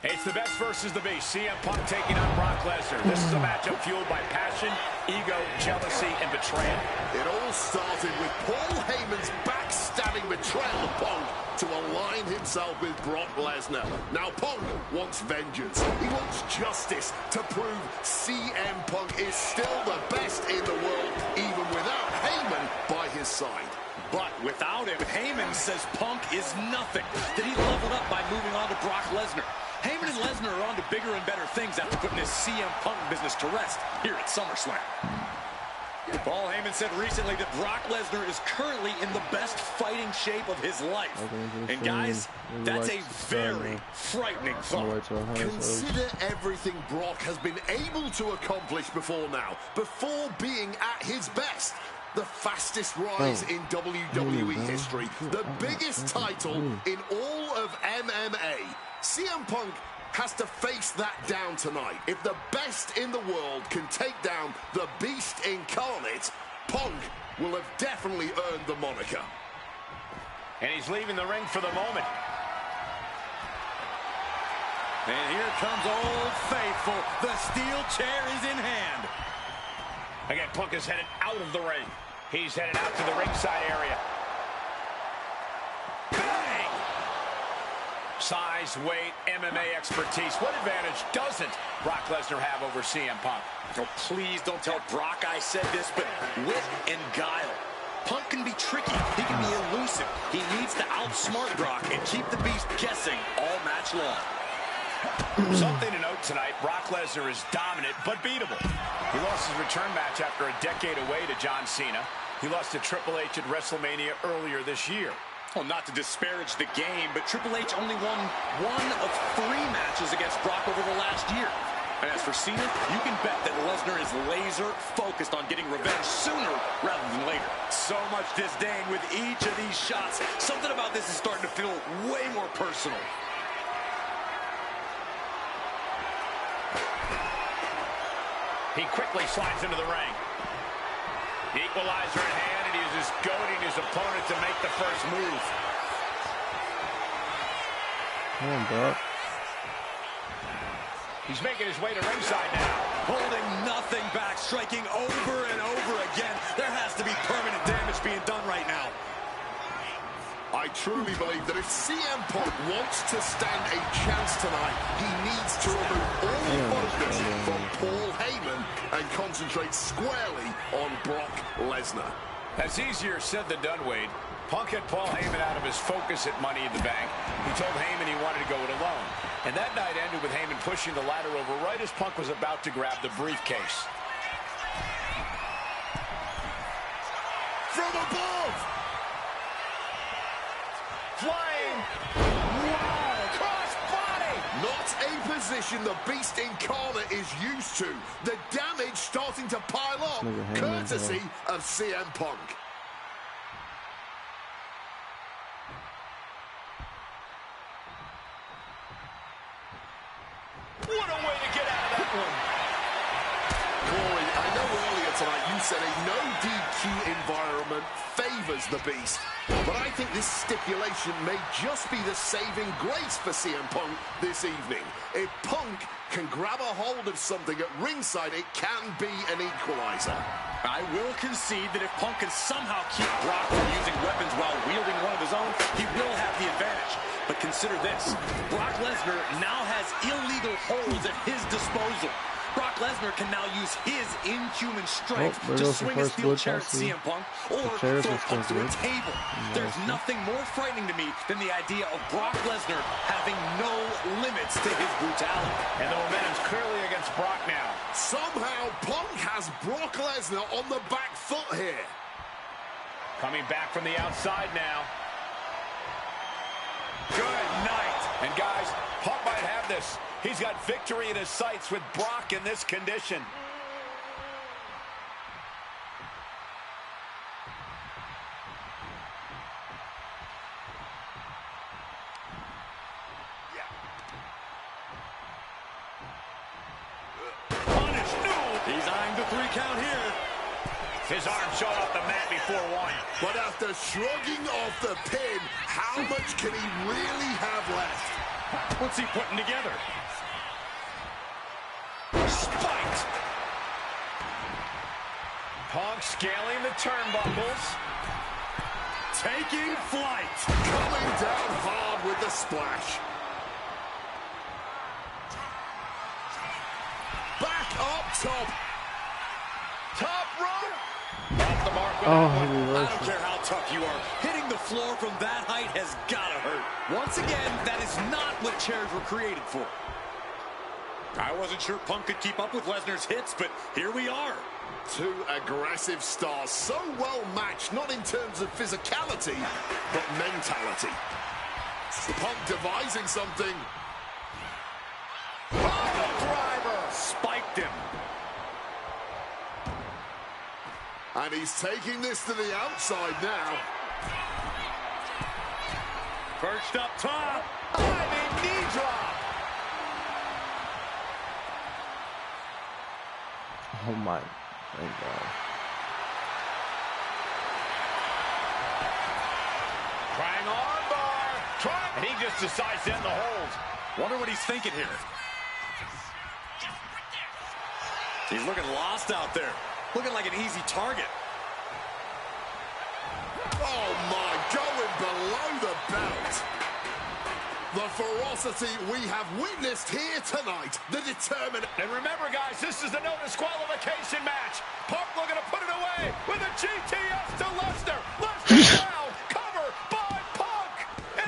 It's the best versus the beast. CM Punk taking on Brock Lesnar. This is a matchup fueled by passion, ego, jealousy, and betrayal. It all started with Paul Heyman's backstabbing betrayal of Punk to align himself with Brock Lesnar. Now Punk wants vengeance. He wants justice to prove CM Punk is still the best in the world, even without Heyman by his side. But without him, Heyman says Punk is nothing. That he leveled up by moving on to Brock Lesnar. Heyman and Lesnar are on to bigger and better things after putting his CM Punk business to rest here at SummerSlam. Paul Heyman said recently that Brock Lesnar is currently in the best fighting shape of his life. And guys, that's a very frightening thought. Consider everything Brock has been able to accomplish before now, before being at his best. The fastest rise in WWE history, the biggest title in all of MMA. CM Punk has to face that down tonight. If the best in the world can take down the beast incarnate, Punk will have definitely earned the moniker. And he's leaving the ring for the moment. And here comes Old Faithful. The steel chair is in hand. Again, Punk is headed out of the ring. He's headed out to the ringside area. Bang! Size, weight, MMA expertise. What advantage doesn't Brock Lesnar have over CM Punk? Oh, please don't tell Brock I said this, but wit and guile. Punk can be tricky. He can be elusive. He needs to outsmart Brock and keep the beast guessing all match long. Something to note tonight, Brock Lesnar is dominant but beatable. He lost his return match after a decade away to John Cena. He lost to Triple H at WrestleMania earlier this year. Well, not to disparage the game, but Triple H only won 1 of 3 matches against Brock over the last year. And as for Cena, you can bet that Lesnar is laser focused on getting revenge sooner rather than later. So much disdain with each of these shots. Something about this is starting to feel way more personal. He quickly slides into the ring. The equalizer in hand, and he is goading his opponent to make the first move. Come on, Brock. He's making his way to ringside now. Holding nothing back, striking over and over again. There has to be permanent damage being done right now. I truly believe that if CM Punk wants to stand a chance tonight, he needs to remove all focus from Paul Heyman and concentrate squarely on Brock Lesnar. That's easier said than done, Wade. Punk had Paul Heyman out of his focus at Money in the Bank. He told Heyman he wanted to go it alone. And that night ended with Heyman pushing the ladder over right as Punk was about to grab the briefcase. From above! Flying! Wow! Cross body! Not a position the Beast Incarnate is used to. The damage starting to pile up, courtesy of CM Punk. What a way to get out of that one. Corey, I know earlier tonight you said a no DQ environment favors the Beast, but I think this stipulation may just be the saving grace for CM Punk this evening. If Punk can grab a hold of something at ringside, it can be an equalizer. I will concede that if Punk can somehow keep Brock from using weapons while wielding one of his own, he will have the advantage. But consider this, Brock Lesnar now has illegal holds at his disposal. Brock Lesnar can now use his inhuman strength to swing a steel chair at CM Punk or throw Punk through a table. There's nothing more frightening to me than the idea of Brock Lesnar having no limits to his brutality. And the momentum's clearly against Brock now. Somehow, Punk has Brock Lesnar on the back foot here. Coming back from the outside now. Good night. And guys, Punk might have this. He's got victory in his sights with Brock in this condition. Punish. No. He's eyeing the 3 count here. His arm showed off the mat before 1. But after shrugging off the pin, how much can he really have left? What's he putting together? Spiked. Punk scaling the turnbuckles. Taking flight. Coming down hard with the splash. Back up top. Top rope. Off the mark with I don't care how tough you are. Hitting the floor from that height has got to hurt. Once again, that is not what chairs were created for. I wasn't sure Punk could keep up with Lesnar's hits, but here we are. 2 aggressive stars, so well matched, not in terms of physicality, but mentality. Punk devising something. Pile driver. Spiked him. And he's taking this to the outside now. Perched up top. Diving knee drop. Oh my, thank God. Trying armbar. And he just decides to end the hold. Wonder what he's thinking here. He's looking lost out there. Looking like an easy target. Oh my, going below the belt. The ferocity we have witnessed here tonight. The determination. And remember, guys, this is the no disqualification match. Punk looking to put it away with a GTS to Lesnar. Lesnar down. Cover by Punk.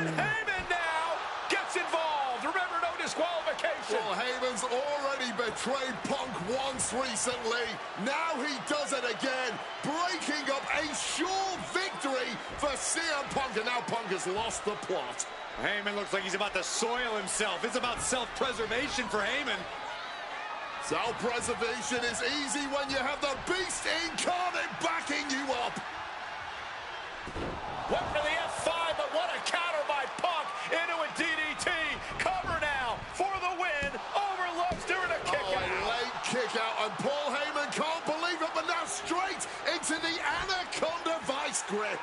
And Heyman now gets involved. Remember, no disqualification. Well, Heyman's already betrayed Punk once recently. Now he does it again, breaking up a sure victory for CM Punk. And now Punk has lost the plot. Heyman looks like he's about to soil himself. It's about self-preservation for Heyman. Self-preservation is easy when you have the Beast Incarnate backing you up. Went for the F5, but what a counter by Punk into a DDT. Cover now for the win over Lesnar and a kick out. A late kick out, and Paul Heyman can't believe it, but now straight into the Anaconda Vice grip.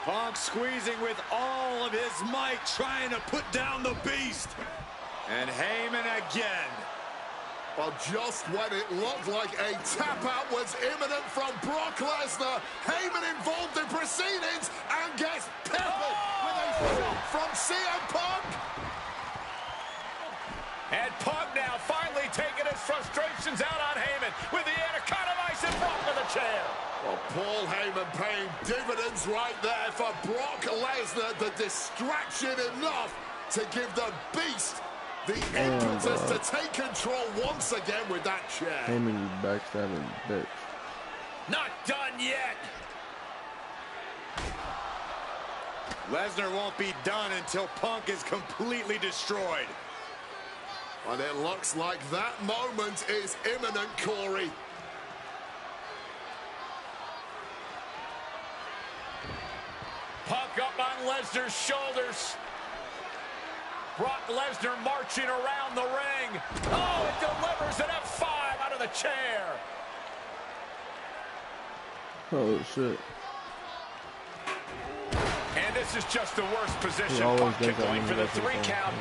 Punk squeezing with all of his might, trying to put down the Beast. And Heyman again. Well, just when it looked like a tap-out was imminent from Brock Lesnar, Heyman involved in proceedings and gets peppered with a shot from CM Punk. And Punk now finally taking his frustrations out on Heyman with the Anaconda Vice and Brock with a chair. Well, Paul Heyman paying dividends right there for Brock Lesnar. The distraction enough to give the Beast the impetus to take control once again with that chair. Heyman, you backstabbing bitch. Not done yet. Lesnar won't be done until Punk is completely destroyed. And it looks like that moment is imminent, Corey. Punk up on Lesnar's shoulders. Brock Lesnar marching around the ring. Oh, it delivers an F5 out of the chair. Oh, shit. And this is just the worst position. Punk kept going for the 3 count.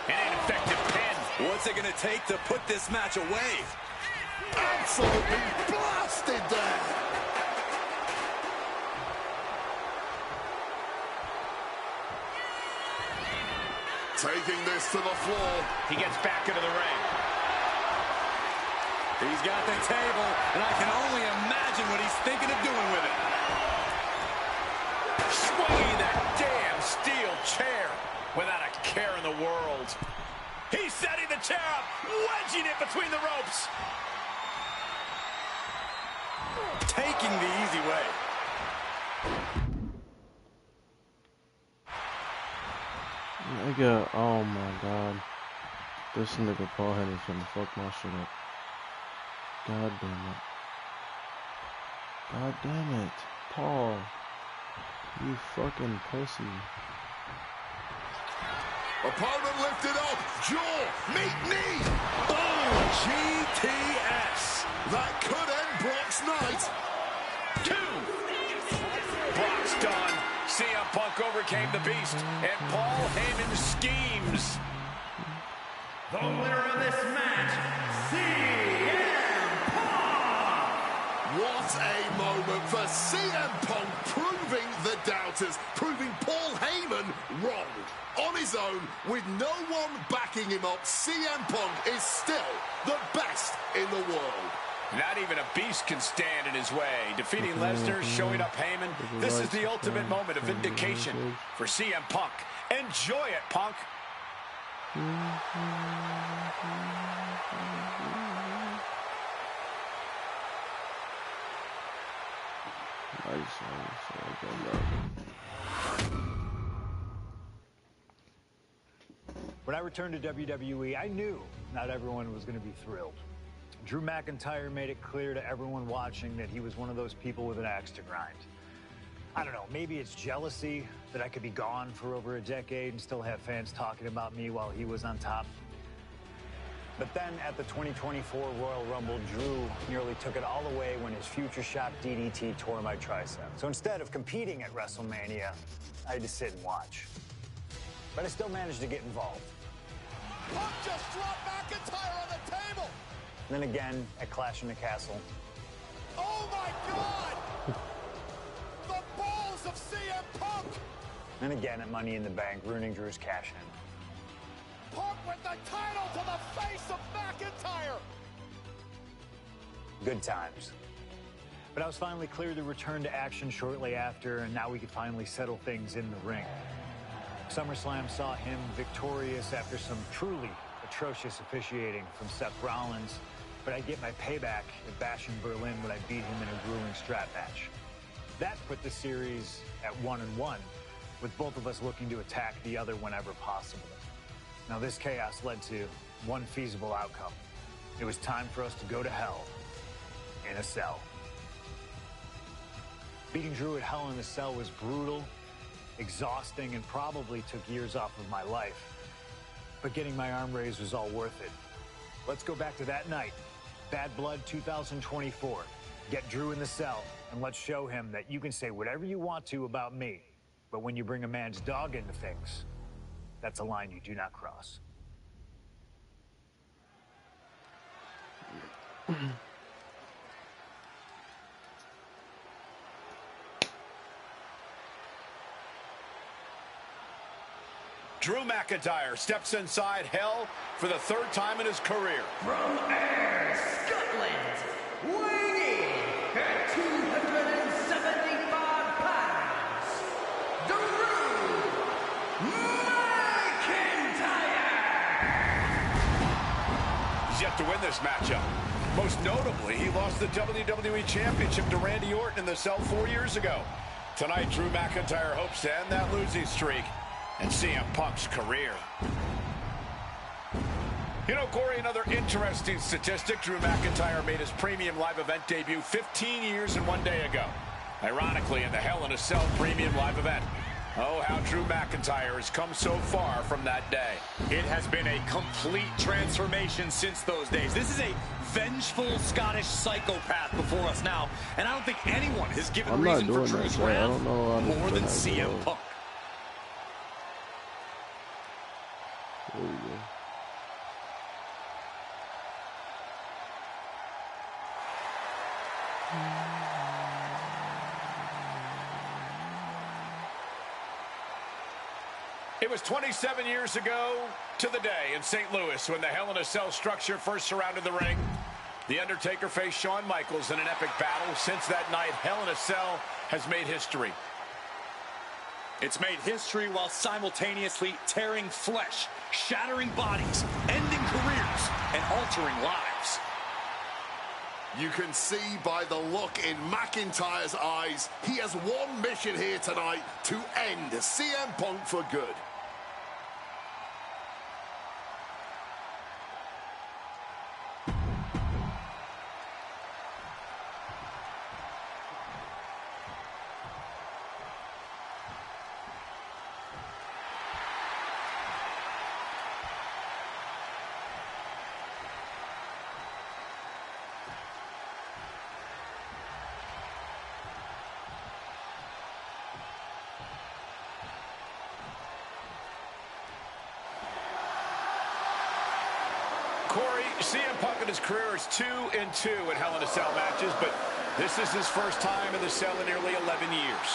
An ineffective pin. What's it going to take to put this match away? Absolutely blasted there. Taking this to the floor. He gets back into the ring. He's got the table, and I can only imagine what he's thinking of doing with it. Swinging that damn steel chair without a care in the world. He's setting the chair up, wedging it between the ropes. Taking the easy way. Nigga, oh my god. This nigga Paul Heyman's gonna fuck my shit up. God damn it. God damn it. Paul. You fucking pussy. Opponent lifted up. Jaw. Meet knee. Boom. GTS. That could end Brock's night. 2. Brock's done. CM Punk overcame the Beast, and Paul Heyman schemes. The winner of this match, CM Punk! What a moment for CM Punk, proving the doubters, proving Paul Heyman wrong. On his own, with no one backing him up, CM Punk is still the best in the world. Not even a beast can stand in his way. Defeating Lesnar, showing up Heyman. This is the ultimate moment of vindication for CM Punk. Enjoy it, Punk. When I returned to WWE, I knew not everyone was going to be thrilled. Drew McIntyre made it clear to everyone watching that he was one of those people with an axe to grind. I don't know, maybe it's jealousy that I could be gone for over a decade and still have fans talking about me while he was on top. But then at the 2024 Royal Rumble, Drew nearly took it all away when his future shot DDT tore my tricep. So instead of competing at WrestleMania, I had to sit and watch. But I still managed to get involved. Punk just dropped McIntyre on the table. And then again at Clash in the Castle. Oh my God! The balls of CM Punk! And again at Money in the Bank, ruining Drew's cash-in. Punk with the title to the face of McIntyre! Good times. But I was finally cleared to return to action shortly after, and now we could finally settle things in the ring. SummerSlam saw him victorious after some truly atrocious officiating from Seth Rollins, but I get my payback at Bash in Berlin when I beat him in a grueling strap match. That put the series at 1-1, with both of us looking to attack the other whenever possible. Now this chaos led to one feasible outcome. It was time for us to go to hell in a cell. Beating Drew at Hell in a Cell was brutal, exhausting, and probably took years off of my life. But getting my arm raised was all worth it. Let's go back to that night. Bad Blood 2024. Get Drew in the cell, and let's show him that you can say whatever you want to about me, but when you bring a man's dog into things, that's a line you do not cross. Drew McIntyre steps inside Hell for the 3rd time in his career. From Ayr, Scotland, weighing in at 275 pounds, Drew McIntyre! He's yet to win this matchup. Most notably, he lost the WWE Championship to Randy Orton in the cell 4 years ago. Tonight, Drew McIntyre hopes to end that losing streak and CM Punk's career. You know, Corey, another interesting statistic. Drew McIntyre made his premium live event debut 15 years and 1 day ago. Ironically, in the Hell in a Cell premium live event. Oh, how Drew McIntyre has come so far from that day. It has been a complete transformation since those days. This is a vengeful Scottish psychopath before us now, and I don't think anyone has given reason for Drew's wrath more than CM Punk. There we go. It was 27 years ago to the day in St. Louis when the Hell in a Cell structure first surrounded the ring. The Undertaker faced Shawn Michaels in an epic battle. Since that night, Hell in a Cell has made history. It's made history while simultaneously tearing flesh, shattering bodies, ending careers, and altering lives. You can see by the look in McIntyre's eyes, he has one mission here tonight: to end CM Punk for good. Corey, CM Punk in his career is 2-2 in Hell in a Cell matches, but this is his first time in the cell in nearly 11 years.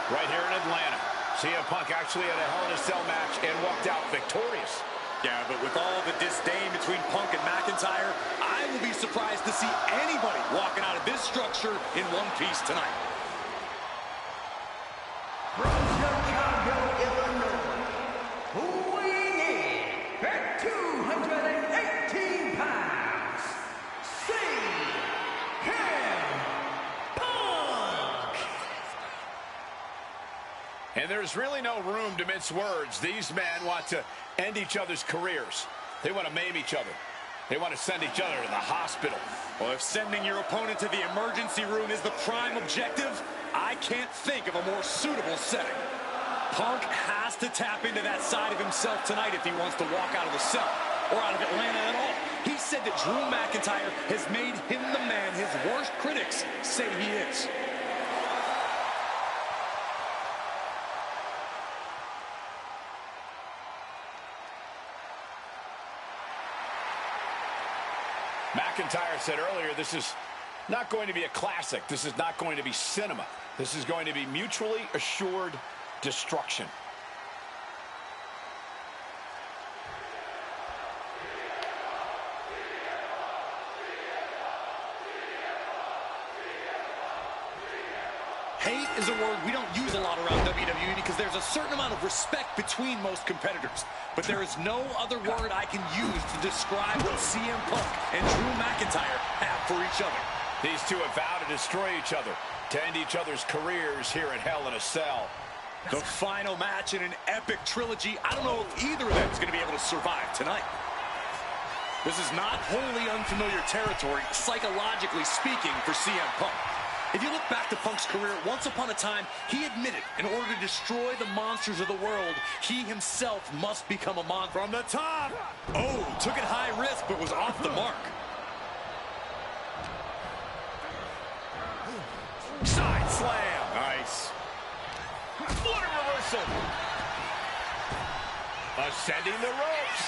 Right here in Atlanta, CM Punk actually had a Hell in a Cell match and walked out victorious. Yeah, but with all the disdain between Punk and McIntyre, I will be surprised to see anybody walking out of this structure in one piece tonight. From Chicago, Illinois, weighing in at 218 pounds, CM Punk! And there's really no room to mince words. These men want to end each other's careers. They want to maim each other. They want to send each other to the hospital. Well, if sending your opponent to the emergency room is the prime objective, I can't think of a more suitable setting. Punk has to tap into that side of himself tonight if he wants to walk out of the cell, or out of Atlanta at all. He said that Drew McIntyre has made him the man his worst critics say he is. McIntyre said earlier, this is not going to be a classic. This is not going to be cinema. This is going to be mutually assured destruction. Hate is a word we don't use a lot around WWE because there's a certain amount of respect between most competitors. But there is no other word I can use to describe what CM Punk and Drew McIntyre have for each other. These two have vowed to destroy each other, to end each other's careers here at Hell in a Cell. The final match in an epic trilogy. I don't know if either of them is going to be able to survive tonight. This is not wholly unfamiliar territory, psychologically speaking, for CM Punk. If you look back to Punk's career, once upon a time, he admitted in order to destroy the monsters of the world, he himself must become a monster. From the top! Oh, took it high risk, but was off the mark. Side slam! Nice. What a reversal! Ascending the ropes!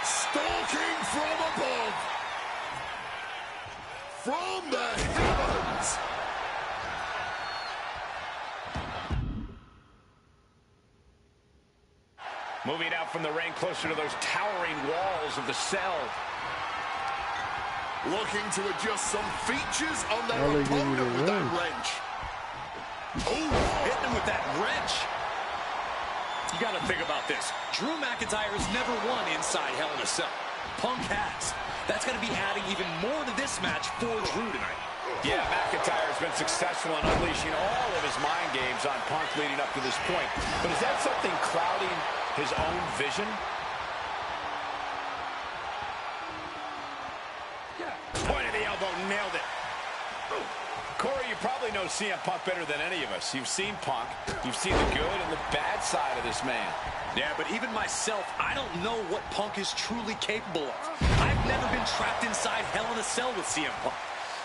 Stalking from above! From the heavens! Moving out from the ring closer to those towering walls of the cell. Looking to adjust some features on their How they give you opponent the with that wrench? wrench. Oh, hitting him with that wrench. You got to think about this. Drew McIntyre has never won inside Hell in a Cell. Punk has. That's going to be adding even more to this match for Drew tonight. Yeah, McIntyre has been successful in unleashing all of his mind games on Punk leading up to this point. But is that something clouding his own vision? Point of the elbow, nailed it. Corey, you probably know CM Punk better than any of us. You've seen Punk. You've seen the good and the bad side of this man. Yeah, but even myself, I don't know what Punk is truly capable of. I've never been trapped inside Hell in a Cell with CM Punk.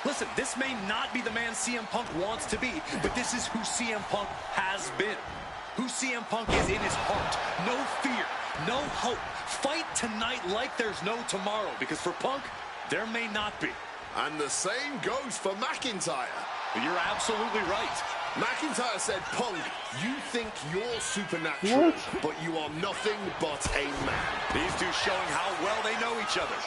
Listen, this may not be the man CM Punk wants to be, but this is who CM Punk has been. Who CM Punk is in his heart. No fear, no hope. Fight tonight like there's no tomorrow, because for Punk, there may not be. And the same goes for McIntyre. You're absolutely right. McIntyre said, Punk, you think you're supernatural, but you are nothing but a man. These two showing how well they know each other.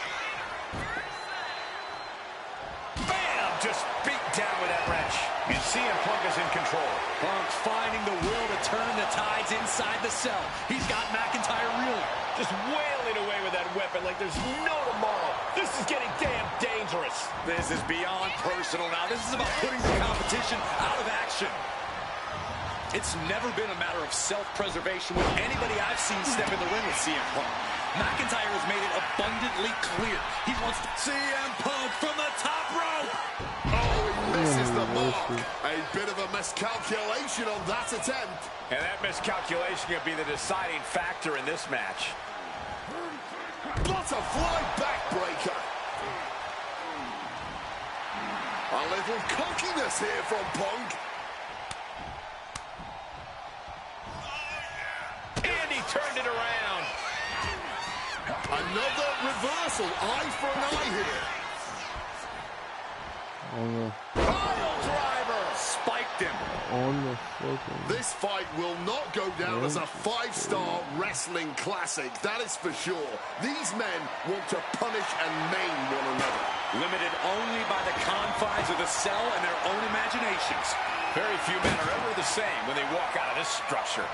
Bam! Just beat down with that wrench. You see him, Punk is in control. Punk finding the will to turn the tides inside the cell. He's got McIntyre reeling. Just wailing away with that weapon like there's no tomorrow. This is getting damn dangerous. This is beyond personal now. This is about putting the competition out of action. It's never been a matter of self-preservation with anybody I've seen step in the ring with CM Punk. McIntyre has made it abundantly clear. He wants to CM Punk from the top rope. Oh, he misses the mark. A bit of a miscalculation on that attempt. And that miscalculation could be the deciding factor in this match. What a fly backbreaker. A little cockiness here from Punk. And he turned it around. Another reversal. Eye for an eye here. Pile driver. Spiked him. This fight will not go down as a 5-star wrestling classic, that is for sure. These men want to punish and maim one another. Limited only by the confines of the cell and their own imaginations. Very few men are ever the same when they walk out of this structure.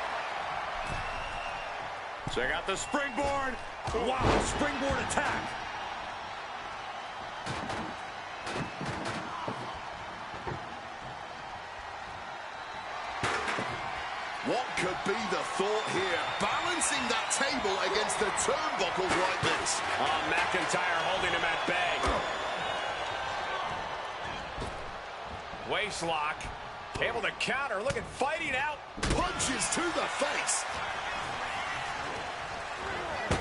Check out the springboard. Wow, springboard attack. What could be the thought here? Balancing that table against the turnbuckles like this. Oh, McIntyre holding him at bay. Waist lock. Able to counter. Look at fighting out. Punches to the face.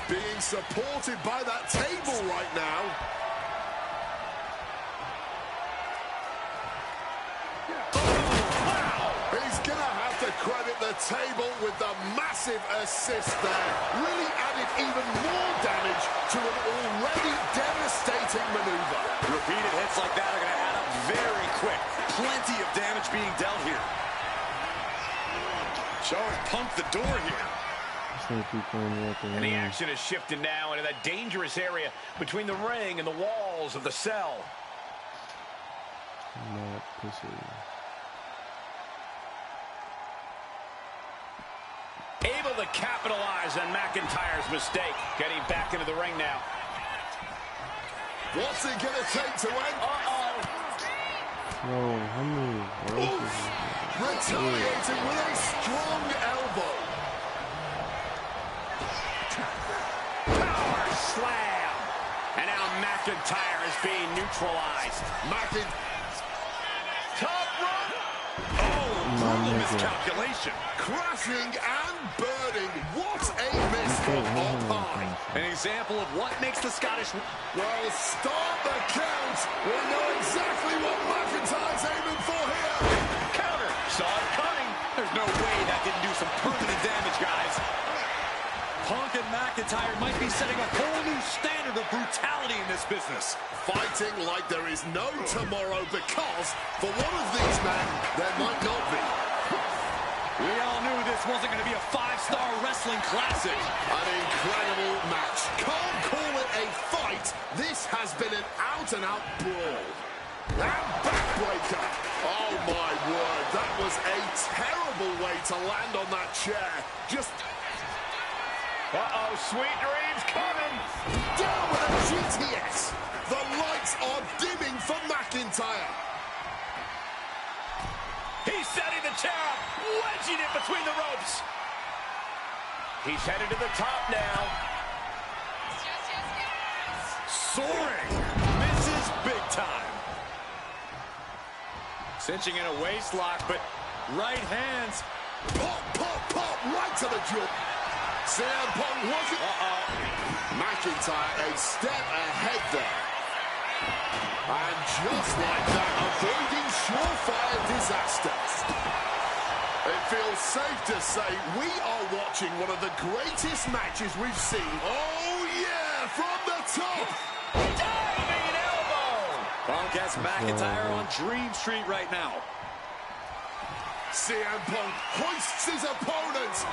Being supported by that table right now. Credit the table with the massive assist there. Really added even more damage to an already devastating maneuver. Repeated hits like that are going to add up very quick. Plenty of damage being dealt here. Showing Punk the door here. And the action is shifted now into that dangerous area between the ring and the walls of the cell. Not pussy. Able to capitalize on McIntyre's mistake. Getting back into the ring now. What's it going to take to end? No, how many? Retaliating with a strong elbow. Power slam. And now McIntyre is being neutralized. Top rope. Brutal miscalculation. Crashing and burning. What a miss from up high. An example of what makes the Scottish... Well, start the count. We know exactly what McIntyre's aiming for here. Counter. Saw it coming. There's no way that didn't do some permanent damage, guys. Punk and McIntyre might be setting a whole new standard of brutality in this business. Fighting like there is no tomorrow because for one of these men, there might not be. We all knew this wasn't going to be a 5-star wrestling classic. An incredible match. Can't call it a fight. This has been an out-and-out brawl. And backbreaker. Oh, my word. That was a terrible way to land on that chair. Just... Uh-oh, sweet dreams coming. Down with a GTS. The lights are dimming for McIntyre. tear up, wedging it between the ropes. He's headed to the top now. Soaring. Misses big time. Cinching in a waist lock, but right hands. Pop, pop, pop, right to the jaw. CM Punk wasn't. McIntyre a step ahead there. And just like that, avoiding surefire disasters. It feels safe to say we are watching one of the greatest matches we've seen. Oh, yeah, from the top. Diving elbow. Punk has McIntyre on Dream Street right now. CM Punk hoists his opponent.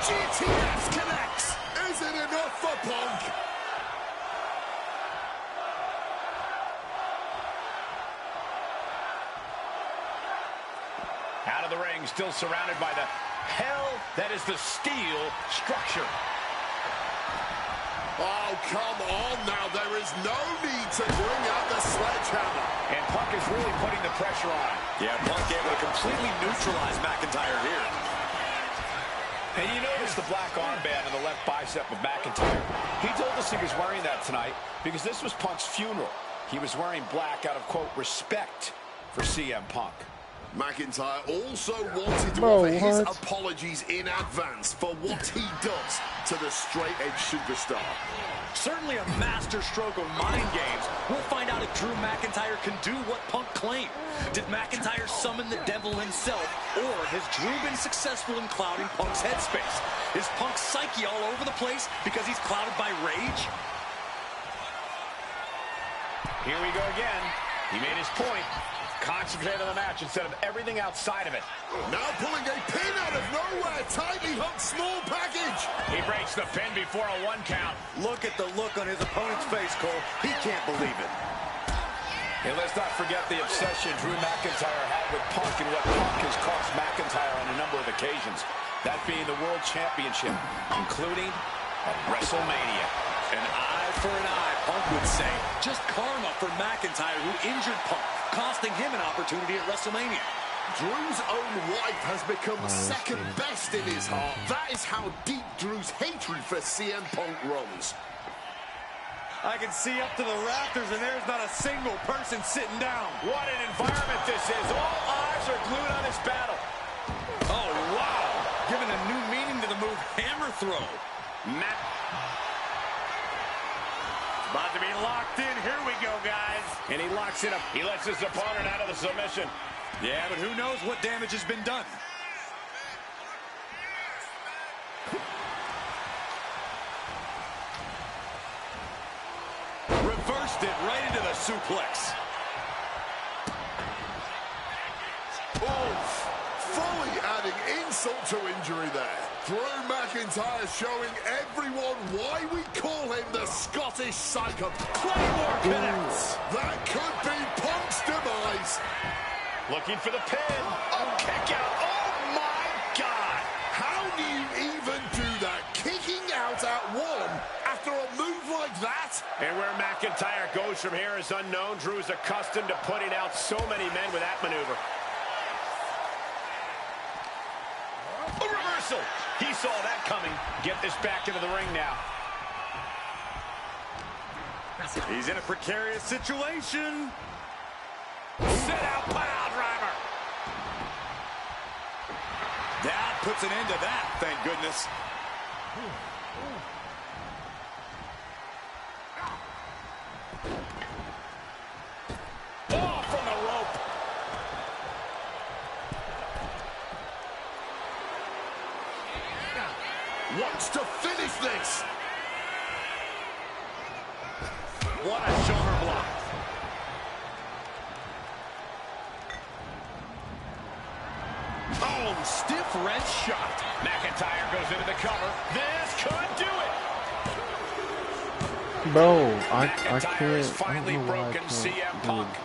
GTS connects. Is it enough for Punk? Out of the ring, still surrounded by the hell that is the steel structure. Oh, come on now. There is no need to bring out the sledgehammer. And Punk is really putting the pressure on. Yeah, Punk able to completely neutralize McIntyre here. And you notice the black armband on the left bicep of McIntyre. He told us he was wearing that tonight because this was Punk's funeral. He was wearing black out of, quote, respect for CM Punk. McIntyre also wanted to offer his apologies in advance for what he does to the straight-edge superstar. Certainly a master stroke of mind games. We'll find out if Drew McIntyre can do what Punk claimed. Did McIntyre summon the devil himself, or has Drew been successful in clouding Punk's headspace? Is Punk's psyche all over the place because he's clouded by rage? Here we go again. He made his point. Concentrate on the match instead of everything outside of it. Now pulling a pin out of nowhere. Tightly hooked small package. He breaks the pin before a 1 count. Look at the look on his opponent's face, Cole. He can't believe it. And let's not forget the obsession Drew McIntyre had with Punk and what Punk has cost McIntyre on a number of occasions. That being the World Championship, including at WrestleMania. An eye for an eye, Punk would say. Just karma for McIntyre, who injured Punk, costing him an opportunity at WrestleMania. Drew's own wife has become second best in his heart. That is how deep Drew's hatred for CM Punk runs. I can see up to the rafters, and there's not a single person sitting down. What an environment this is. All eyes are glued on this battle. Oh, wow. Giving a new meaning to the move hammer throw. About to be locked in. Here we go, guys. And he locks it up. He lets his opponent out of the submission. Yeah, but who knows what damage has been done. Reversed it right into the suplex. Oof. Fully adding insult to injury there. Drew McIntyre showing everyone why we call him the Scottish Psycho. Claymore connects. That could be Punk's demise. Looking for the pin. Oh, kick out. Oh, my God. How do you even do that? Kicking out at 1 after a move like that? And where McIntyre goes from here is unknown. Drew's accustomed to putting out so many men with that maneuver. A reversal. He saw that coming. Get this back into the ring now. He's in a precarious situation. Sit out pile driver. That puts an end to that, thank goodness. Oh, from the rope. Wants to finish this. What a shoulder block. Oh, stiff wrench shot. McIntyre goes into the cover. This could do it. Bro, I McIntyre can't. has finally I don't know why I broken can't CM do Punk. it.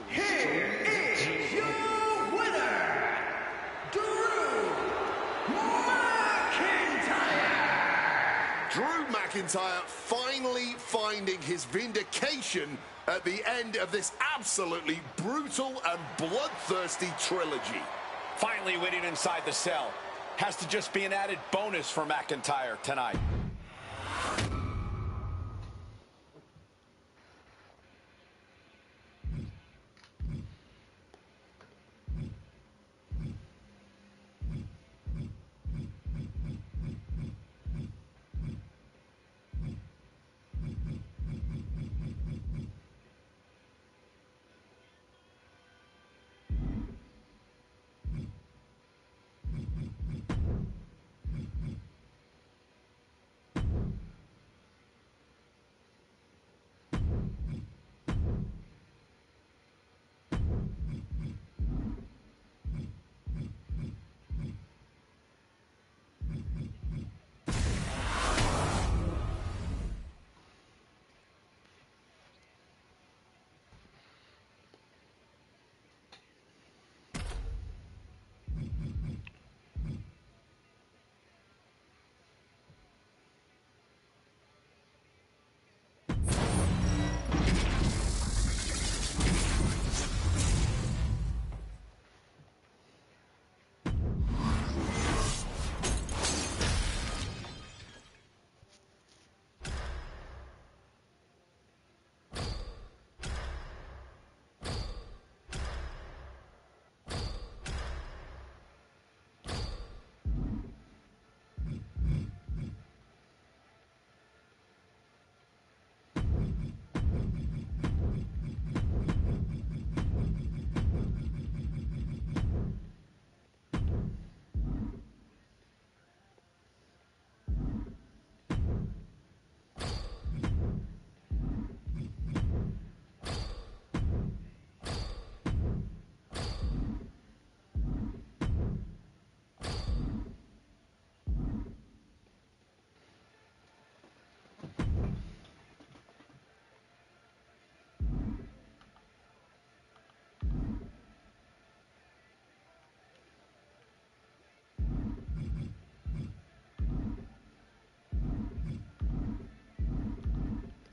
Here is your winner, Drew McIntyre. Drew McIntyre finally finding his vindication at the end of this absolutely brutal and bloodthirsty trilogy. Finally winning inside the cell. Has to just be an added bonus for McIntyre tonight.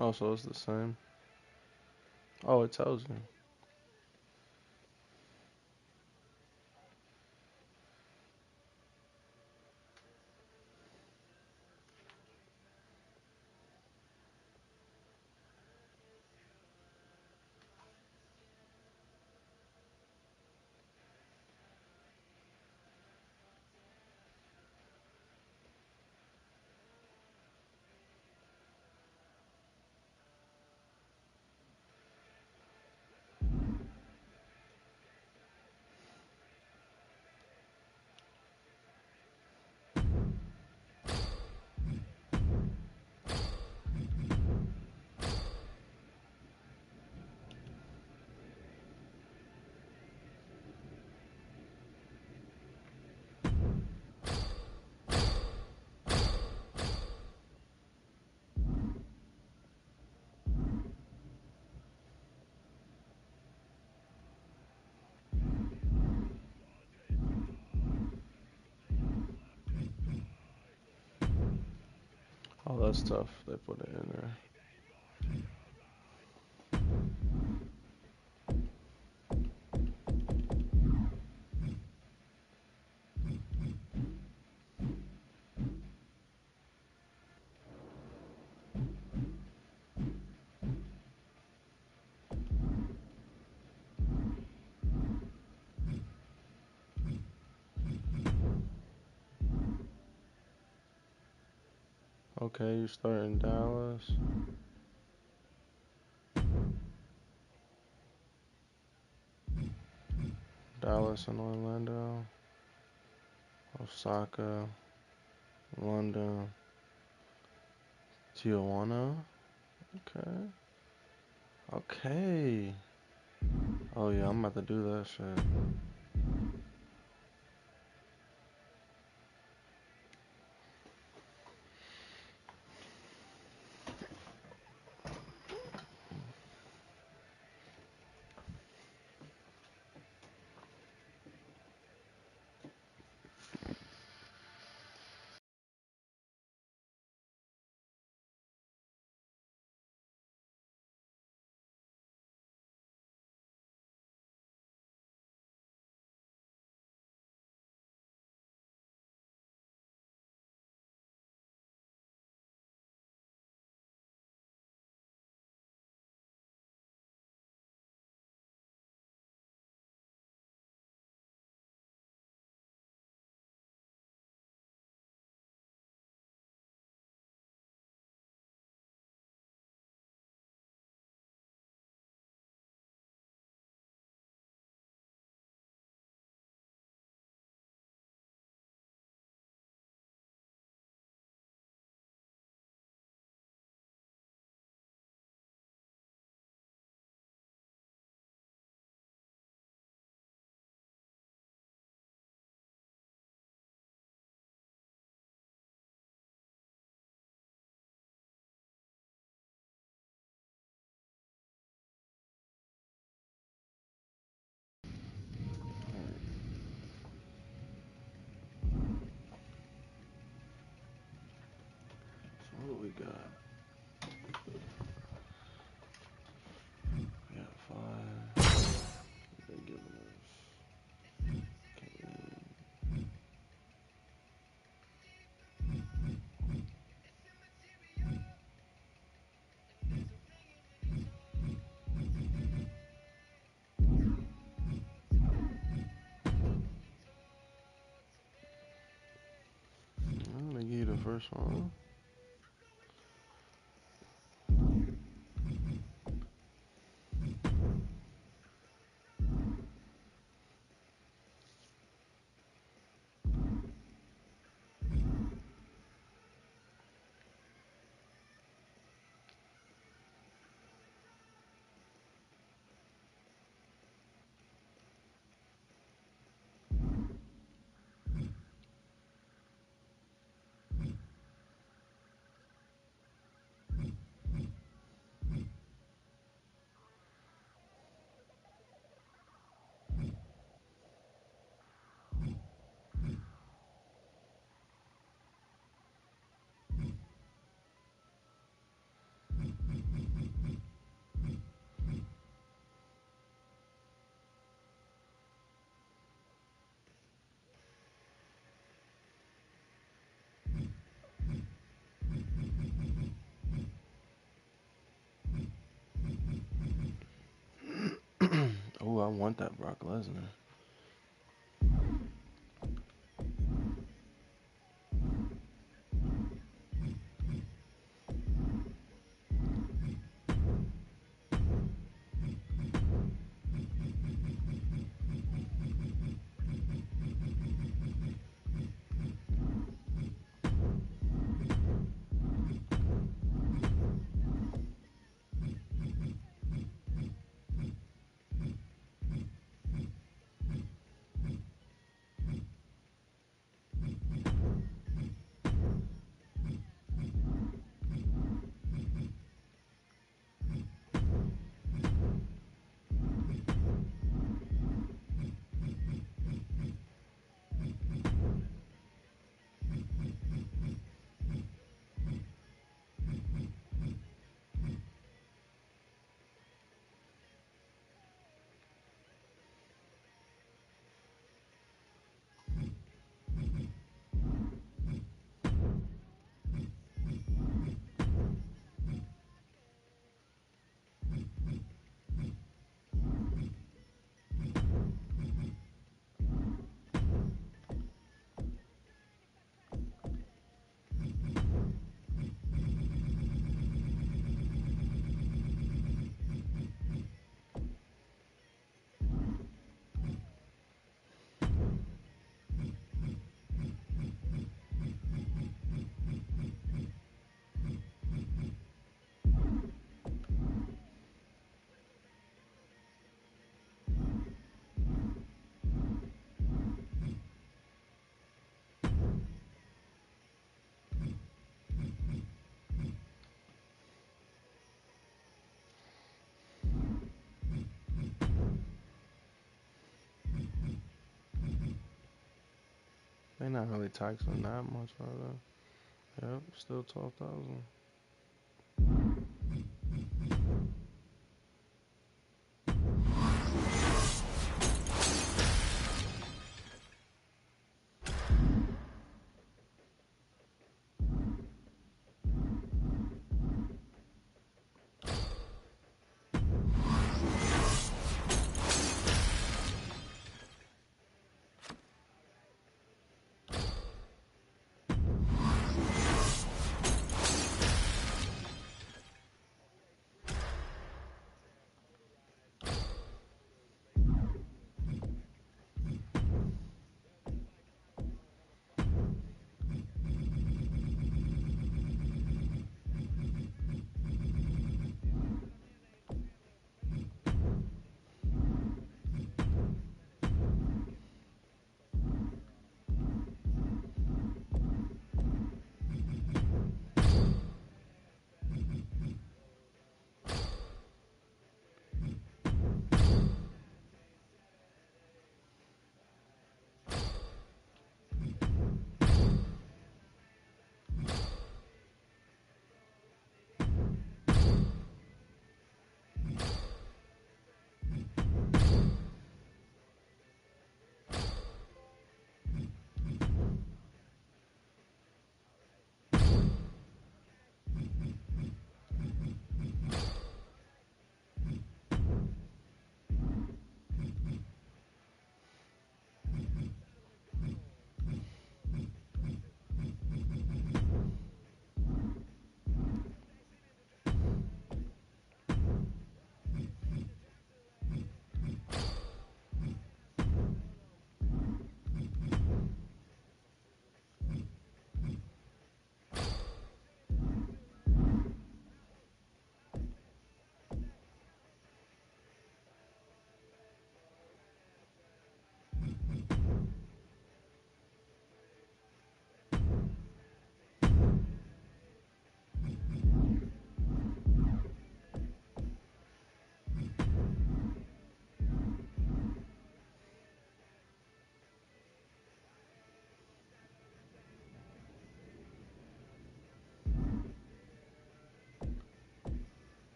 Oh, so it's the same. Oh, it tells you. Oh, that's tough. They put it in there. Okay, you start in Dallas. Dallas and Orlando. Osaka. London. Tijuana. Okay. Okay. Oh yeah, I'm about to do that shit. first one. Oh, I want that Brock Lesnar. They not really taxing that much, are they? Yep, still 12,000.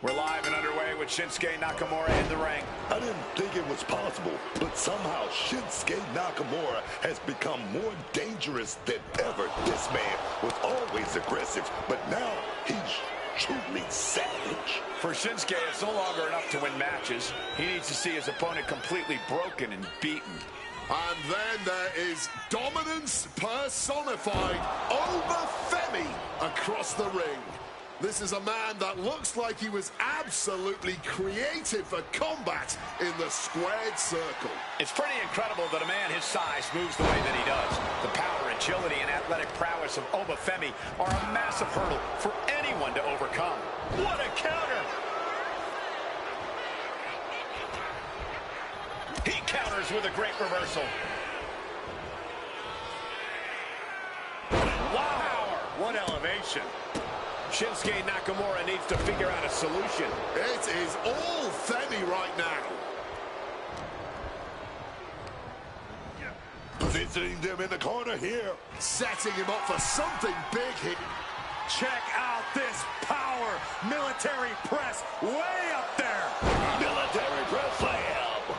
We're live and underway with Shinsuke Nakamura in the ring. I didn't think it was possible, but somehow Shinsuke Nakamura has become more dangerous than ever. This man was always aggressive, but now he's truly savage. For Shinsuke, it's no longer enough to win matches. He needs to see his opponent completely broken and beaten. And then there is dominance personified, Obafemi across the ring. This is a man that looks like he was absolutely created for combat in the squared circle. It's pretty incredible that a man his size moves the way that he does. The power, agility, and athletic prowess of Obafemi are a massive hurdle for anyone to overcome. What a counter! He counters with a great reversal. Wow! What elevation. Shinsuke Nakamura needs to figure out a solution. It is all Femi right now. Positioning them in the corner here. Setting him up for something big here. Check out this power. Military press way up there. Military press slam.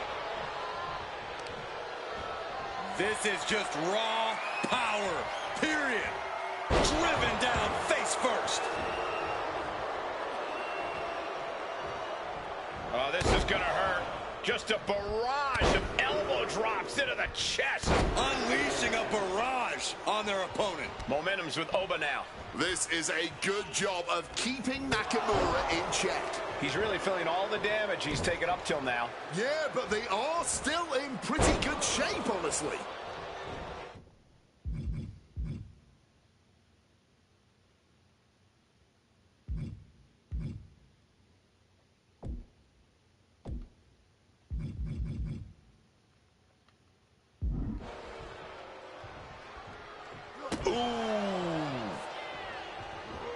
This is just raw power, period. Driven down face first. Oh, this is gonna hurt. Just a barrage of elbow drops into the chest. Unleashing a barrage on their opponent. Momentum's with Oba now. This is a good job of keeping Nakamura in check. He's really feeling all the damage he's taken up till now. Yeah, but they are still in pretty good shape, honestly.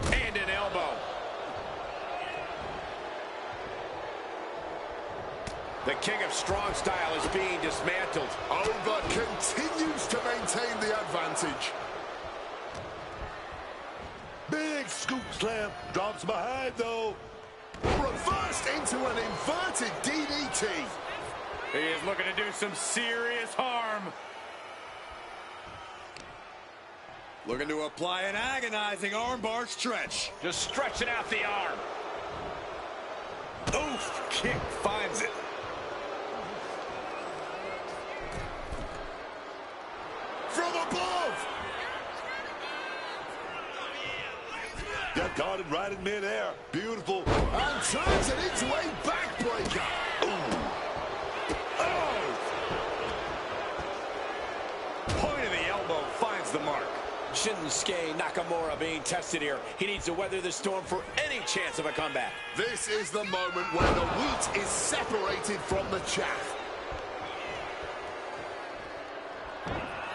And an elbow. The king of strong style is being dismantled. Oba continues to maintain the advantage. Big scoop slam. Drops behind, though. Reversed into an inverted DDT. He is looking to do some serious harm. Looking to apply an agonizing armbar stretch. Just stretching out the arm. Oof, kick finds it. From above. Got guarded right in midair. Beautiful. And turns it into a backbreaker. Point of the elbow finds the mark. Shinsuke Nakamura being tested here. He needs to weather the storm for any chance of a comeback. This is the moment where the wheat is separated from the chaff.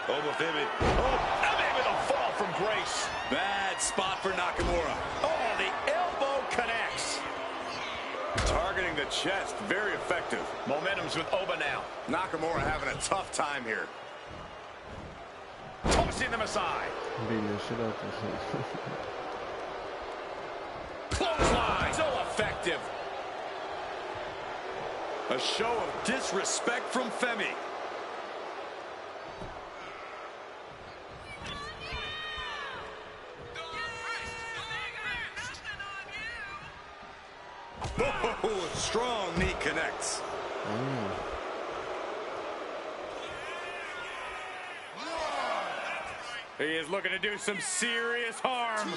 Obafemi. Maybe with a fall from grace. Bad spot for Nakamura. Oh, the elbow connects. Targeting the chest, very effective. Momentum's with Oba now. Nakamura having a tough time here. Tossing them aside. Beating the shit out this Clothesline. So effective. A show of disrespect from Femi. Oh, strong knee connects. He is looking to do some serious harm.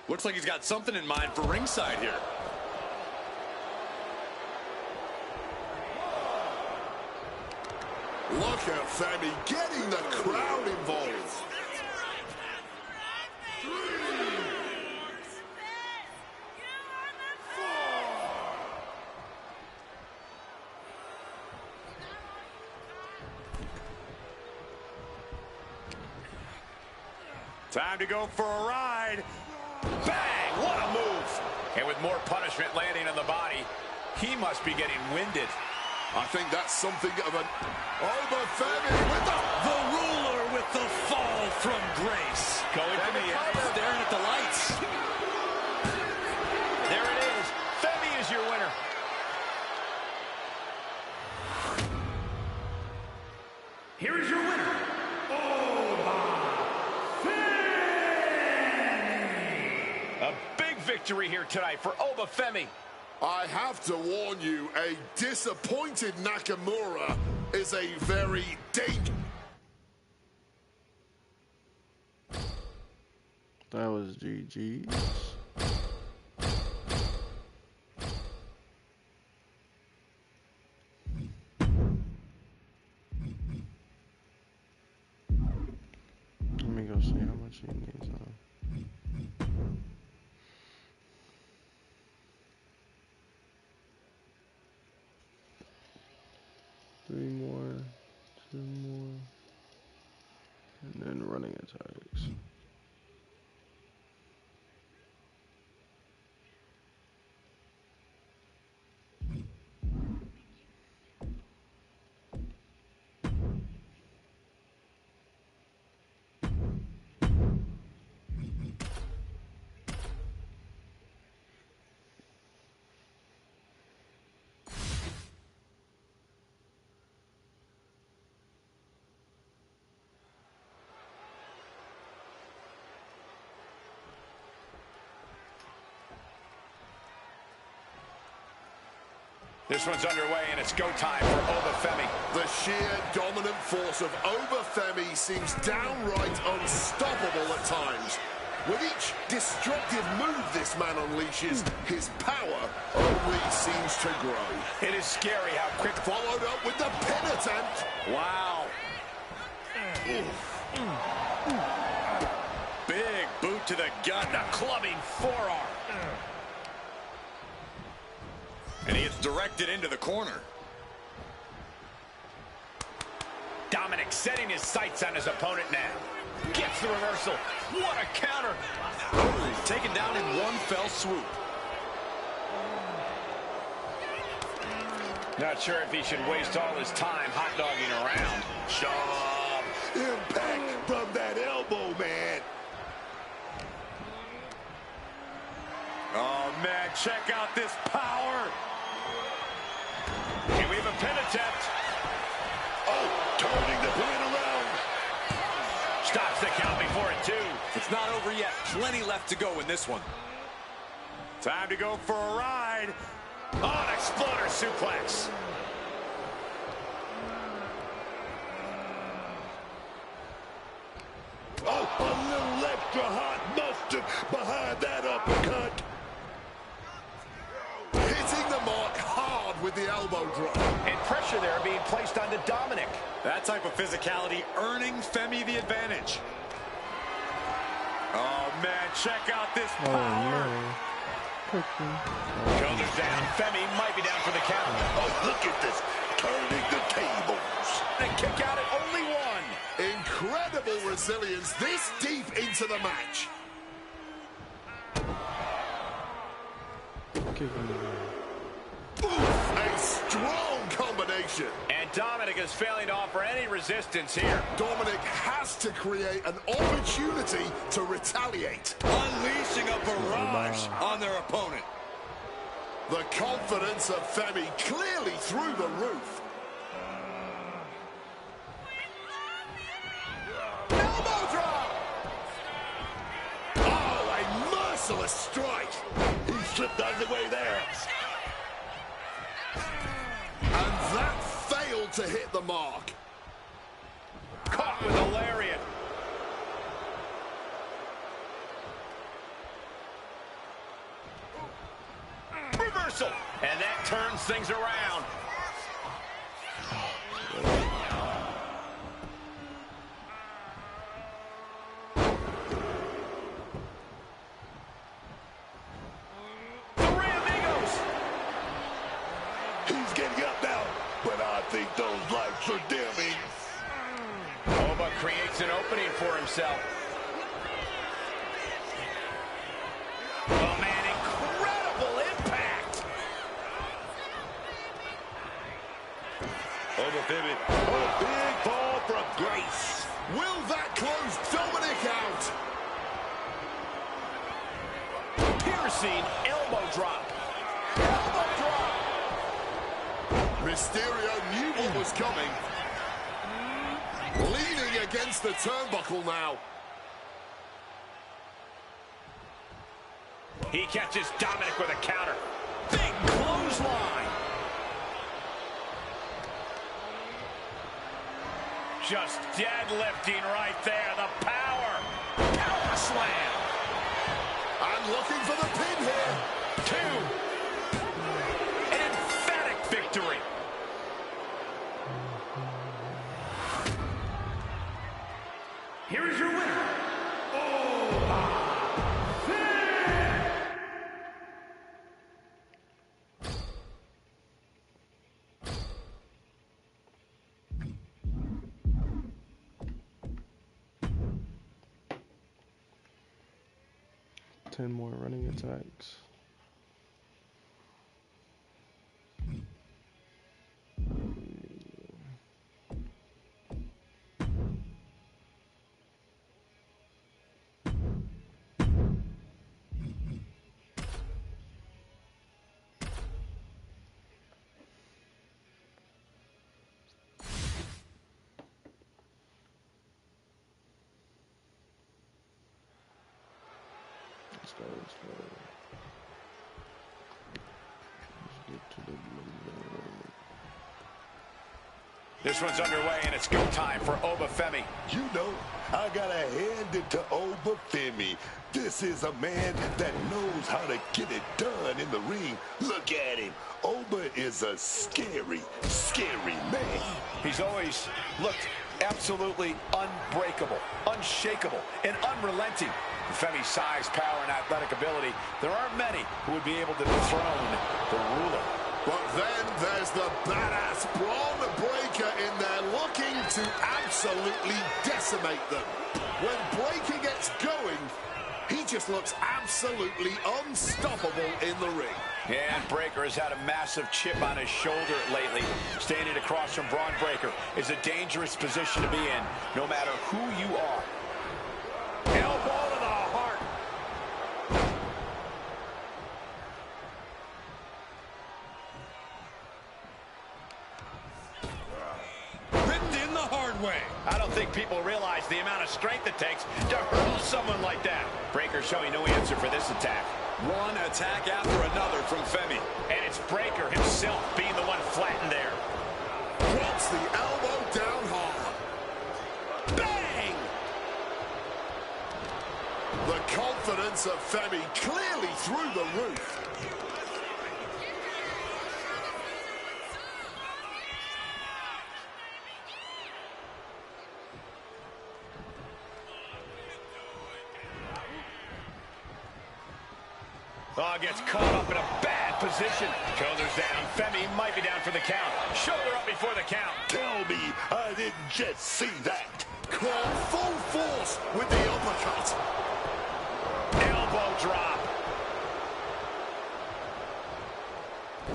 Looks like he's got something in mind for ringside here. Look at Femi getting the crowd involved. Time to go for a ride. Bang! What a move. And with more punishment landing on the body, he must be getting winded. I think that's something of an Obafemi with The ruler with the fall from grace. Going for the cover. Staring at the lights. victory here tonight for Obafemi. I have to warn you, a disappointed Nakamura is a very dangerous... That was GG's. Let me go see how much he needs on. Three more, 2 more, and then running attacks. This one's underway, and it's go time for Obafemi. The sheer dominant force of Obafemi seems downright unstoppable at times. With each destructive move this man unleashes, his power only seems to grow. It is scary how quick... Followed up with the pin attempt. Wow. Big boot to the gut. The clubbing forearm. And he gets directed into the corner. Dominic setting his sights on his opponent now. Gets the reversal. What a counter. Taken down in one fell swoop. Not sure if he should waste all his time hot dogging around. Sharp impact from that elbow, man. Oh, man, check out this power. Here we have a pin attempt. Oh, turning the pin around. Stops the count before it, too. It's not over yet. Plenty left to go in this one. Time to go for a ride. Oh, an exploder suplex. Oh, a little extra hot mustard behind that uppercut. Hitting the mark hard with the elbow drop. And pressure there being placed onto Dominic. That type of physicality earning Femi the advantage. Oh, man, check out this power. Shoulders down. Femi might be down for the count. Oh, look at this. Turning the tables. And kick out at only one. Incredible resilience this deep into the match. Oof, a strong combination. And Dominic is failing to offer any resistance here. Dominic has to create an opportunity to retaliate. Unleashing a barrage on their opponent. The confidence of Femi clearly through the roof. Elbow drop! Oh, a merciless strike. He slipped out of the way there. And that failed to hit the mark. Caught with a lariat. Reversal. And that turns things around. He's getting up now, but I think those lights are dimming. Oba creates an opening for himself. Oh, man, incredible impact. Obafemi, a big ball from Grace. Will that close Dominic out? Piercing elbow drop. Elbow drop. Mysterio knew what was coming. Leaning against the turnbuckle now. He catches Dominic with a counter. Big clothesline. Just deadlifting right there. The power. Power slam. And looking for the pin here. 2. An emphatic victory. Here is your winner, Wwe 10 more running attacks. Let's go. Let's get to the This one's underway, and it's go time for Obafemi. You know, I gotta hand it to Obafemi. This is a man that knows how to get it done in the ring. Look at him. Oba is a scary, scary man. He's always looked absolutely unbreakable, unshakable, and unrelenting. Femi's size, power, and athletic ability, there aren't many who would be able to dethrone the ruler. But then there's the badass Braun Breaker in there looking to absolutely decimate them. When Breaker gets going, he just looks absolutely unstoppable in the ring. Yeah, and Breaker has had a massive chip on his shoulder lately. Standing across from Braun Breaker is a dangerous position to be in, no matter who you are. Elbow to the heart. Ripped in the hard way. I don't think people realize the amount of strength it takes to hurdle someone like that. Breaker showing no answer for this attack. One attack after another from Femi. And it's Breaker himself being the one flattened there. Drops the elbow down hard. Bang! The confidence of Femi clearly through the roof. Oh, gets caught up in a bad position. Shoulders down. Femi might be down for the count. Shoulder up before the count. Tell me I didn't just see that. Caught full force with the uppercut. Elbow drop.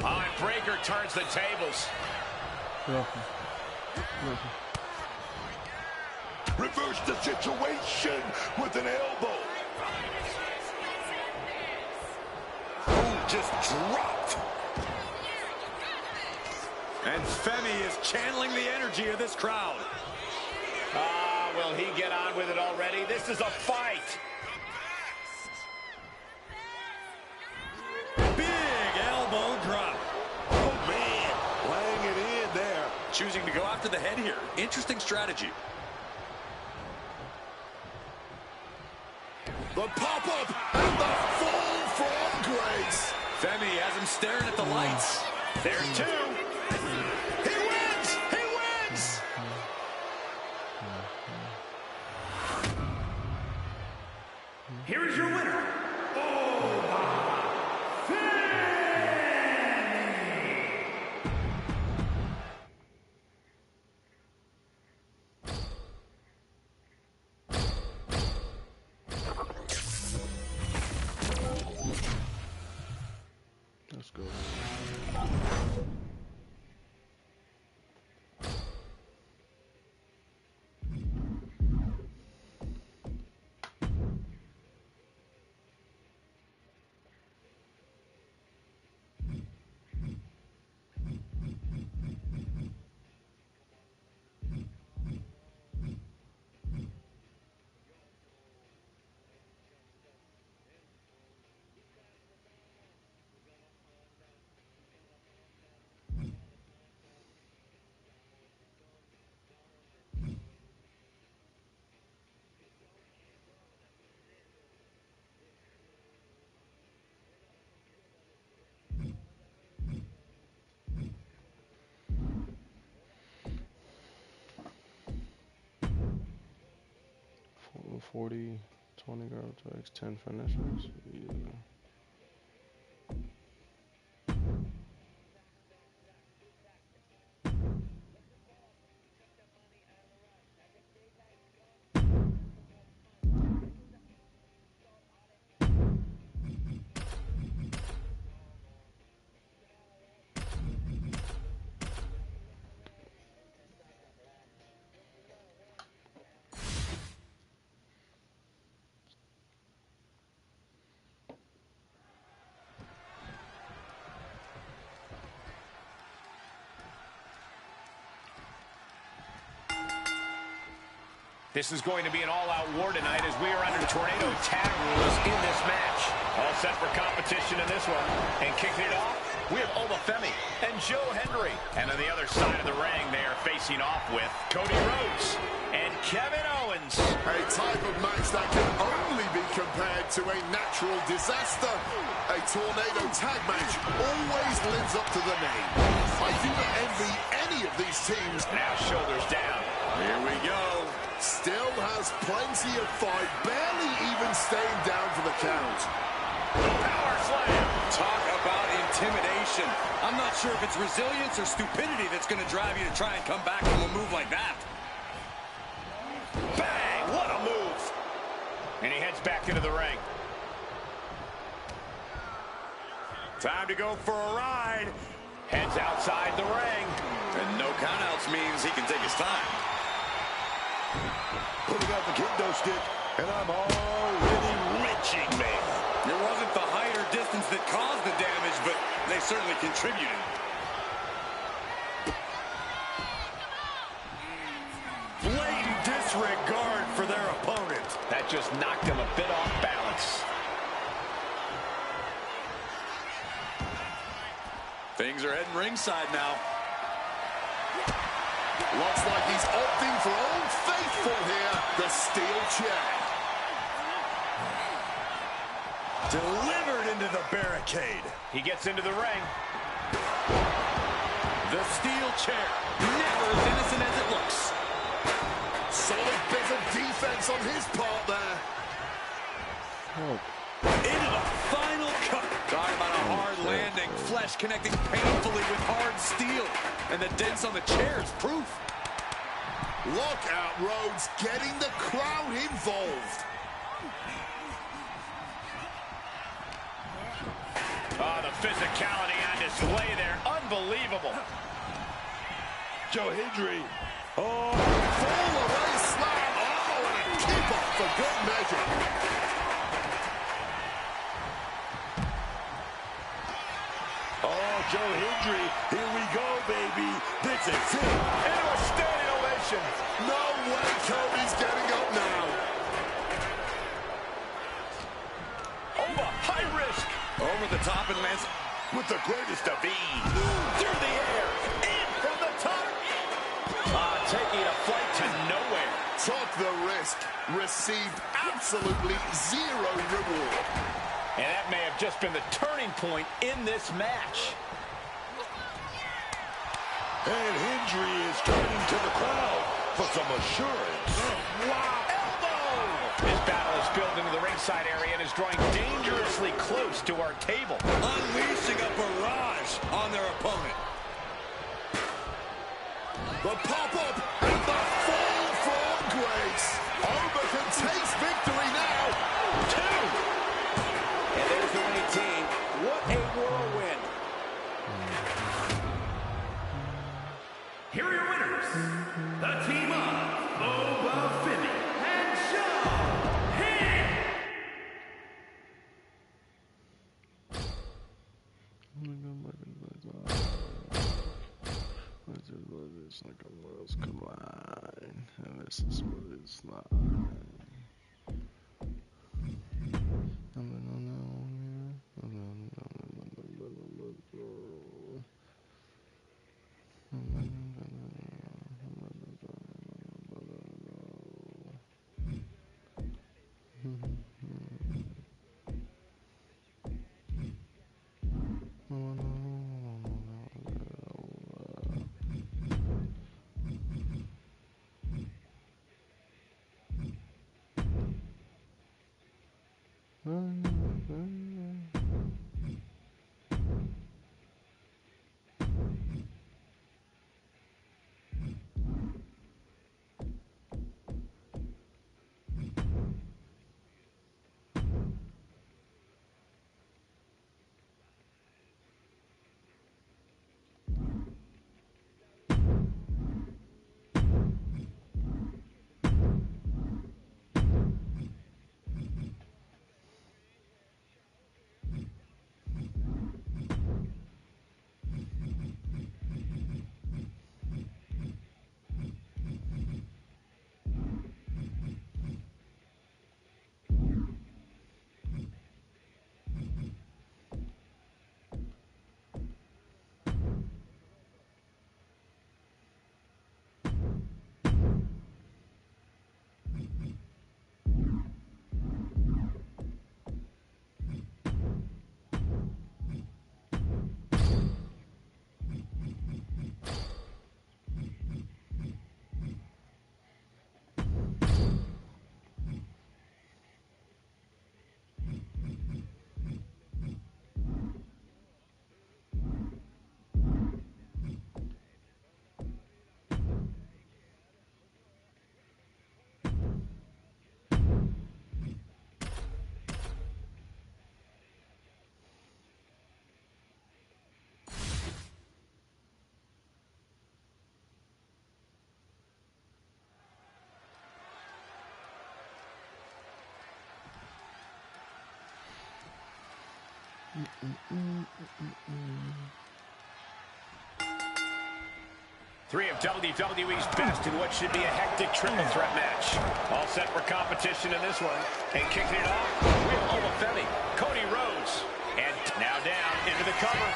Oh, and Breaker turns the tables. Reverse the situation with an elbow. Just dropped. And Femi is channeling the energy of this crowd. Ah, will he get on with it already? This is a fight. Big elbow drop. Oh, man. Laying it in there. Choosing to go after the head here. Interesting strategy. The pop-up and the fall from grace. Femi has him staring at the lights. There's 2. He wins! He wins! Here is your winner, Obafemi. Let's go. 40, 20 guard attacks, 10 finishers. Yeah. This is going to be an all-out war tonight as we are under tornado tag rules in this match. All set for competition in this one. And kicking it off, we have Obafemi and Joe Hendry. And on the other side of the ring, they are facing off with Cody Rhodes and Kevin Owens. A type of match that can only be compared to a natural disaster. A tornado tag match always lives up to the name. I do not envy any of these teams. Now shoulders down. Here we go. Still has plenty of fight, barely even staying down for the count. Power slam. Talk about intimidation. I'm not sure if it's resilience or stupidity that's going to drive you to try and come back from a move like that. Bang! What a move. And he heads back into the ring. Time to go for a ride. Heads outside the ring. And no countouts means he can take his time. Putting out the kendo stick, and I'm already wrenching, man. It wasn't the height or distance that caused the damage, but they certainly contributed. Blatant disregard for their opponent. That just knocked him a bit off balance. Things are heading ringside now. Looks like he's opting for Old Faithful here, the steel chair. Delivered into the barricade. He gets into the ring. The steel chair, never as innocent as it looks. Solid bit of defense on his part there. Oh. Into the final cut. Talking about a hard landing. Flesh connecting painfully with hard steel. And the dents on the chair is proof. Look out, Rhodes, getting the crowd involved. Oh, the physicality on display there. Unbelievable. Joe Hendry. Oh, fall away slam. Oh, and a keep up for good measure. Oh, Joe Hendry. Here we go, baby. This is it. Into a standing ovation. No way Cody's getting up now. Over, high risk. Over the top and lands With the greatest of ease. Through the air. In from the top. Taking a flight to nowhere. Took the risk. Received absolutely zero reward. And that may have just been the turning point in this match. And Hendry is turning to the crowd for some assurance. Wow. Elbow. This battle is built into the ringside area and is drawing dangerously close to our table. unleashing a barrage on their opponent. The pop-up and the fall from grace. Oba can taste victory now. 2. And there's the winning team. What a whirlwind. Here are your winners, the team of Obafemi and Joe Hendry. Come on. And this is what it's like. Three of WWE's best in what should be a hectic triple threat match. All set for competition in this one. And kicking it off, we have Wwe, Cody Rhodes. And now down into the cover.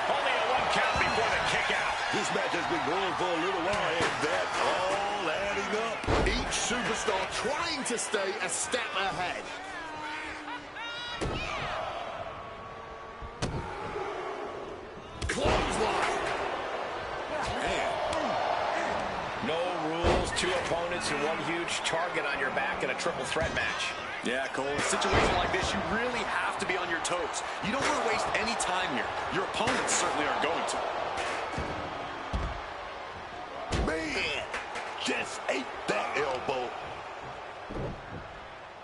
Only a 1 count before the kick out. This match has been going for a little while, and that's all adding up. Each superstar trying to stay a step ahead. Clothesline. No rules, 2 opponents and 1 huge target on your back in a triple threat match. Yeah, Cole, in a situation like this, you really have to be on your toes. You don't want to waste any time here. Your opponents certainly aren't going to. Man, just ate that elbow.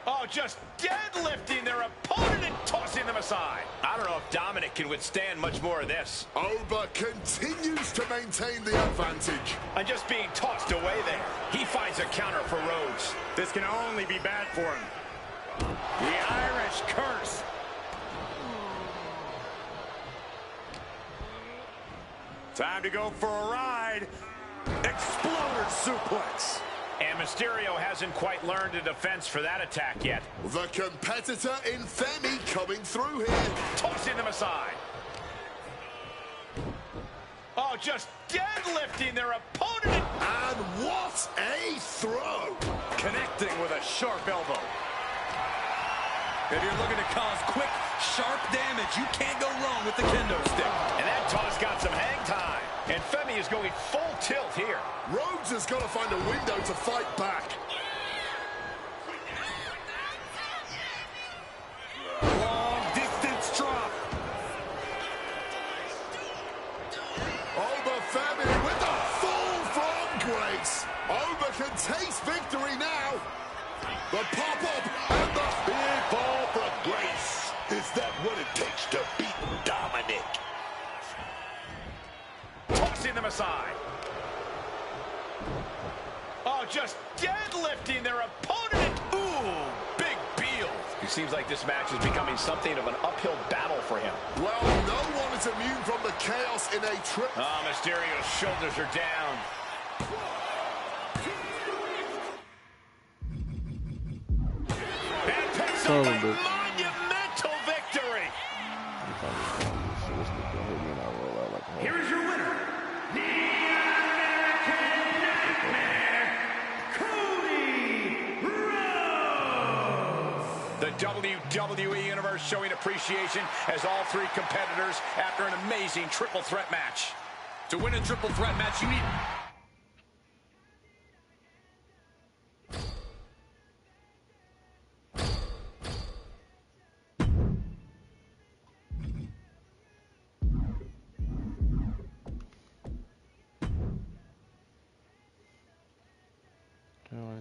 Oh, just deadlifting their opponent and tossing them aside. I don't know if Dominic can withstand much more of this. Oba continues to maintain the advantage. And just being tossed away there. He finds a counter for Rhodes. This can only be bad for him. The Irish curse. Time to go for a ride. Exploder suplex. And Mysterio hasn't quite learned a defense for that attack yet. The competitor in Femi coming through here. Tossing them aside. Oh, just deadlifting their opponent. And what a throw. Connecting with a sharp elbow. If you're looking to cause quick, sharp damage, you can't go wrong with the kendo stick. And that toss got some hang time. And Femi is going full tilt here. Rhodes has got to find a window to fight back. Long distance drop. Oba Femi with the fall from Grace. Oba can taste victory now. The pop-up and the Big fall from Grace. Is that what it takes to beat Dominic? Tossing them aside. Oh, just deadlifting their opponent. Ooh, big Beal. It seems like this match is becoming something of an uphill battle for him. Well, no one is immune from the chaos in a trip. Oh, Mysterio's shoulders are down. And picks up a monumental victory. Here is your winner, the American Nightmare, Cody Rhodes. The WWE Universe showing appreciation as all 3 competitors after an amazing triple threat match. To win a triple threat match, you need...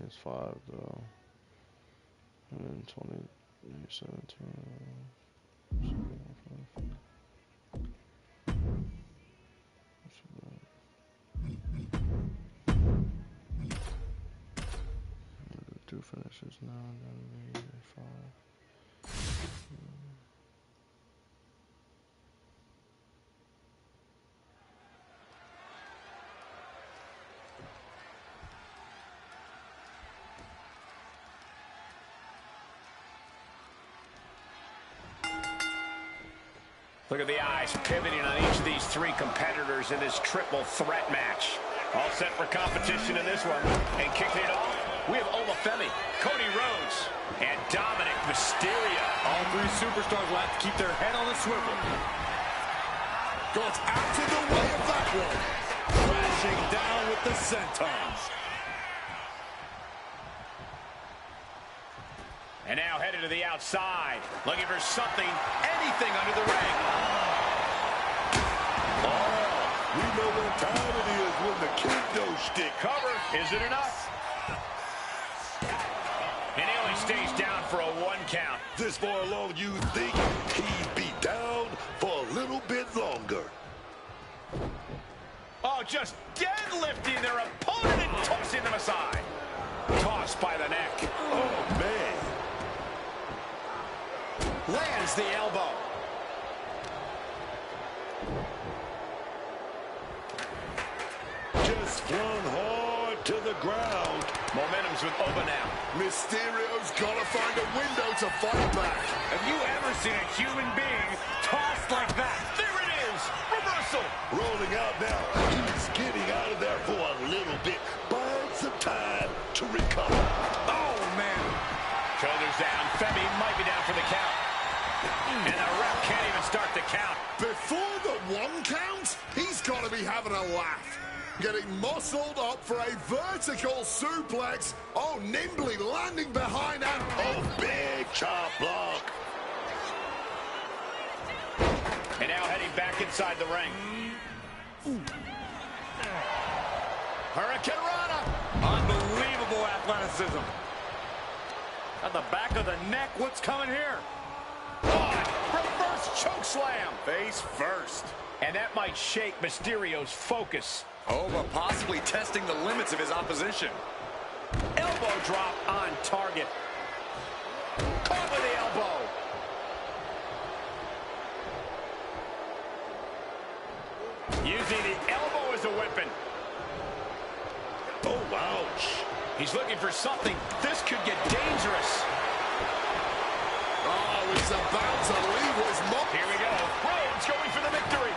It's 5 though. 120, 17. Two finishes now, and then 5. Look at the eyes pivoting on each of these 3 competitors in this triple threat match. All set for competition in this one. And kicking it off, we have Wwe, Cody Rhodes, and Dominic Mysterio. All 3 superstars will have to keep their head on a swivel. Got out of the way of that one. Crashing down with the sentons. And now headed to the outside, looking for something, anything under the ring. Oh, we know what time it is when the kendo stick. Cover, is it enough? And he only stays down for a 1 count. This far along, you think he'd be down for a little bit longer. Oh, just deadlifting their opponent and tossing them aside. Tossed by the neck. Oh, man. Lands the elbow. is flung hard to the ground. Momentum's with Oba now. Mysterio's got to find a window to fight back. Have you ever seen a human being tossed like that? There it is. Reversal. Rolling out now. He's getting out of there for a little bit. Buying some time to recover. Oh, man. Shoulders down. Femi might be down for the count. And the ref can't even start the count. Before the 1 count, he's got to be having a laugh. Getting muscled up for a vertical suplex. Oh, nimbly landing behind and... Oh, big chop block. And now heading back inside the ring. Hurricane Rana. Unbelievable athleticism. At the back of the neck, what's coming here? Reverse choke slam. Face first. And that might shake Mysterio's focus. Oba possibly testing the limits of his opposition. Elbow drop on target. Caught with the elbow. Using the elbow as a weapon. Oh, ouch. He's looking for something. This could get dangerous. Oh, he's about to leave his mark. Here we go. Rhodes going for the victory.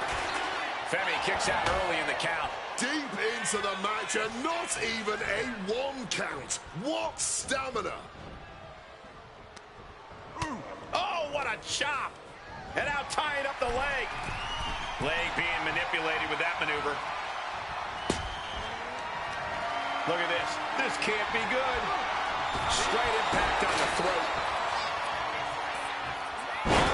Femi kicks out early in the count. Deep into the match and not even a 1 count. What stamina. Oh, what a chop. And now tying up the leg. Leg being manipulated with that maneuver. Look at this. This can't be good. Straight impact on the throat.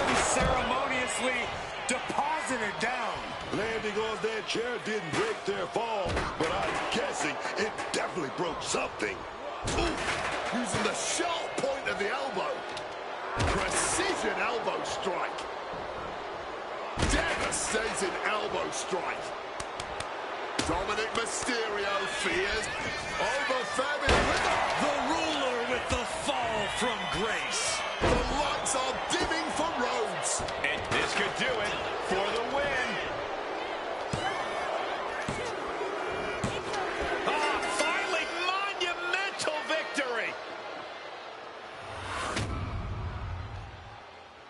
Unceremoniously deposited down. Landing on that chair didn't break their fall, but I'm guessing it definitely broke something. Ooh, using the sharp point of the elbow. Precision elbow strike. Devastating elbow strike. Dominic Mysterio fears over Femi. The ruler with the fall from grace. The lights are dimming for Rhodes. And this could do it for the win. Finally, monumental victory.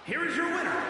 Here is your winner,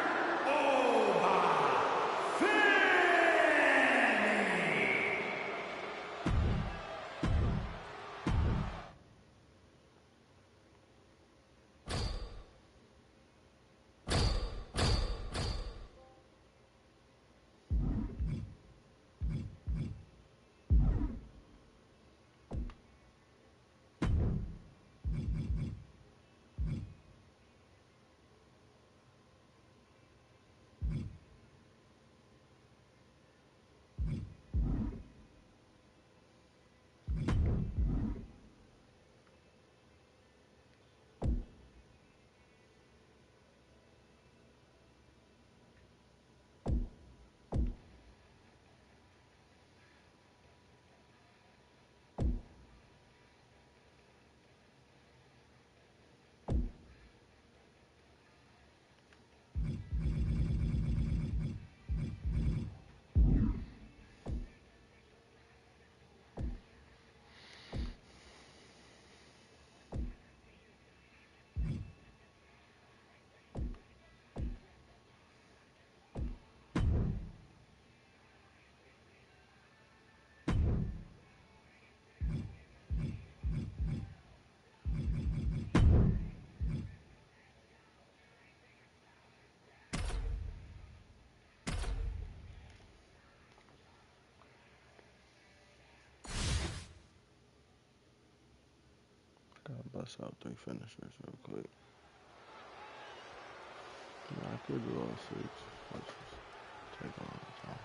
Gotta bust out 3 finishers real quick. I could do all 6. Let's just take a long time.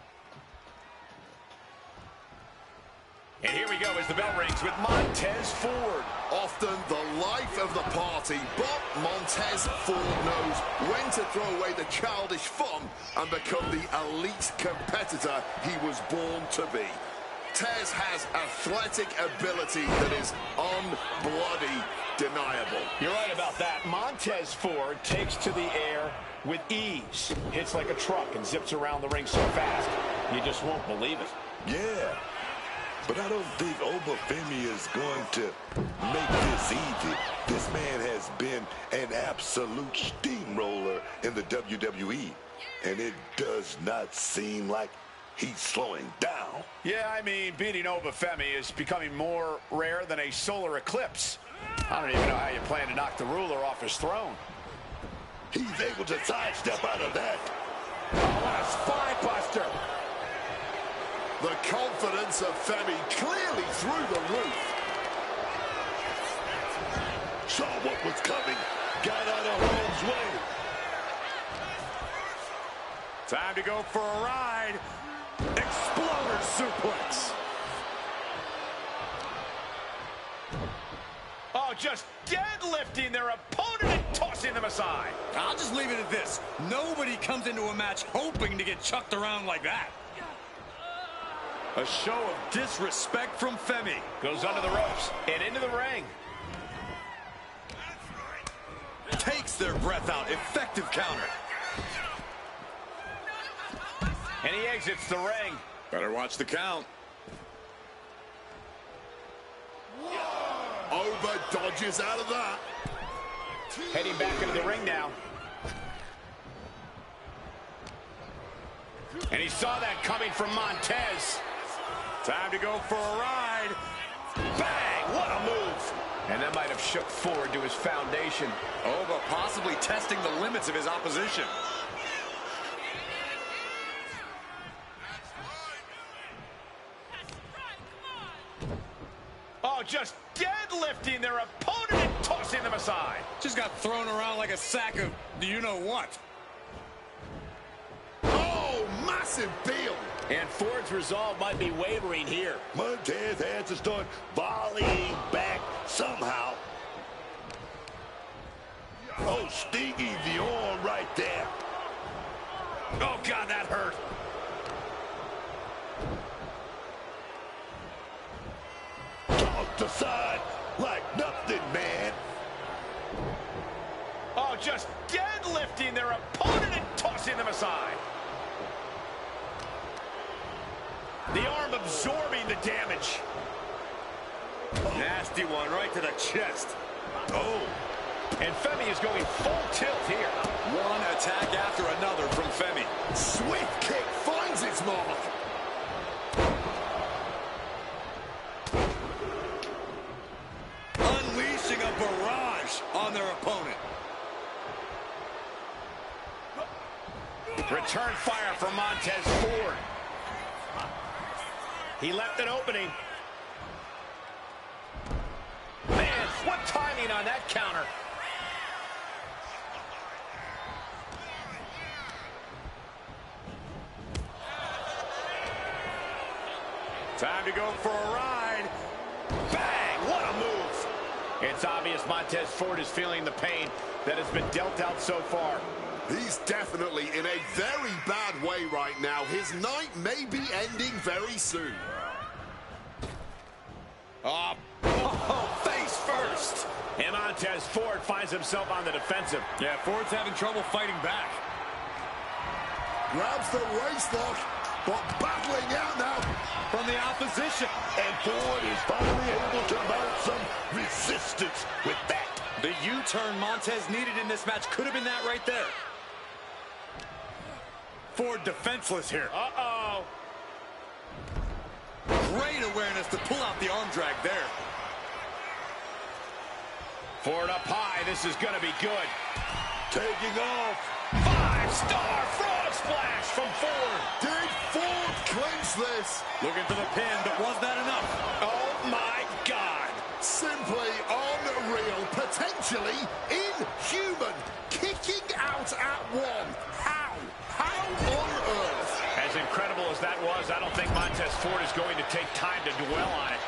And here we go as the bell rings with Montez Ford. Often the life of the party, but Montez Ford knows when to throw away the childish fun and become the elite competitor he was born to be. Tez has athletic ability that is unbloody deniable. You're right about that. Montez Ford takes to the air with ease. Hits like a truck and zips around the ring so fast, you just won't believe it. Yeah. but I don't think Obafemi is going to make this easy. This man has been an absolute steamroller in the WWE, and it does not seem like he's slowing down. Yeah, I mean, beating Obafemi is becoming more rare than a solar eclipse. I don't even know how you plan to knock the ruler off his throne. He's able to sidestep out of that. Oh, what a spine buster. The confidence of Femi clearly through the roof. Saw what was coming. Got out of harm's way. Time to go for a ride. Exploder suplex. Oh, just deadlifting their opponent and tossing them aside. I'll just leave it at this. Nobody comes into a match hoping to get chucked around like that. A show of disrespect from Femi. Goes under the ropes and into the ring. Takes their breath out. Effective counter. And he exits the ring. Better watch the count. Over dodges out of that. Heading back into the ring now. And he saw that coming from Montez. Time to go for a ride. Bang! What a move! And that might have shook forward to his foundation. Ova possibly testing the limits of his opposition. Oh, just deadlifting their opponent and tossing them aside. Just got thrown around like a sack of do-you-know-what. Oh, massive deal. And Ford's resolve might be wavering here. Montez has to start volleying back somehow. Oh, stingy the arm right there. Oh, God, that hurt. Tossed aside like nothing, man. Oh, just deadlifting their opponent and tossing them aside. The arm absorbing the damage. Nasty one right to the chest. Oh. And Femi is going full tilt here. One attack after another from Femi. Swift kick finds its mark. Unleashing a barrage on their opponent. Return fire from Montez Ford. He left an opening. Man, what timing on that counter. Time to go for a ride. Bang! What a move. It's obvious Montez Ford is feeling the pain that has been dealt out so far. He's definitely in a very bad way right now. His night may be ending very soon. Oh, face first. And Montez Ford finds himself on the defensive. Yeah, Ford's having trouble fighting back. Grabs the waistlock, but battling out now from the opposition. And Ford is finally able to mount some resistance with that. The U-turn Montez needed in this match could have been that right there. Ford defenseless here. Uh-oh. Great awareness to pull out the arm drag there. Ford up high. This is going to be good. Taking off. 5-star frog splash from Ford. Did Ford clinch this? Looking for the pin, but was that enough? Oh, my God. Simply unreal. Potentially inhuman. Kicking out at one. How? How on earth? As incredible as that was, I don't think Montez Ford is going to take time to dwell on it.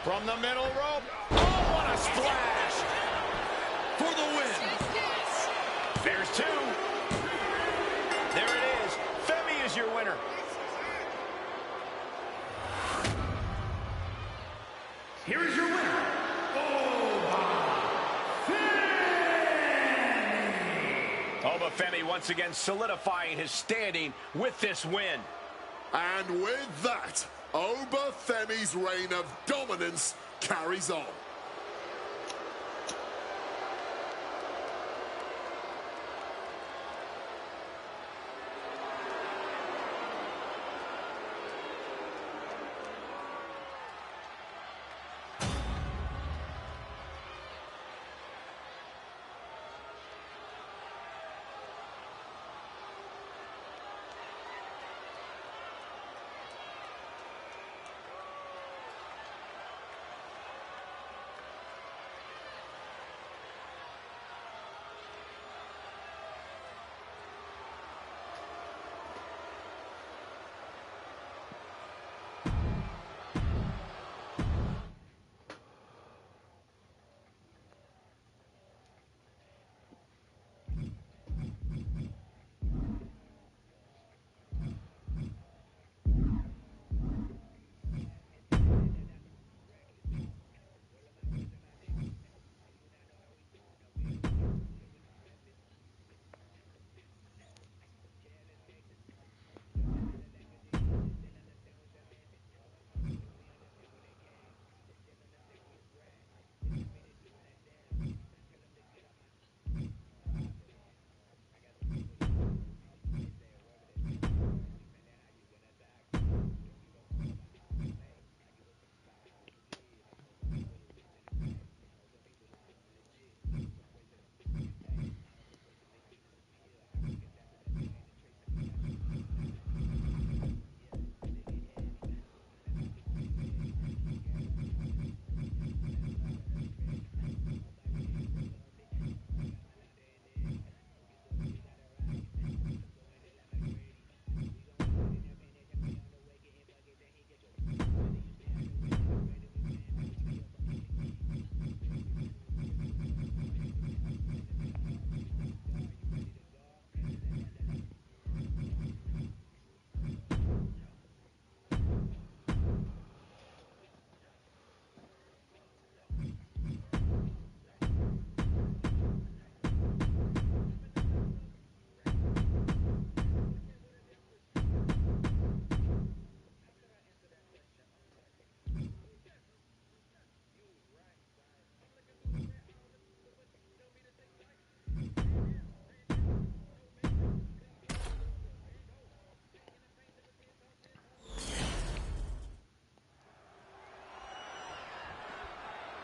From the middle rope. Oh, what a splash. For the win. There's two. There it is. Femi is your winner. Here is your winner. Obafemi once again solidifying his standing with this win. And with that, Obafemi's reign of dominance carries on.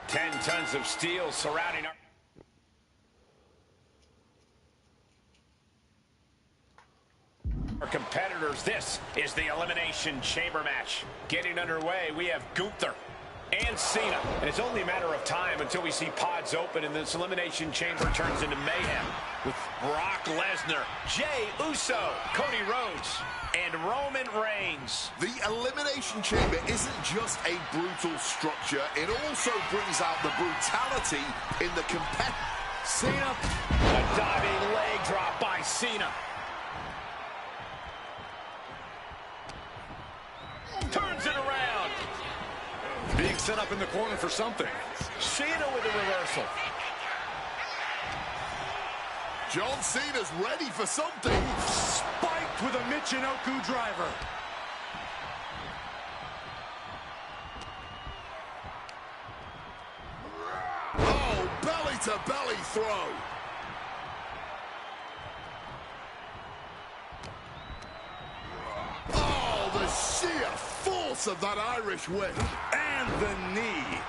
Ten tons of steel surrounding our competitors. This is the Elimination Chamber match. Getting underway, we have Gunther and Cena. And it's only a matter of time until we see pods open and this Elimination Chamber turns into mayhem with Brock Lesnar, Jey Uso, Cody Rhodes, and Roman Reigns. The Elimination Chamber isn't just a brutal structure, it also brings out the brutality in the competition. Cena, a diving leg drop by Cena. Turns it around. Being set up in the corner for something. Cena with a reversal. John Cena's ready for something. Spiked with a Michinoku driver. Oh, belly-to-belly throw. Oh, the sheer force of that Irish whip. And the knee.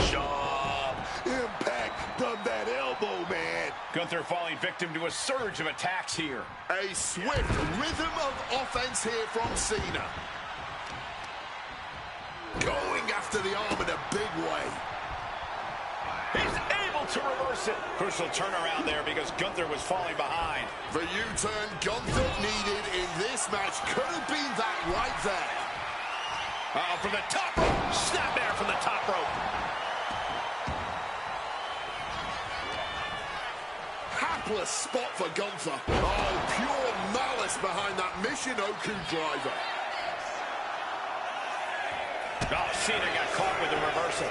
Sharp impact from that elbow, man. Gunther falling victim to a surge of attacks here. A swift rhythm of offense here from Cena. Going after the arm in a big way. He's able to reverse it. Crucial turnaround there because Gunther was falling behind. The U-turn Gunther needed in this match could have been that right there. From the top rope. Snap there from the top rope. Hapless spot for Gunther. Oh, pure malice behind that Michinoku driver. Oh, Cena got caught with the reversal.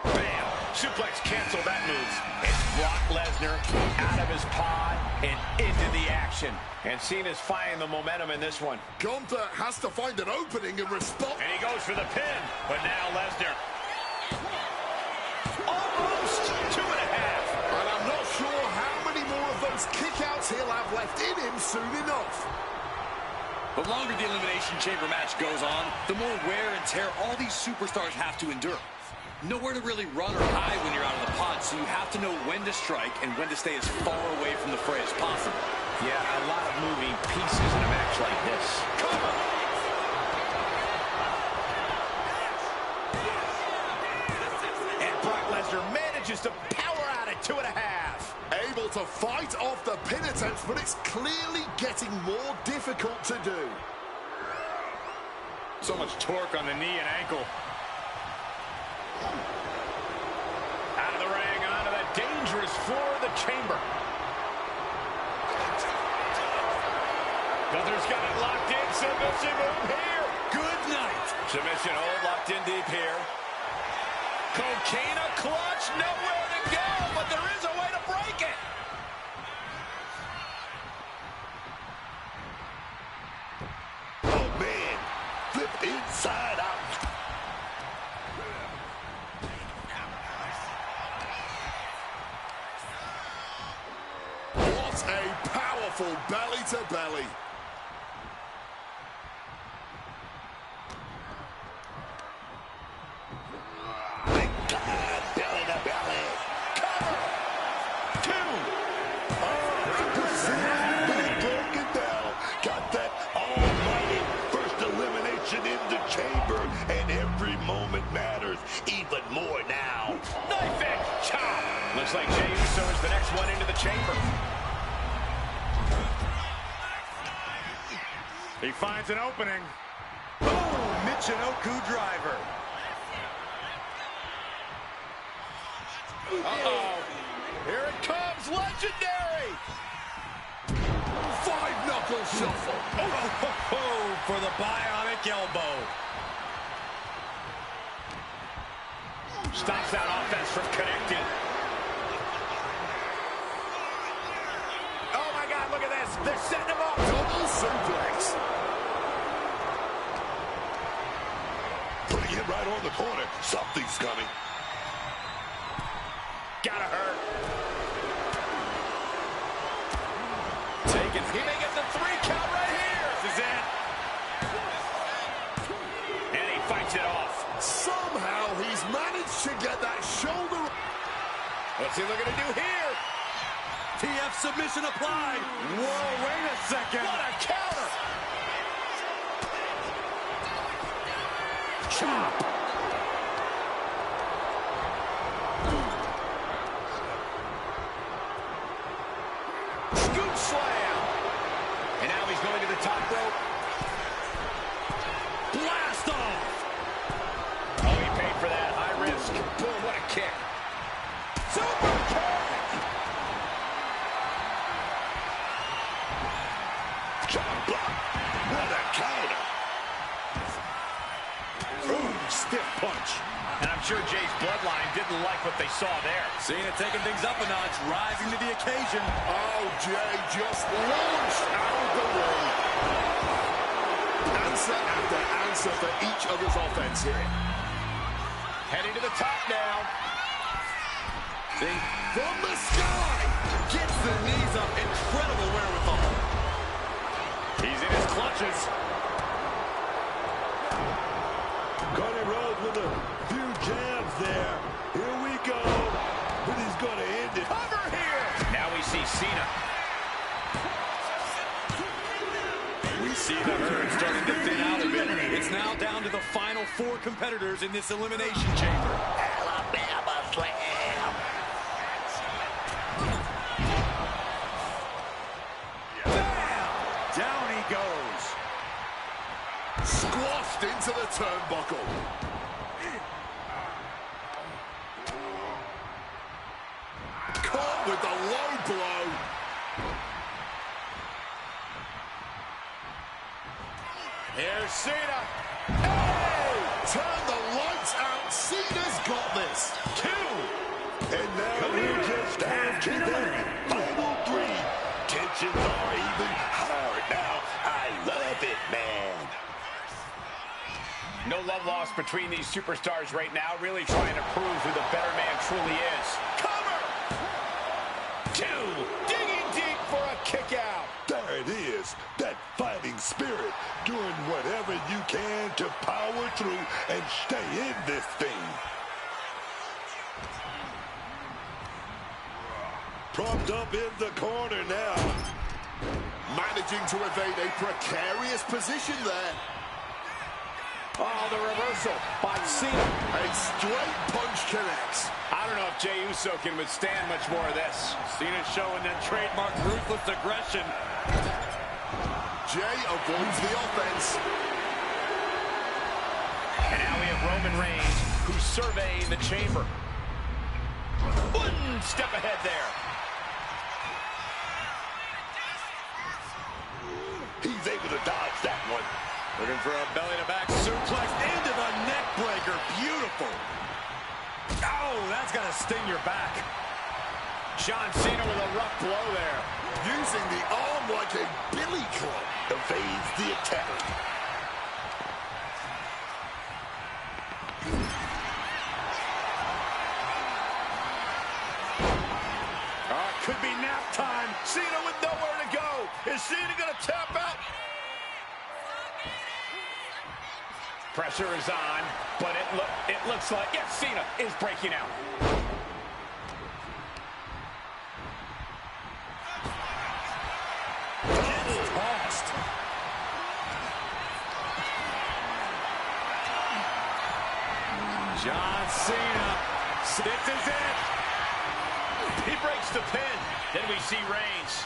Bam! Suplex canceled that move. It's Brock Lesnar out of his pod and into the action. And Cena's finding the momentum in this one. Gunther has to find an opening in response. And he goes for the pin. But now Lesnar. Almost 2.5. And I'm not sure how many more of those kickouts he'll have left in him soon enough. The longer the Elimination Chamber match goes on, the more wear and tear all these superstars have to endure. Nowhere to really run or hide when you're out of the pod, so you have to know when to strike and when to stay as far away from the fray as possible. Yeah, a lot of moving pieces in a match like this. Cover! And Brock Lesnar manages to power out at 2.5. Able to fight off the pin attempts, but it's clearly getting more difficult to do. So much torque on the knee and ankle. Out of the ring, onto the dangerous floor of the chamber. Gunther's got it locked in. Submission move here. Good night. Submission hold locked in deep here. Cocaine clutch. Nowhere to go, but there is a way to break it. Oh, man. Flip inside out. What a powerful belly-to-belly. Big time belly-to-belly. Cover. 2. Been broken down. Got that almighty first elimination in the chamber, and every moment matters even more now. Knife edge chop. Looks like Jey Uso is the next one into the chamber. He finds an opening. Boom! Michinoku driver. Uh-oh. Here it comes. Legendary. 5-knuckle shuffle. Oh, for the bionic elbow. Stops that offense from connecting. Oh, my God, look at this. They're setting him up. Double suplex. Putting it right on the corner. Something's coming. Gotta hurt. Taken. He may get the 3 count right here. This is it. And he fights it off. Somehow he's managed to get that shoulder. What's he looking to do here? TF submission applied. Whoa, wait a second. What a counter. Chop. Scoop slam. And now he's going to the top rope. Blast off. Oh, he paid for that. High risk. Boom, what a kick. Super kick. John block. What a counter. Ooh, stiff punch. And I'm sure Jay's bloodline didn't like what they saw there. Cena taking things up a notch, rising to the occasion. Oh, Jay just launched out of the ring. Answer after answer for each other's offense here. Heading to the top now. See? From the sky. Gets the knees up. Incredible wherewithal. He's in his clutches. Cody Rhodes with a few jabs there. Here we go. But he's going to end it. Cover here. Now we see Cena. We see the herd starting to thin out a bit. It's now down to the final 4 competitors in this elimination chamber. Alabama slam. Bam! Down he goes. Squashed into the turnbuckle. Caught with the low blow. Here's Cena. Hey! Turn the lights out. Cena's got this. 2. love lost between these superstars right now, really trying to prove who the better man truly is. Cover! 2, digging deep for a kick out. There it is, that fighting spirit, doing whatever you can to power through and stay in this thing. Propped up in the corner now. Managing to evade a precarious position there. Oh, the reversal by Cena. A straight punch connects. I don't know if Jey Uso can withstand much more of this. Cena's showing that trademark ruthless aggression. Jey avoids the offense. And now we have Roman Reigns, who's surveying the chamber. One step ahead there. He's able to dodge that one. Looking for a belly-to-back suplex into the neck breaker. Beautiful. Oh, that's going to sting your back. John Cena with a rough blow there. Using the arm like a billy club. Evades the attack. Could be nap time. Cena with nowhere to go. Is Cena going to tap out? Pressure is on, but it looks like, yes, Cena is breaking out. Gets tossed. John Cena. This is it. He breaks the pin. Then we see Reigns.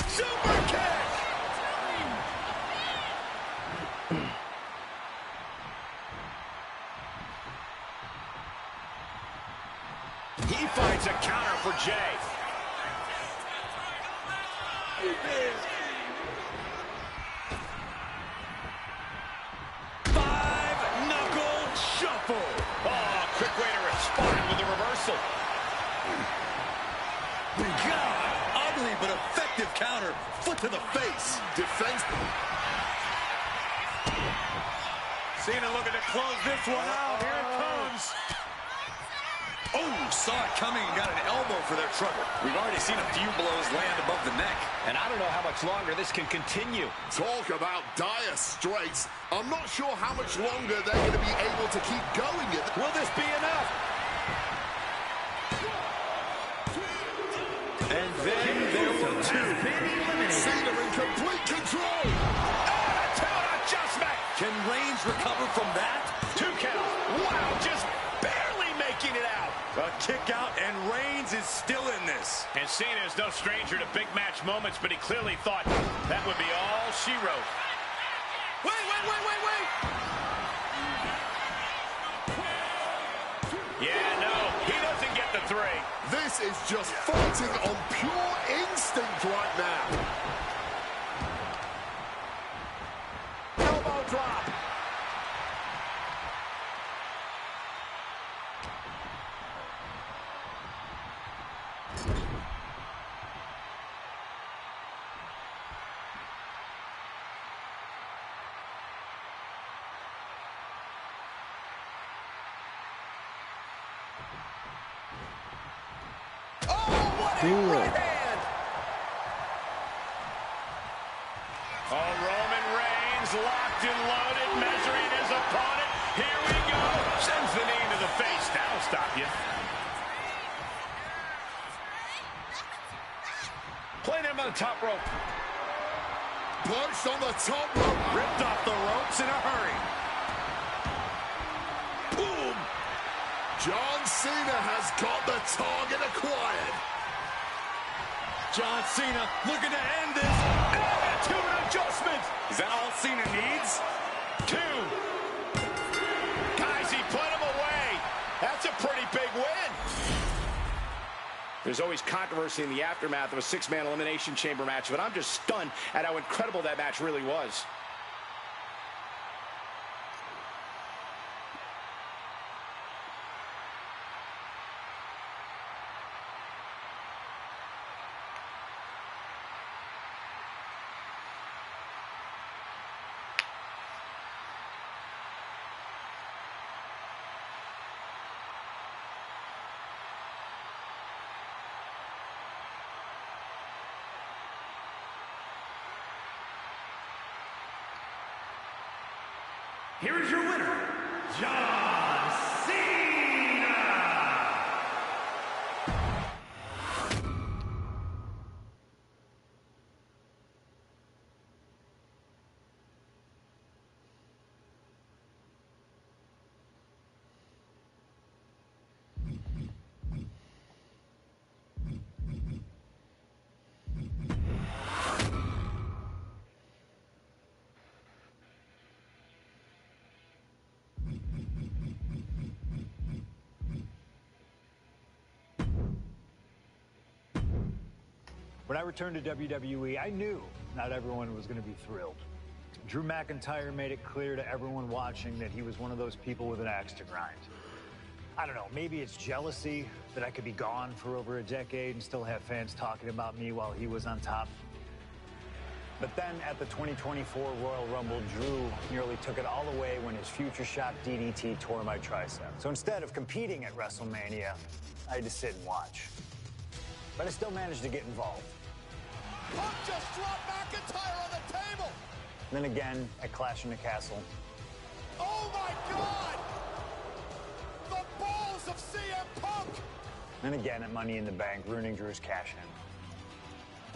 Super kick! He finds a counter for Jey. Five-knuckle shuffle. Oh, quick way to respond with the reversal. God, ugly but effective counter. Foot to the face. Defense. Cena looking to close this one out. Here it comes. Oh, saw it coming and got an elbow for their trouble. We've already seen a few blows land above the neck. And I don't know how much longer this can continue. Talk about dire straits. I'm not sure how much longer they're going to be able to keep going. Will this be enough? And then there were 2. Cena in complete control. Adjustment. Can Reigns recover from that? 2 count. Wow, just barely making it out. A kick out, and Reigns is still in this. And Cena is no stranger to big match moments, but he clearly thought that would be all she wrote. Wait. Yeah, no, he doesn't get the 3. This is just fighting on pure instinct right now. Elbow drop. Oh, Roman Reigns locked and loaded, measuring his opponent. Here we go. Sends the knee to the face. That'll stop you. Playing him on the top rope. Punched on the top rope. Ripped off the ropes in a hurry. Boom. John Cena has got the target acquired. John Cena looking to end this. And to an adjustment. Is that all Cena needs? 2. Guys, he put him away. That's a pretty big win. There's always controversy in the aftermath of a 6-man elimination chamber match, but I'm just stunned at how incredible that match really was. here is your winner, John Cena! When I returned to WWE, I knew not everyone was going to be thrilled. Drew McIntyre made it clear to everyone watching that he was one of those people with an axe to grind. I don't know, maybe it's jealousy that I could be gone for over a decade and still have fans talking about me while he was on top. But then at the 2024 Royal Rumble, Drew nearly took it all away when his future shot DDT tore my tricep. So instead of competing at WrestleMania, I had to sit and watch. But I still managed to get involved. Punk just dropped McIntyre on the table. Then again, at Clash in the Castle. Oh my God! The balls of CM Punk! Then again at Money in the Bank, ruining Drew's cash-in.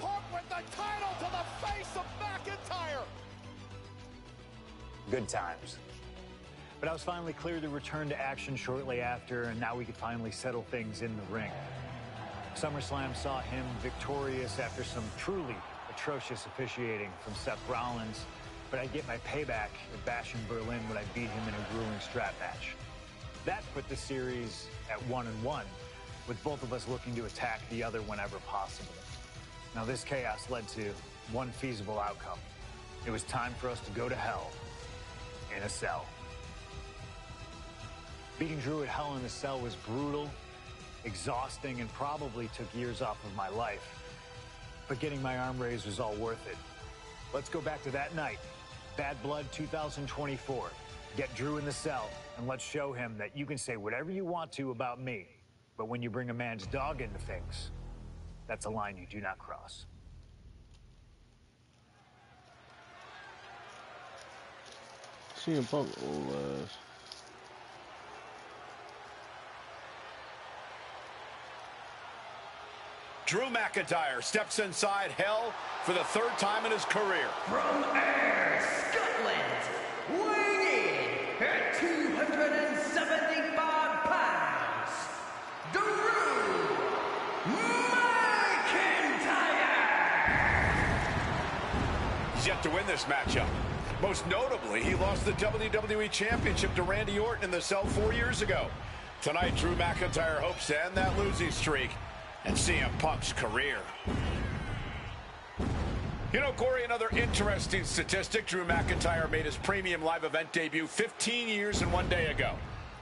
Punk with the title to the face of McIntyre! Good times. But I was finally cleared to return to action shortly after, and now we could finally settle things in the ring. SummerSlam saw him victorious after some truly atrocious officiating from Seth Rollins, but I'd get my payback at Bash in Berlin when I beat him in a grueling strap match. That put the series at 1-1, with both of us looking to attack the other whenever possible. Now this chaos led to one feasible outcome. It was time for us to go to hell in a cell. Beating Drew at Hell in a Cell was brutal, exhausting, and probably took years off of my life. But getting my arm raised was all worth it. Let's go back to that night, Bad Blood 2024. Get Drew in the cell, and let's show him that you can say whatever you want to about me, but when you bring a man's dog into things, that's a line you do not cross. CM Punk old ass. Drew McIntyre steps inside Hell for the third time in his career. From Ayr, Scotland, weighing in at 275 pounds, Drew McIntyre! He's yet to win this matchup. Most notably, he lost the WWE Championship to Randy Orton in the cell 4 years ago. Tonight, Drew McIntyre hopes to end that losing streak and CM Punk's career. You know, Corey, another interesting statistic. Drew McIntyre made his premium live event debut 15 years and 1 day ago.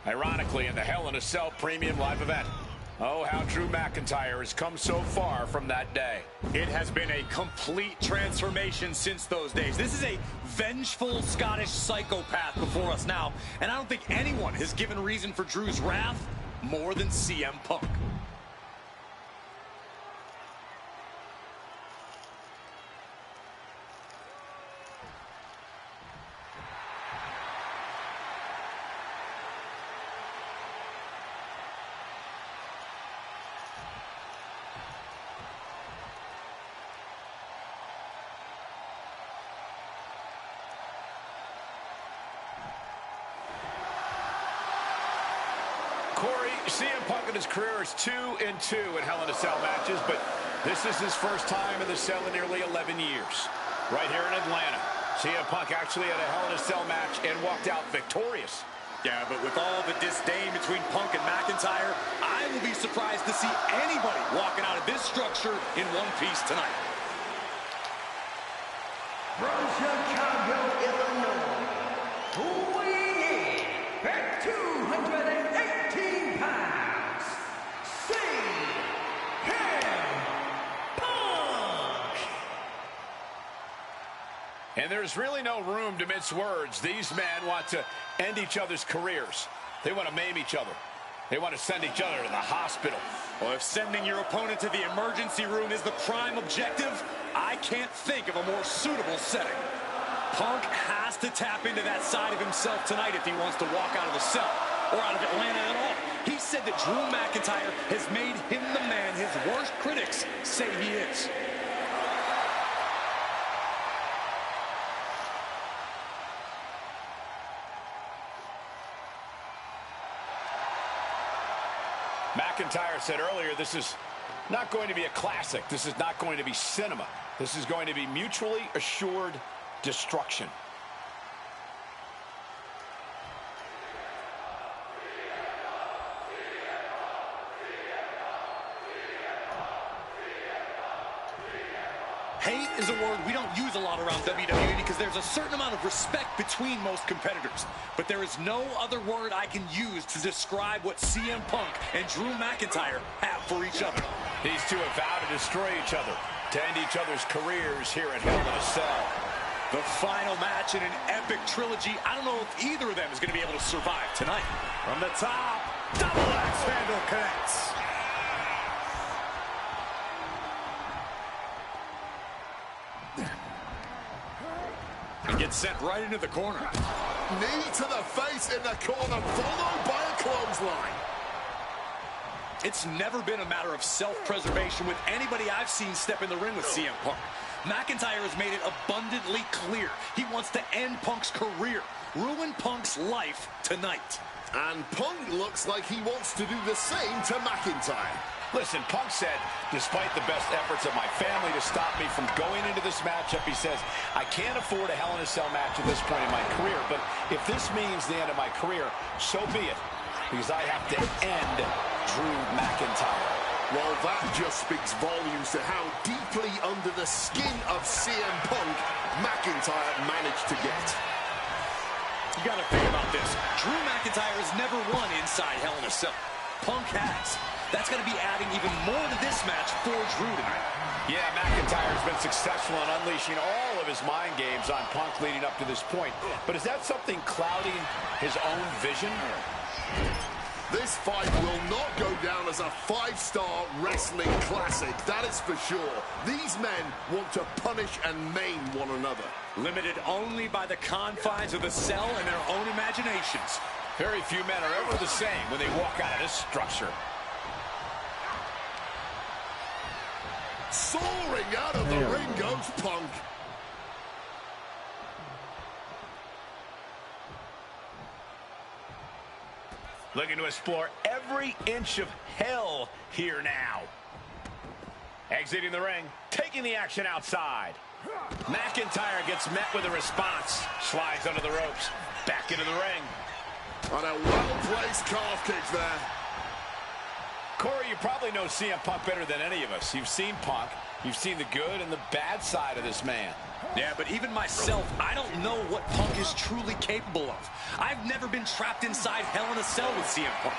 Ironically, in the Hell in a Cell premium live event. Oh, how Drew McIntyre has come so far from that day. It has been a complete transformation since those days. This is a vengeful Scottish psychopath before us now, and I don't think anyone has given reason for Drew's wrath more than CM Punk. Corey, CM Punk in his career is 2-2 in Hell in a Cell matches, but this is his first time in the cell in nearly 11 years. Right here in Atlanta, CM Punk actually had a Hell in a Cell match and walked out victorious. Yeah, but with all the disdain between Punk and McIntyre, I will be surprised to see anybody walking out of this structure in one piece tonight. From Chicago, Illinois, weighing in at 218 pounds, CM Punk! And there's really no room to mince words. These men want to end each other's careers. They want to maim each other. They want to send each other to the hospital. Well, if sending your opponent to the emergency room is the prime objective, I can't think of a more suitable setting. Punk has to tap into that side of himself tonight if he wants to walk out of the cell or out of Atlanta at all. He said that Drew McIntyre has made him the man his worst critics say he is. McIntyre said earlier, this is not going to be a classic. This is not going to be cinema. This is going to be mutually assured destruction. Hate is a word we don't use a lot around WWE because there's a certain amount of respect between most competitors. But there is no other word I can use to describe what CM Punk and Drew McIntyre have for each other. These two have vowed to destroy each other, to end each other's careers here at Hell in a Cell. The final match in an epic trilogy. I don't know if either of them is going to be able to survive tonight. From the top, double axe handle connects. And gets sent right into the corner. Knee to the face in the corner, followed by a clothesline. It's never been a matter of self-preservation with anybody I've seen step in the ring with CM Punk. McIntyre has made it abundantly clear he wants to end Punk's career, ruin Punk's life tonight. And Punk looks like he wants to do the same to McIntyre. Listen, Punk said, despite the best efforts of my family to stop me from going into this matchup, he says, I can't afford a Hell in a Cell match at this point in my career, but if this means the end of my career, so be it, because I have to end Drew McIntyre. Well, that just speaks volumes to how deeply under the skin of CM Punk McIntyre managed to get. You got to think about this. Drew McIntyre has never won inside Hell in a Cell. Punk has. That's going to be adding even more to this match for Drew tonight. Yeah, McIntyre has been successful in unleashing all of his mind games on Punk leading up to this point. But is that something clouding his own vision? This fight will not go down as a 5-star wrestling classic, that is for sure. These men want to punish and maim one another. Limited only by the confines of the cell and their own imaginations. Very few men are ever the same when they walk out of this structure. Soaring out of the ring goes Punk. Looking to explore every inch of hell here now. Exiting the ring, taking the action outside. McIntyre gets met with a response. Slides under the ropes, back into the ring. On a well-placed calf kick there. Corey, you probably know CM Punk better than any of us. You've seen Punk. You've seen the good and the bad side of this man. Yeah, but even myself, I don't know what Punk is truly capable of. I've never been trapped inside Hell in a Cell with CM Punk.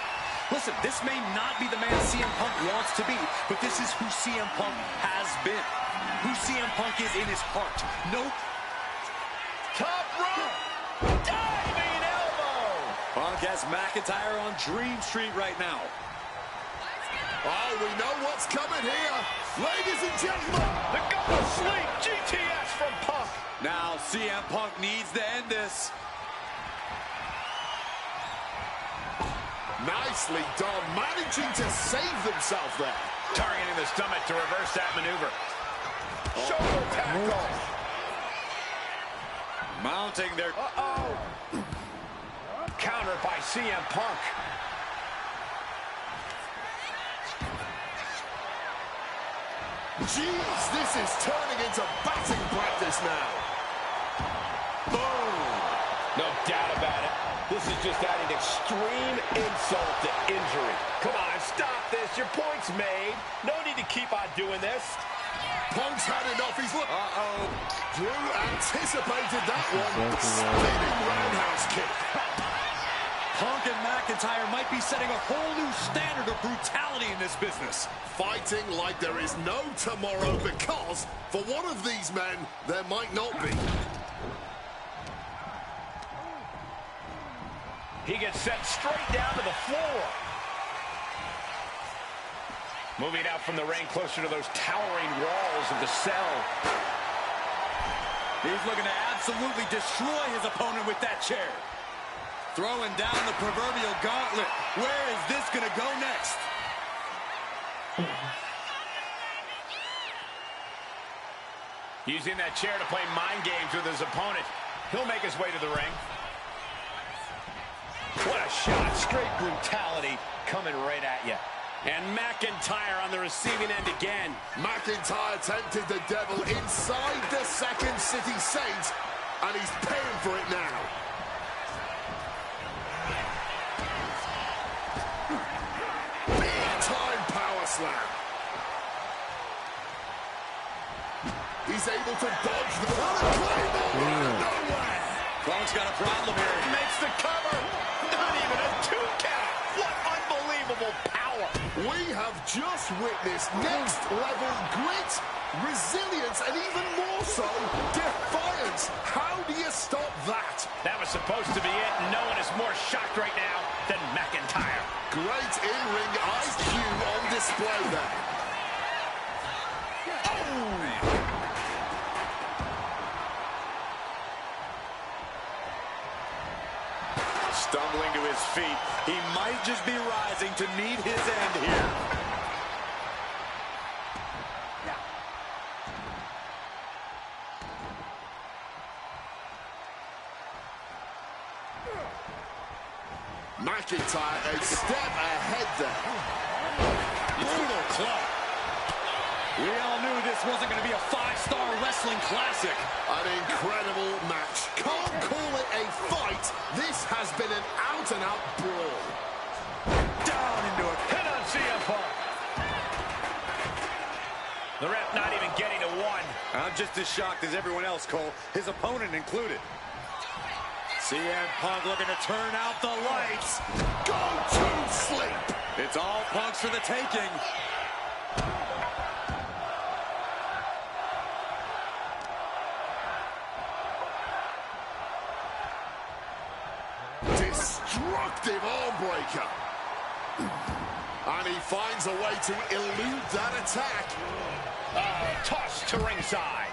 Listen, this may not be the man CM Punk wants to be, but this is who CM Punk has been. Who CM Punk is in his heart. Nope. Top rope! Diving elbow! Punk has McIntyre on Dream Street right now. Oh, we know what's coming here. Ladies and gentlemen, the go to sleep GTS from Punk. Now CM Punk needs to end this. Nicely done, managing to save themselves there. Targeting the stomach to reverse that maneuver. Shoulder tackle. Mounting their... Countered by CM Punk. Jeez, this is turning into batting practice now. Boom. No doubt about it. This is just adding extreme insult to injury. Come on, stop this. Your point's made. No need to keep on doing this. Punk's had enough. He's look. Drew anticipated that one. Spinning roundhouse kick. Punk and McIntyre might be setting a whole new standard of brutality in this business. Fighting like there is no tomorrow because for one of these men, there might not be. He gets sent straight down to the floor. Moving out from the ring closer to those towering walls of the cell. He's looking to absolutely destroy his opponent with that chair. Throwing down the proverbial gauntlet. Where is this going to go next? Using that chair to play mind games with his opponent. He'll make his way to the ring. What a shot. Straight brutality coming right at you. And McIntyre on the receiving end again. McIntyre tempted the devil inside the Second City Saint, and he's paying for it now. Big-time power slam. He's able to dodge the Claymore out of nowhere. Punk's got a problem here. Makes the cover. Not even a 2 count. What unbelievable power. We have just witnessed next-level grit, resilience, and even more so, defiance. How do you stop that? That was supposed to be it. No one is more shocked right now than McIntyre. Great in-ring IQ on display there. Stumbling to his feet. He might just be rising to meet his end here. McIntyre a step ahead there. Brutal club. We all knew this wasn't going to be a 5-star wrestling classic. An incredible match. Can't call it a fight. This has been an out-and-out brawl. Down into a Hit on CM Punk. The ref not even getting to one. I'm just as shocked as everyone else, Cole, his opponent included. CM Punk looking to turn out the lights. Go to sleep. It's all Punk's for the taking. Destructive arm breaker. And he finds a way to elude that attack. Tossed to ringside.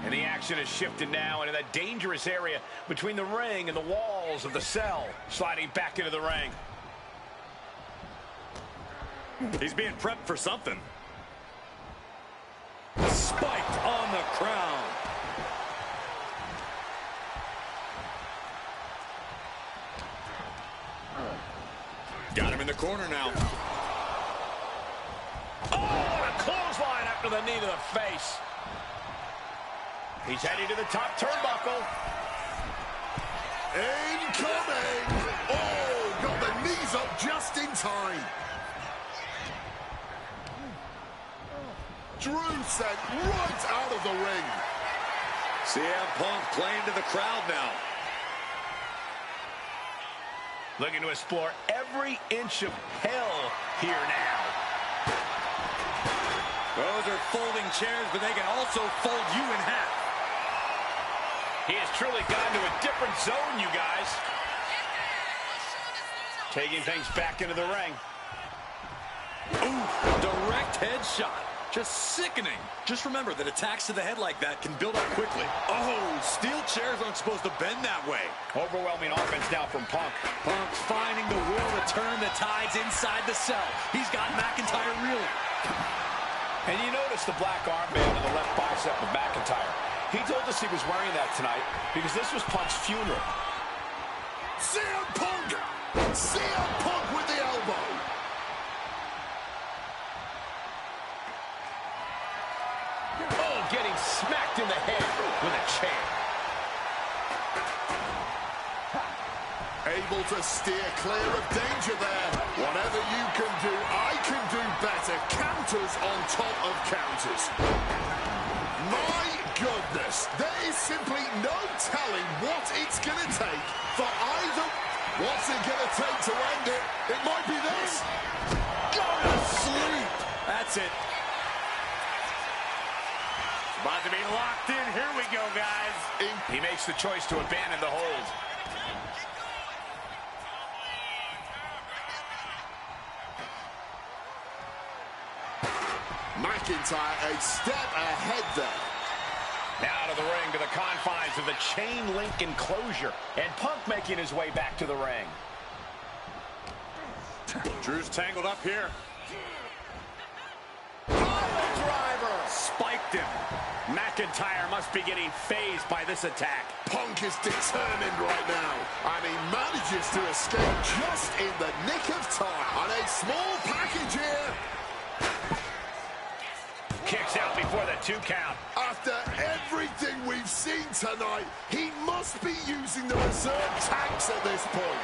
And the action has shifted now into that dangerous area between the ring and the walls of the cell. Sliding back into the ring. He's being prepped for something. Spiked on the crown. Got him in the corner now. Oh, a clothesline after the knee to the face. He's heading to the top turnbuckle. Incoming! Oh, got the knees up just in time. Drew sent right out of the ring. CM Punk playing to the crowd now. Looking to explore every inch of hell here now. Those are folding chairs, but they can also fold you in half. He has truly gotten to a different zone, you guys. Taking things back into the ring. Ooh, direct headshot. Just sickening. Just remember that attacks to the head like that can build up quickly. Oh, steel chairs aren't supposed to bend that way. Overwhelming offense now from Punk. Punk finding the will to turn the tides inside the cell. He's got McIntyre reeling. And you notice the black armband on the left bicep of McIntyre. He told us he was wearing that tonight because this was Punk's funeral. CM Punk! CM Punk with the elbow. Oh, getting smacked in the head with a chair. Able to steer clear of danger there. Whatever you can do, I can do better. Counters on top of counters. My goodness, there is simply no telling what it's going to take for either. What's it going to take to end it? It might be this. Go to sleep. That's it. About to be locked in. Here we go, guys. He makes the choice to abandon the hold. McIntyre a step ahead there. Out of the ring to the confines of the chain link enclosure. And Punk making his way back to the ring. Drew's tangled up here. Pile driver. Spiked him. McIntyre must be getting phased by this attack. Punk is determined right now, and he manages to escape just in the nick of time. And a small package here. Kicks out before the 2 count. After everything we've seen tonight, he must be using the reserve tanks at this point.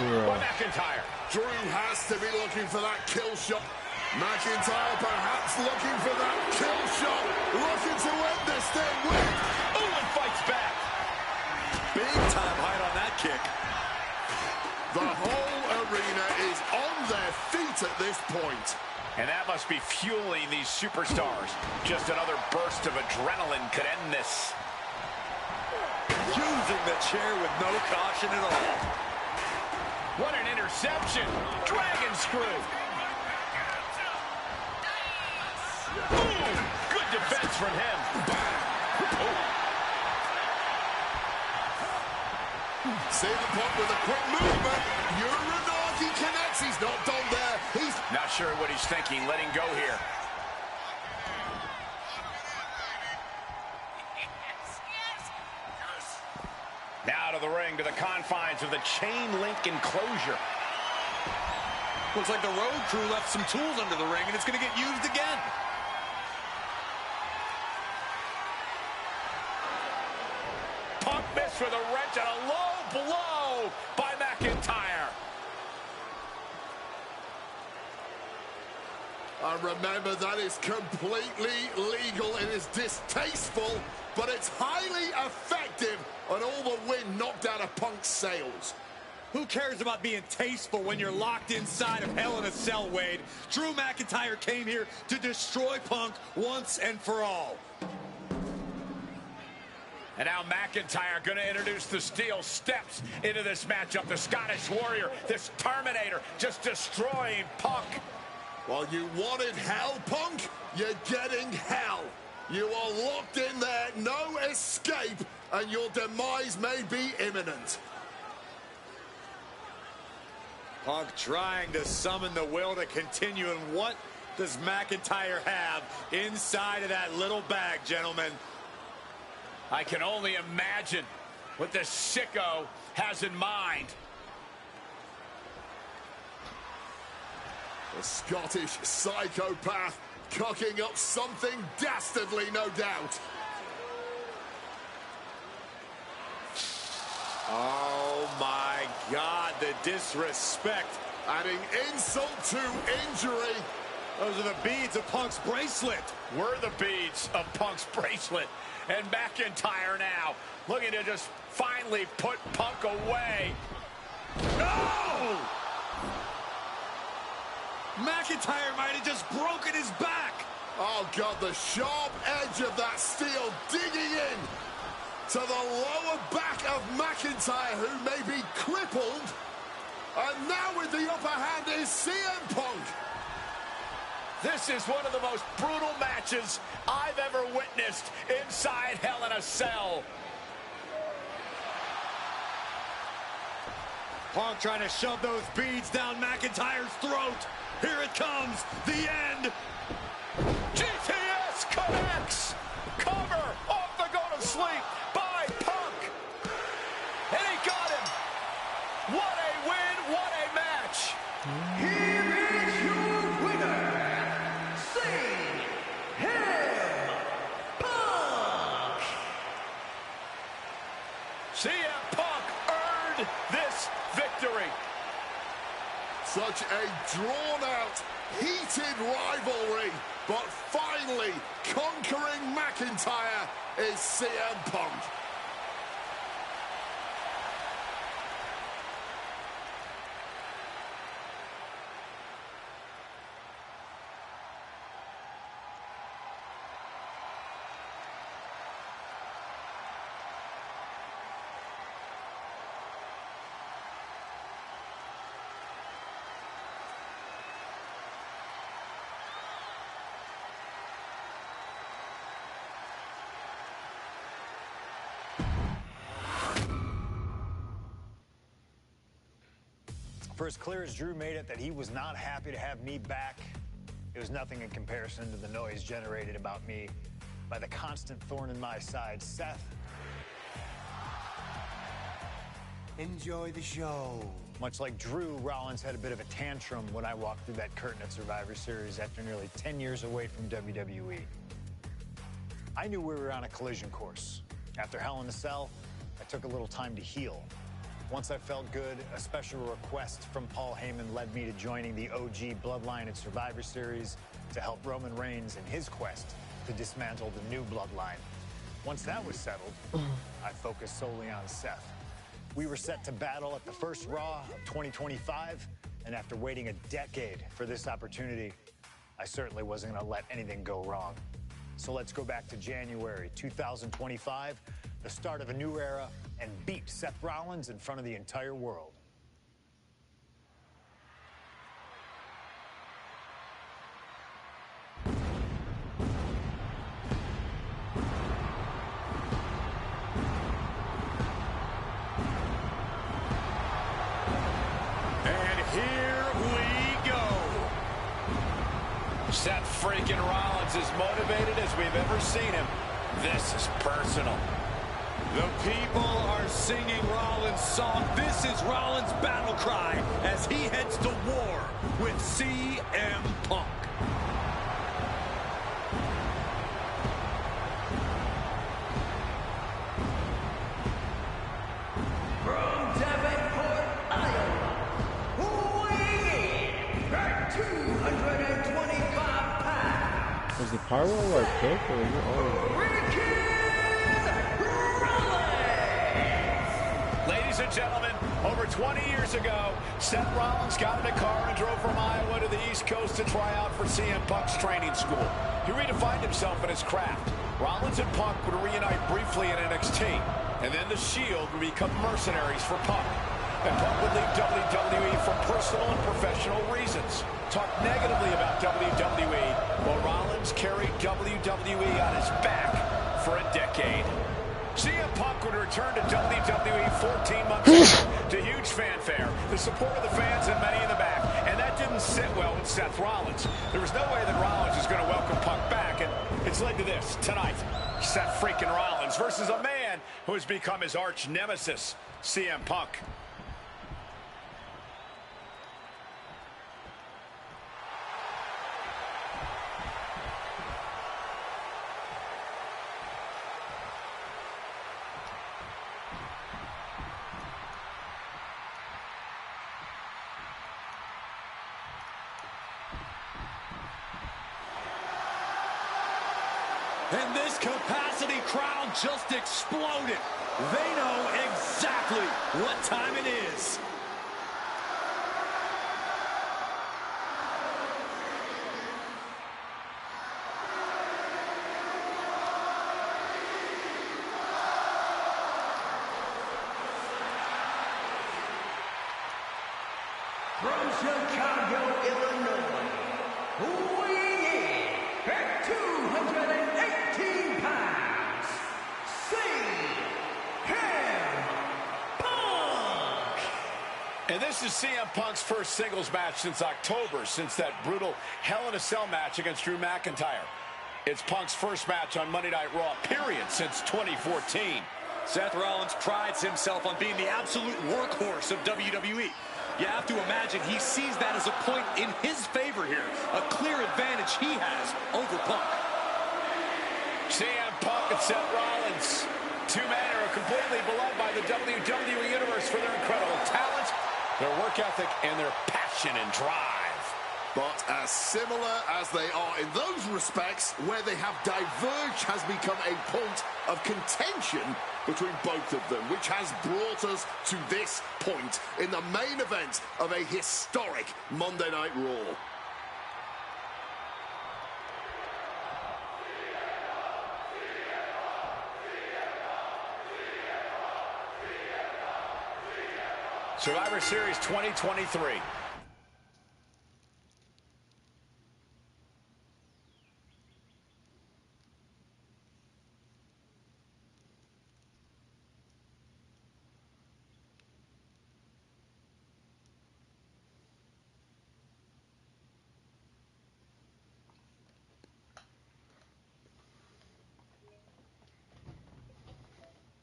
By McIntyre. Drew has to be looking for that kill shot. McIntyre perhaps looking for that kill shot. Looking to end this thing with... Oh, and fights back. Big time height on that kick. The whole arena is on their feet at this point. And that must be fueling these superstars. Just another burst of adrenaline could end this. Using the chair with no caution at all. What an interception. Dragon screw. Boom. Good defense from him. CM Punk with a quick movement. Uranagi connects. He's not done there. He's not sure what he's thinking. Letting go here. Now to the ring, to the confines of the chain link enclosure. Looks like the road crew left some tools under the ring, and it's going to get used again. Punk missed with a wrench and a low blow by McIntyre. And remember, that is completely legal. It is distasteful, but it's highly effective, and all the wind knocked out of Punk's sails. Who cares about being tasteful when you're locked inside of Hell in a Cell, Wade? Drew McIntyre came here to destroy Punk once and for all. And now McIntyre going to introduce the steel steps into this matchup. The Scottish Warrior, this Terminator, just destroying Punk. Well, you wanted hell, Punk? You're getting hell. You are locked in there, no escape, and your demise may be imminent. Punk trying to summon the will to continue, and what does McIntyre have inside of that little bag, gentlemen? I can only imagine what this sicko has in mind. The Scottish psychopath cocking up something dastardly, no doubt. Oh, my God, the disrespect. Adding insult to injury. Those are the beads of Punk's bracelet. Were the beads of Punk's bracelet. And McIntyre now looking to just finally put Punk away. No! McIntyre might have just broken his back. Oh, God, the sharp edge of that steel digging in to the lower back of McIntyre, who may be crippled. And now with the upper hand is CM Punk. This is one of the most brutal matches I've ever witnessed inside Hell in a Cell. Punk trying to shove those beads down McIntyre's throat. Here it comes, the end. GTS connects. Cover off the go to sleep by Punk. And he got him. What a win, what a match. Here is your winner, CM Punk. CM Punk earned this victory. Such a drawn-out, heated rivalry, but finally conquering McIntyre is CM Punk. For as clear as Drew made it that he was not happy to have me back, it was nothing in comparison to the noise generated about me by the constant thorn in my side, Seth. Enjoy the show. Much like Drew, Rollins had a bit of a tantrum when I walked through that curtain at Survivor Series after nearly 10 years away from WWE. I knew we were on a collision course. After Hell in a Cell, I took a little time to heal. Once I felt good, a special request from Paul Heyman led me to joining the OG Bloodline at Survivor Series to help Roman Reigns in his quest to dismantle the new Bloodline. Once that was settled, I focused solely on Seth. We were set to battle at the first Raw of 2025, and after waiting a decade for this opportunity, I certainly wasn't going to let anything go wrong. So let's go back to January 2025, the start of a new era, and beat Seth Rollins in front of the entire world. Seth freaking Rollins as motivated as we've ever seen him. This is personal. The people are singing Rollins' song. This is Rollins' battle cry as he heads to war with CM Punk. From Davenport, Iowa, weighing in at 225 pounds. Was the pyro like cook or is it all? Ladies and gentlemen, over 20 years ago, Seth Rollins got in a car and drove from Iowa to the East Coast to try out for CM Punk's training school. He redefined himself in his craft. Rollins and Punk would reunite briefly in NXT, and then the Shield would become mercenaries for Punk. And Punk would leave WWE for personal and professional reasons. Talk negatively about WWE, while Rollins carried WWE on his back for a decade. CM Punk would return to WWE 14 months ago to huge fanfare, the support of the fans and many in the back, and that didn't sit well with Seth Rollins. There was no way that Rollins was going to welcome Punk back, and it's led to this tonight. Seth freaking Rollins versus a man who has become his arch nemesis, CM Punk. And this capacity crowd just exploded. They know exactly what time it is. From Chicago, Illinois, weighing in at 218 pounds, CM Punk! And this is CM Punk's first singles match since October, since that brutal Hell in a Cell match against Drew McIntyre. It's Punk's first match on Monday Night Raw, period, since 2014. Seth Rollins prides himself on being the absolute workhorse of WWE. You have to imagine he sees that as a point in his favor here, a clear advantage he has over Punk. CM Punk and Seth Rollins, two men who are completely beloved by the WWE Universe for their incredible talent, their work ethic, and their passion and drive. But as similar as they are in those respects, where they have diverged has become a point of contention between both of them, which has brought us to this point in the main event of a historic Monday Night Raw. Survivor Series 2023.